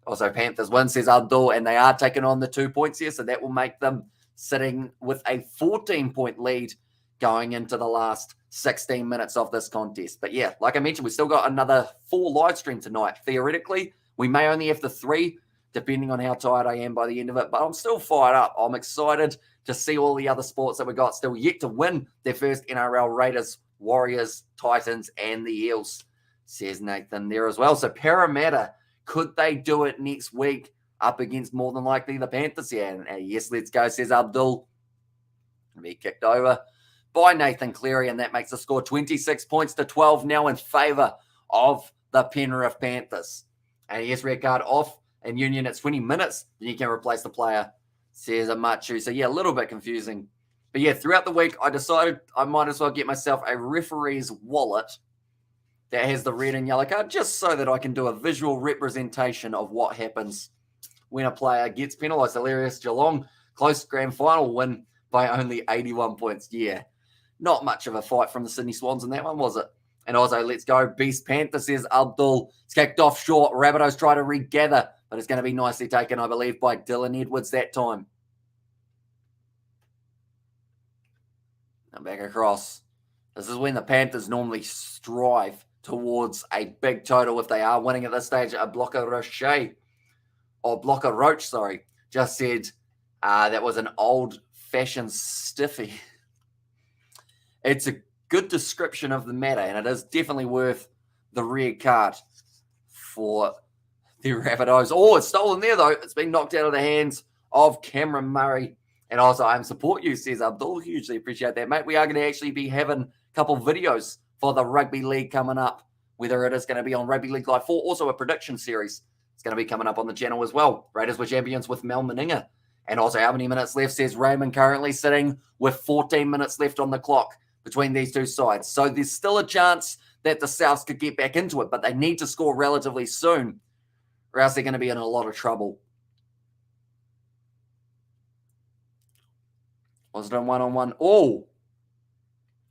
Also, Panthers win, says Abdul, and they are taking on the 2 points here, so that will make them sitting with a 14-point lead going into the last 16 minutes of this contest. But yeah, like I mentioned, we still got another 4 live stream tonight. Theoretically, we may only have the 3, depending on how tired I am by the end of it, but I'm still fired up. I'm excited to see all the other sports that we got still yet to win their first NRL. Raiders, Warriors, Titans, and the Eels, says Nathan there as well. So Parramatta, could they do it next week up against more than likely the Panthers? Yeah, and yes, let's go, says Abdul. Be kicked over by Nathan Cleary, and that makes the score 26 points to 12 now in favour of the Penrith Panthers. And yes, red card off in Union at 20 minutes, then you can replace the player, says Amachu. So yeah, a little bit confusing. But yeah, throughout the week, I decided I might as well get myself a referee's wallet that has the red and yellow card, just so that I can do a visual representation of what happens when a player gets penalised. Hilarious. Geelong, close grand final win by only 81 points. Yeah, not much of a fight from the Sydney Swans in that one, was it? And also, let's go. Beast Panther, says Abdul. It's kicked off short. Rabbitohs try to regather, but it's going to be nicely taken, I believe, by Dylan Edwards that time. Now back across. This is when the Panthers normally strive towards a big total if they are winning at this stage. A Blocker Roche, just said That was an old-fashioned stiffy. It's a good description of the matter, and it is definitely worth the red card for the Rabbitohs. Oh, it's stolen there, though. It's been knocked out of the hands of Cameron Murray. And also, I support you, says Abdul. Hugely appreciate that, mate. We are going to actually be having a couple of videos for the Rugby League coming up, whether it is going to be on Rugby League Live 4, also a prediction series. It's going to be coming up on the channel as well. Raiders were champions with Mel Meninga. And also, how many minutes left, says Raymond, currently sitting with 14 minutes left on the clock between these two sides. So there's still a chance that the Souths could get back into it, but they need to score relatively soon, or else they're going to be in a lot of trouble. Was it a one-on-one? Oh,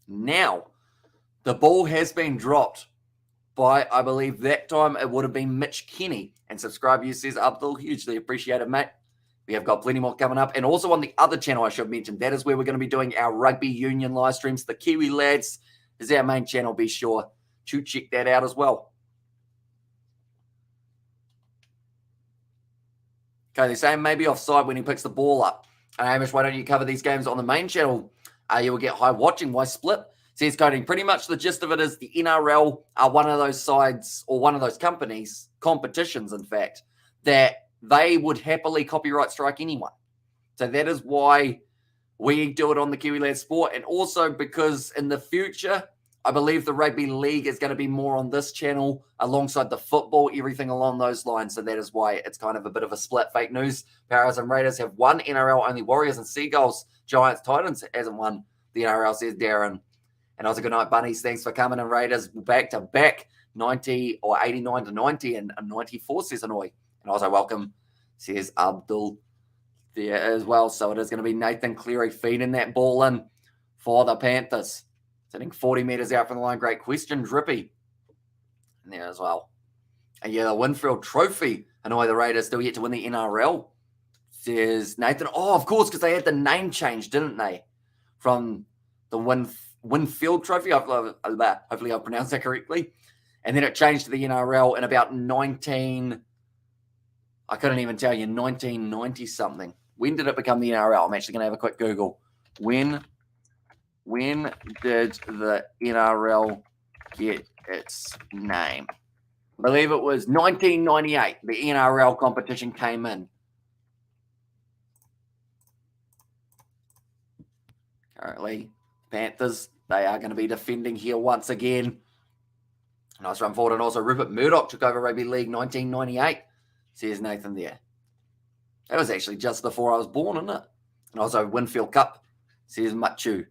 now the ball has been dropped by, I believe that time it would have been Mitch Kenny. And subscribe, you, says Abdul. Hugely appreciate it, mate. We have got plenty more coming up. And also on the other channel, I should mention, that is where we're going to be doing our rugby union live streams. The Kiwi Lads is our main channel. Be sure to check that out as well. Okay, they're saying maybe offside when he picks the ball up. And Hamish, why don't you cover these games on the main channel? You will get high watching. Why split? Says Coding. Pretty much the gist of it is the NRL are one of those sides, or one of those companies, competitions, in fact, that they would happily copyright strike anyone. So that is why we do it on the Kiwi Lad Sport. And also because in the future, I believe the Rugby League is going to be more on this channel alongside the football, everything along those lines. So that is why it's kind of a bit of a split. Fake news. Powers and Raiders have won NRL. Only Warriors and Seagulls, Giants, Titans hasn't won the NRL, says Darren. And also good night, Bunnies. Thanks for coming. And Raiders back to back 90 or 89 to 90 and 94, says Hanoi. And also welcome, says Abdul there as well. So it is going to be Nathan Cleary feeding that ball in for the Panthers. Sitting 40 metres out from the line. Great question, Drippy. In there as well. And yeah, the Winfield Trophy. Hanoi, the Raiders still yet to win the NRL, says Nathan. Oh, of course, because they had the name change, didn't they? From the Winfield Trophy. Hopefully I pronounced that correctly. And then it changed to the NRL in about I couldn't even tell you, 1990 something. When did it become the NRL? I'm actually going to have a quick Google. When did the NRL get its name? I believe it was 1998. The NRL competition came in. Currently, Panthers, they are going to be defending here once again. Nice run forward. And also Rupert Murdoch took over Rugby League 1998, says Nathan there. That was actually just before I was born, isn't it? And also Winfield Cup, says Machu.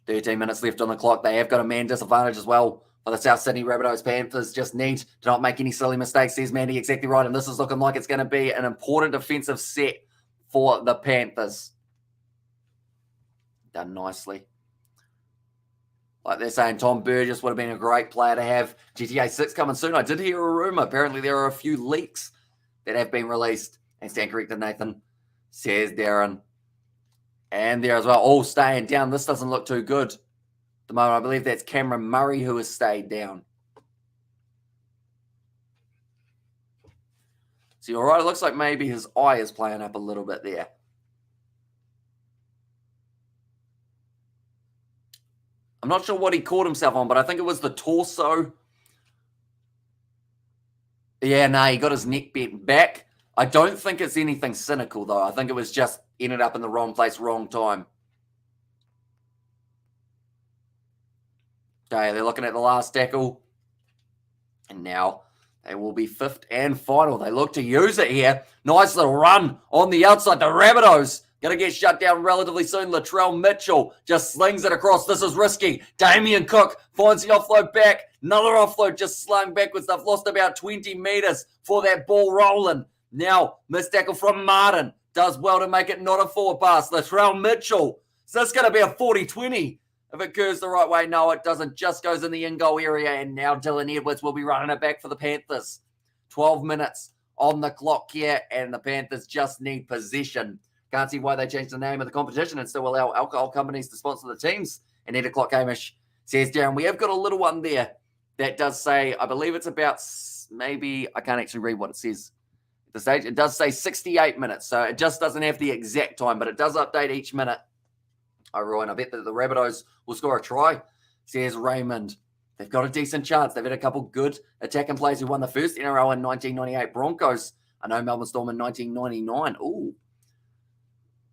13 minutes left on the clock. They have got a man disadvantage as well for the South Sydney Rabbitohs. Panthers just need to not make any silly mistakes, says Mandy. Exactly right. And this is looking like it's going to be an important defensive set for the Panthers. Done nicely. Like they're saying, Tom Burgess would have been a great player to have. GTA 6 coming soon. I did hear a rumor. Apparently there are a few leaks that have been released. And stand corrected, Nathan, says Darren. And there as well, all staying down. This doesn't look too good. At the moment, I believe that's Cameron Murray who has stayed down. See, all right, it looks like maybe his eye is playing up a little bit there. I'm not sure what he caught himself on, but I think it was the torso. Yeah, no, he got his neck bent back. I don't think it's anything cynical, though. I think it was just ended up in the wrong place, wrong time. Okay, they're looking at the last tackle. And now they will be fifth and final. They look to use it here. Nice little run on the outside. The Rabbitohs going to get shut down relatively soon. Latrell Mitchell just slings it across. This is risky. Damien Cook finds the offload back. Another offload just slung backwards. They've lost about 20 metres for that ball rolling. Now, missed tackle from Martin. Does well to make it not a forward pass. Latrell Mitchell. So that's going to be a 40-20. If it curves the right way, no, it doesn't. Just goes in the in-goal area. And now Dylan Edwards will be running it back for the Panthers. 12 minutes on the clock here. And the Panthers just need possession. Can't see why they changed the name of the competition and still allow alcohol companies to sponsor the teams. And 8 o'clock, Hamish, says Darren, we have got a little one there that does say, I believe it's about maybe, I can't actually read what it says. At the stage, it does say 68 minutes, so it just doesn't have the exact time, but it does update each minute. Oh, Rowan, I bet that the Rabbitohs will score a try, says Raymond. They've got a decent chance. They've had a couple good attacking players who won the first NRL in 1998 Broncos. I know Melbourne Storm in 1999. Ooh,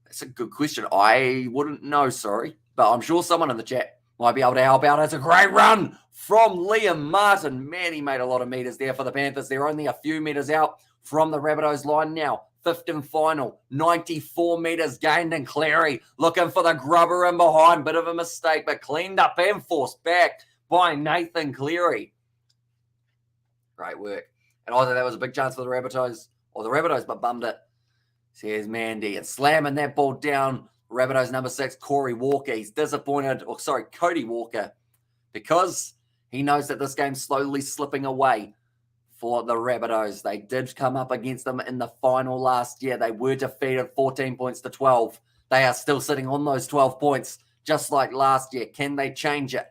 that's a good question. I wouldn't know, sorry, but I'm sure someone in the chat might be able to help out. It's a great run from Liam Martin. Man, he made a lot of meters there for the Panthers. They're only a few meters out from the Rabbitohs line now. Fifth and final, 94 meters gained, and Cleary looking for the grubber in behind. Bit of a mistake, but cleaned up and forced back by Nathan Cleary. Great work. And either that was a big chance for the Rabbitohs, or the Rabbitohs, but bummed it. Says Mandy. And slamming that ball down, Rabbitohs number 6, Corey Walker. He's disappointed, Cody Walker, because he knows that this game's slowly slipping away for the Rabbitohs. They did come up against them in the final last year. They were defeated 14 points to 12. They are still sitting on those 12 points, just like last year. Can they change it?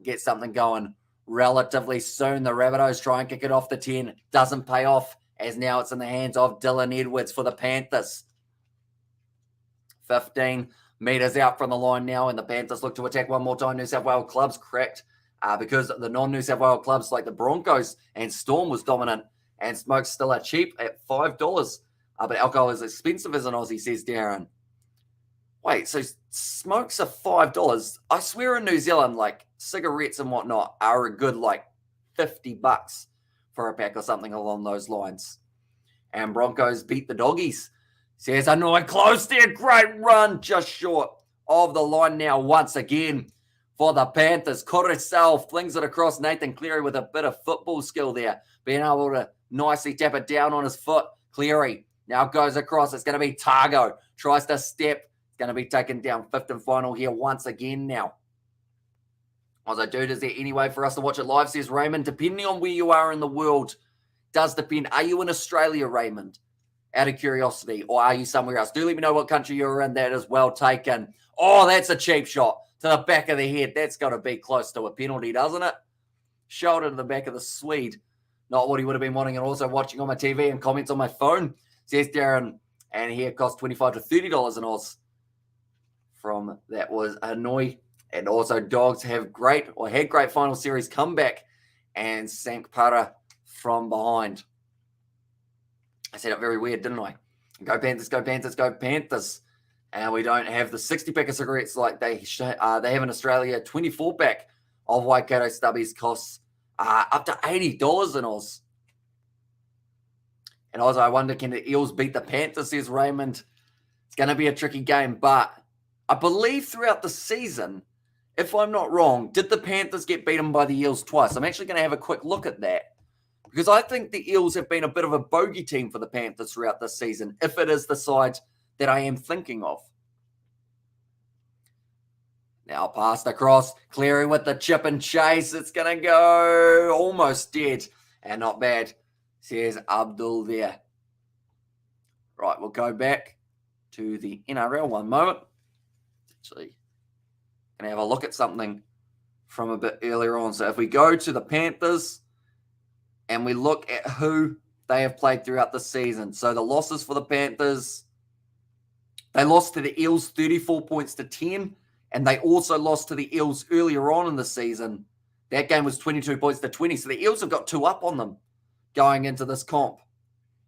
Get something going relatively soon. The Rabbitohs try and kick it off the 10. Doesn't pay off, as now it's in the hands of Dylan Edwards for the Panthers. 15 meters out from the line now, and the Panthers look to attack one more time. New South Wales clubs cracked because the non-New South Wales clubs like the Broncos and Storm was dominant, and Smoke's still are cheap at $5. But alcohol is expensive as an Aussie, says Darren. Wait, so smokes are $5. I swear in New Zealand, like cigarettes and whatnot are a good like $50 for a pack or something along those lines. And Broncos beat the Doggies. Says Hanoi close there. Great run, just short of the line now once again for the Panthers. Coruscant flings it across. Nathan Cleary with a bit of football skill there, being able to nicely tap it down on his foot. Cleary now goes across. It's going to be Targo. Tries to step. Going to be taken down. Fifth and final here once again now. Also, dude, is there any way for us to watch it live, says Raymond? Depending on where you are in the world, does depend. Are you in Australia, Raymond? Out of curiosity, or are you somewhere else? Do let me know what country you're in. That is well taken. Oh, that's a cheap shot to the back of the head. That's got to be close to a penalty, doesn't it? Shoulder to the back of the Swede. Not what he would have been wanting, and also watching on my TV and comments on my phone, says Darren. And here it costs $25 to $30 in Oz. From that was Hanoi. And also Dogs had great final series comeback and sank Para from behind. I said it very weird, didn't I? Go Panthers, go Panthers, go Panthers. And we don't have the 60-pack of cigarettes like they have in Australia. 24-pack of Waikato Stubbies costs up to $80 in Oz. And also, I wonder, can the Eels beat the Panthers, says Raymond. It's going to be a tricky game, but I believe throughout the season, if I'm not wrong, did the Panthers get beaten by the Eels twice? I'm actually going to have a quick look at that, because I think the Eels have been a bit of a bogey team for the Panthers throughout this season, if it is the side that I am thinking of. Now passed across, Cleary with the chip and chase. It's going to go almost dead, and not bad, says Abdul there. Right, we'll go back to the NRL one moment. Actually, going to have a look at something from a bit earlier on. So if we go to the Panthers and we look at who they have played throughout the season. So the losses for the Panthers, they lost to the Eels 34 points to 10, and they also lost to the Eels earlier on in the season. That game was 22 points to 20. So the Eels have got 2 up on them going into this comp.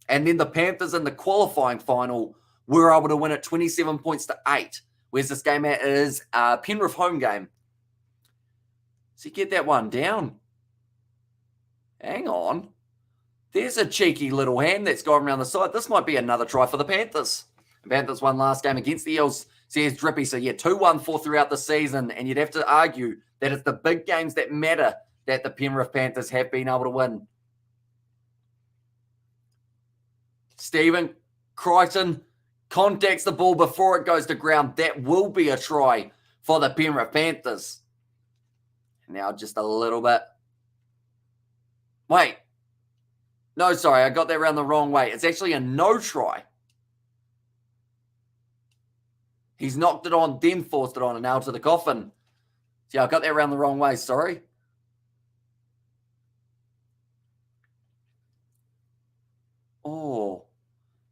And then the Panthers in the qualifying final were able to win at 27 points to 8. Where's this game at? It is a Penrith home game. So you get that one down. Hang on. There's a cheeky little hand that's gone around the side. This might be another try for the Panthers. The Panthers won last game against the Eels, says Drippy. So yeah, 2-1-4 throughout the season. And you'd have to argue that it's the big games that matter that the Penrith Panthers have been able to win. Stephen Crichton contacts the ball before it goes to ground. That will be a try for the Penrith Panthers. Now just a little bit. Wait. No, sorry, I got that around the wrong way. It's actually a no try. He's knocked it on, then forced it on, and now to the coffin. See, I got that around the wrong way, sorry. Oh,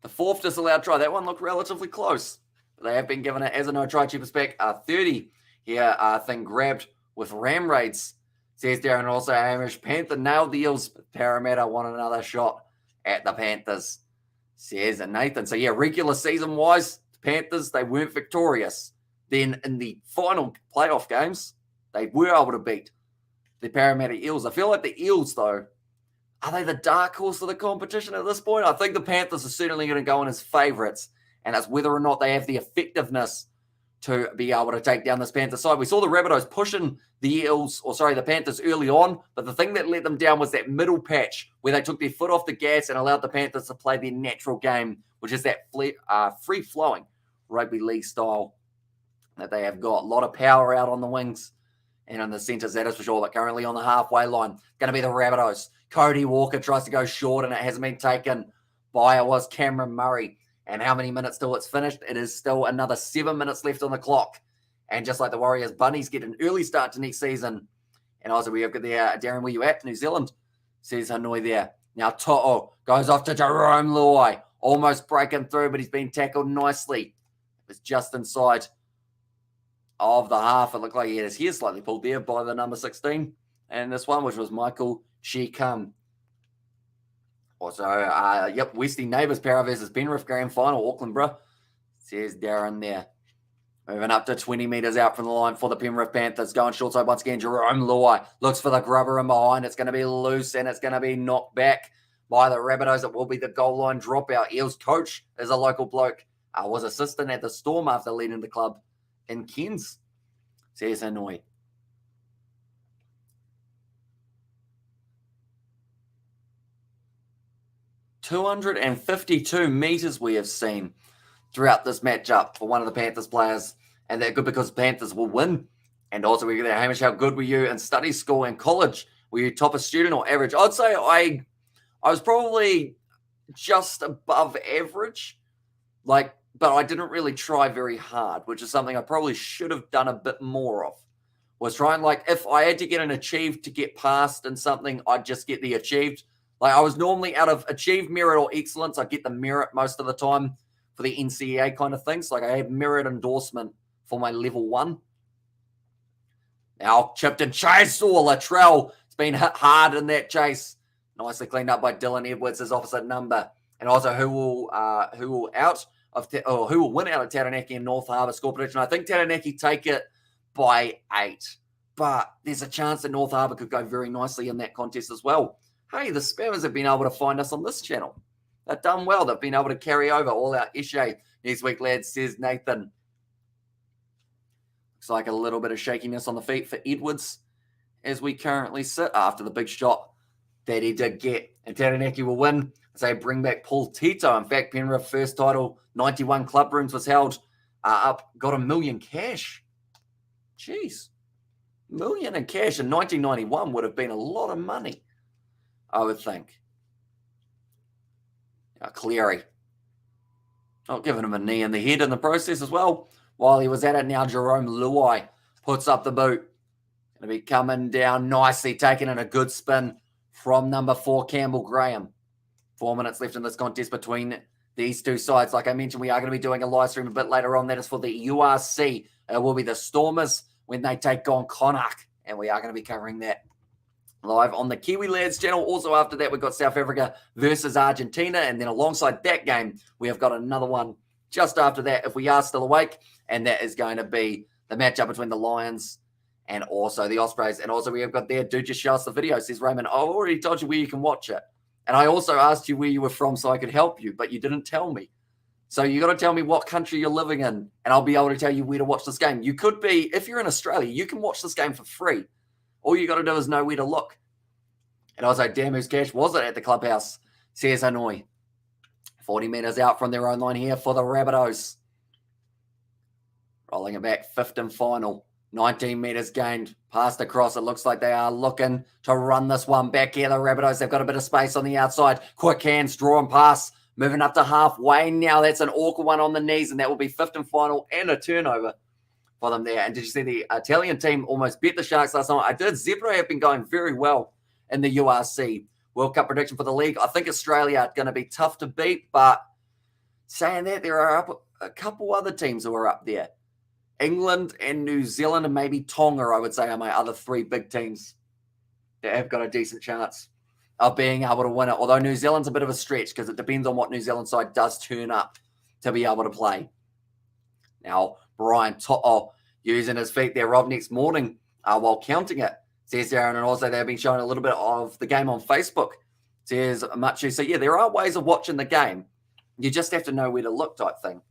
the fourth disallowed try. That one looked relatively close. They have been given it as a no try. Cheapest back 30 here. Thing grabbed with ram raids. Says Darren. Also, Hamish Panther nailed the Eels. Parramatta won another shot at the Panthers. Says Nathan. So yeah, regular season wise, the Panthers, they weren't victorious. Then in the final playoff games, they were able to beat the Parramatta Eels. I feel like the Eels, though, are they the dark horse of the competition at this point? I think the Panthers are certainly going to go in as favourites, and it's whether or not they have the effectiveness to be able to take down this Panthers side. We saw the Rabbitohs pushing the Panthers early on, but the thing that let them down was that middle patch where they took their foot off the gas and allowed the Panthers to play their natural game, which is that free-flowing rugby league style that they have got. A lot of power out on the wings and on the centres, that is for sure. But currently on the halfway line, going to be the Rabbitohs. Cody Walker tries to go short, and it hasn't been taken by Cameron Murray. And how many minutes till it's finished? It is still another 7 minutes left on the clock. And just like the Warriors, Bunnies get an early start to next season. And also we have got there, Darren, where you at? New Zealand, says Hanoi there. Now To'o goes off to Jerome Luai. Almost breaking through, but he's been tackled nicely. It's just inside of the half. It looked like he had his hair slightly pulled there by the number 16. And this one, which was Michael Shikam. Also, Westie Neighbours Para versus Penrith Grand Final, Auckland, bro. Says Darren there. Moving up to 20 metres out from the line for the Penrith Panthers. Going short side once again. Jerome Luai looks for the grubber in behind. It's going to be loose and it's going to be knocked back by the Rabbitohs. It will be the goal line dropout. Eels coach is a local bloke. Was assistant at the Storm after leading the club in Cairns. Says Hanoi. "252 metres we have seen throughout this matchup for one of the Panthers players. And they're good because Panthers will win. And also we get there, Hamish, how good were you in study school and college? Were you top of student or average? I'd say I was probably just above average. But I didn't really try very hard, which is something I probably should have done a bit more of. Was trying, if I had to get an achieved to get past in something, I'd just get the achieved. I was normally out of achieved, merit, or excellence. I'd get the merit most of the time for the NCAA kind of things. I had merit endorsement for my level 1. Now chipped and chase. Latrell. It's been hit hard in that chase. Nicely cleaned up by Dylan Edwards, his opposite number. And also who will win out of Taranaki and North Harbour score prediction. I think Taranaki take it by 8. But there's a chance that North Harbour could go very nicely in that contest as well. Hey, the spammers have been able to find us on this channel. They've done well. They've been able to carry over all our Ishe next week, lads, says Nathan. Looks like a little bit of shakiness on the feet for Edwards as we currently sit after the big shot that he did get. And Taranaki will win as they bring back Paul Tito. In fact, Penrith first title, 91 club rooms was held up, got $1 million cash. Jeez. $1 million in cash in 1991 would have been a lot of money, I would think. Cleary. Not giving him a knee in the head in the process as well. While he was at it, now Jerome Luai puts up the boot. Going to be coming down nicely, taking in a good spin from number 4, Campbell Graham. 4 minutes left in this contest between these two sides. Like I mentioned, we are going to be doing a live stream a bit later on. That is for the URC. It will be the Stormers when they take on Connacht. And we are going to be covering that live on the Kiwi Lads channel. Also after that, we've got South Africa versus Argentina. And then alongside that game, we have got another one just after that, if we are still awake. And that is going to be the matchup between the Lions and also the Ospreys. And also we have got there, do just show us the video, says Raymond. I've already told you where you can watch it. And I also asked you where you were from so I could help you, but you didn't tell me. So you got to tell me what country you're living in, and I'll be able to tell you where to watch this game. You could be, if you're in Australia, you can watch this game for free. All you got to do is know where to look. And I was like, damn, whose cash was it at the clubhouse? Says Hanoi. 40 metres out from their own line here for the Rabbitohs. Rolling it back, fifth and final. 19 metres gained, passed across. It looks like they are looking to run this one back here. The Rabbitohs, they've got a bit of space on the outside. Quick hands, draw and pass. Moving up to halfway now. That's an awkward one on the knees, and that will be fifth and final and a turnover for them there. And did you see the Italian team almost beat the Sharks last night? I did. Zebra have been going very well in the URC World Cup prediction for the league. I think Australia are going to be tough to beat, but saying that, there are a couple other teams who are up there. England and New Zealand and maybe Tonga, I would say, are my other three big teams that have got a decent chance of being able to win it. Although New Zealand's a bit of a stretch because it depends on what New Zealand side does turn up to be able to play. Now, Brian To'o using his feet there, Rob, next morning while counting it, says Darren, and also they've been showing a little bit of the game on Facebook, says Machu. So, yeah, there are ways of watching the game. You just have to know where to look type thing.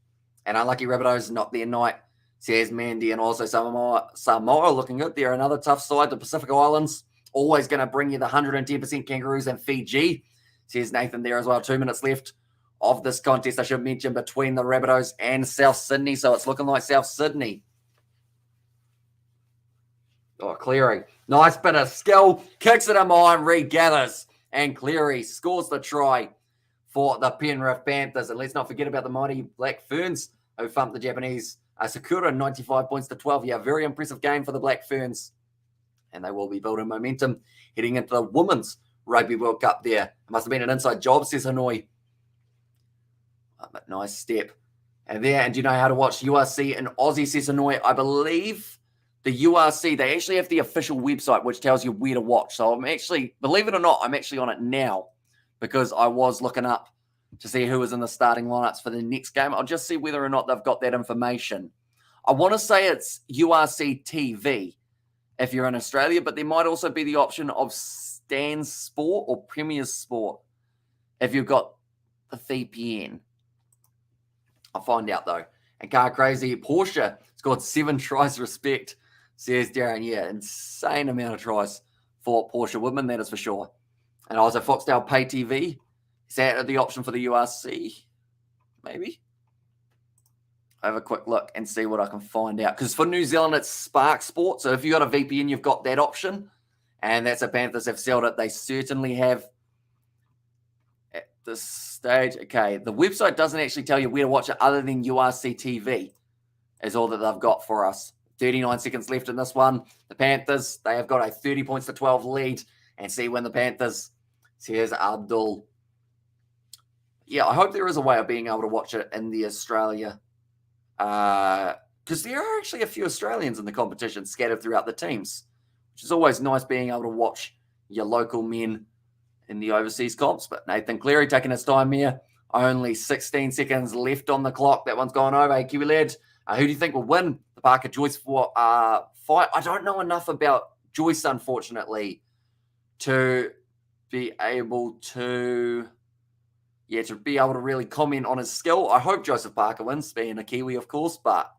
And Unlucky Rabbitohs not there night, says Mandy, and also Samoa looking good. They're another tough side, the Pacific Islands. Always going to bring you the 110% Kangaroos and Fiji, says Nathan there as well. 2 minutes left of this contest, I should mention, between the Rabbitohs and South Sydney. So it's looking like South Sydney. Oh, Cleary. Nice bit of skill. Kicks it in behind, regathers. And Cleary scores the try for the Penrith Panthers. And let's not forget about the mighty Black Ferns who thumped the Japanese Sakura 95 points to 12. Yeah, very impressive game for the Black Ferns. And they will be building momentum heading into the Women's Rugby World Cup there. It must have been an inside job, says Hanoi. But nice step. And do you know how to watch URC and Aussie, says Hanoi? I believe the URC, they actually have the official website which tells you where to watch. So I'm actually, believe it or not, I'm actually on it now because I was looking up to see who was in the starting lineups for the next game. I'll just see whether or not they've got that information. I want to say it's URC TV if you're in Australia, but there might also be the option of Stan Sport or Premier Sport if you've got the VPN. I'll find out though. And Car Crazy, Porsche scored 7 tries, respect, says Darren. Yeah, insane amount of tries for Porsche women, that is for sure. And also Foxtel Pay TV. Is that the option for the URC? Maybe. Have a quick look and see what I can find out. Because for New Zealand, it's Spark Sport. So if you've got a VPN, you've got that option. And that's a Panthers have sold it. They certainly have at this stage. Okay, the website doesn't actually tell you where to watch it other than URC TV is all that they've got for us. 39 seconds left in this one. The Panthers, they have got a 30 points to 12 lead. And see when the Panthers, here's Abdul. Yeah, I hope there is a way of being able to watch it in the Australia. Because there are actually a few Australians in the competition scattered throughout the teams, which is always nice being able to watch your local men in the overseas comps. But Nathan Cleary taking his time here. Only 16 seconds left on the clock. That one's gone over. Hey, Kiwi lad, who do you think will win the Parker Joyce fight? I don't know enough about Joyce, unfortunately, to be able to really comment on his skill. I hope Joseph Parker wins, being a Kiwi, of course, but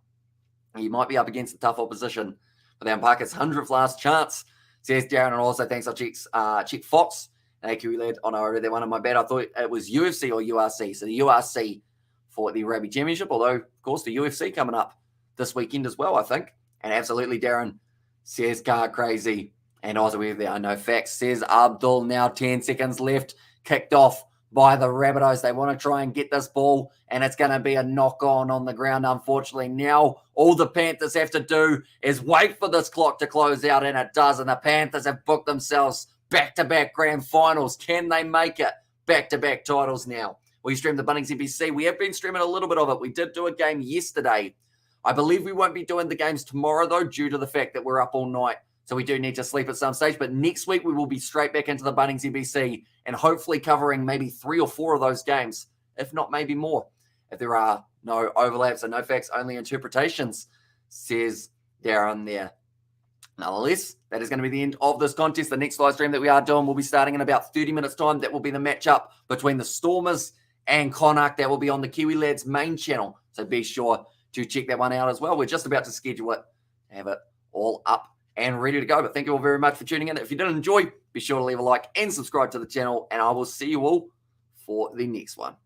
he might be up against a tough opposition. But then Parker's 100th last chance, says Darren, and also thanks, I'll check Fox. And Kiwi lad, I read that one on my bad. I thought it was UFC or URC. So the URC for the Rugby Championship, although, of course, the UFC coming up this weekend as well, I think. And absolutely, Darren, says Car Crazy. And also, there are no facts, says Abdul. Now 10 seconds left, kicked off by the Rabbitohs. They want to try and get this ball, and it's going to be a knock-on the ground, unfortunately. Now, all the Panthers have to do is wait for this clock to close out, and it does. And the Panthers have booked themselves back-to-back grand finals. Can they make it? Back-to-back titles now. We stream the Bunnings NBC. We have been streaming a little bit of it. We did do a game yesterday. I believe we won't be doing the games tomorrow, though, due to the fact that we're up all night. So we do need to sleep at some stage. But next week, we will be straight back into the Bunnings NBC and hopefully covering maybe 3 or 4 of those games, if not maybe more. If there are no overlaps and no facts, only interpretations, says Darren there. Nonetheless, that is going to be the end of this contest. The next live stream that we are doing will be starting in about 30 minutes' time. That will be the matchup between the Stormers and Connacht. That will be on the Kiwi Lads main channel. So be sure to check that one out as well. We're just about to schedule it, have it all up and ready to go. But thank you all very much for tuning in. If you did enjoy, be sure to leave a like and subscribe to the channel. And I will see you all for the next one.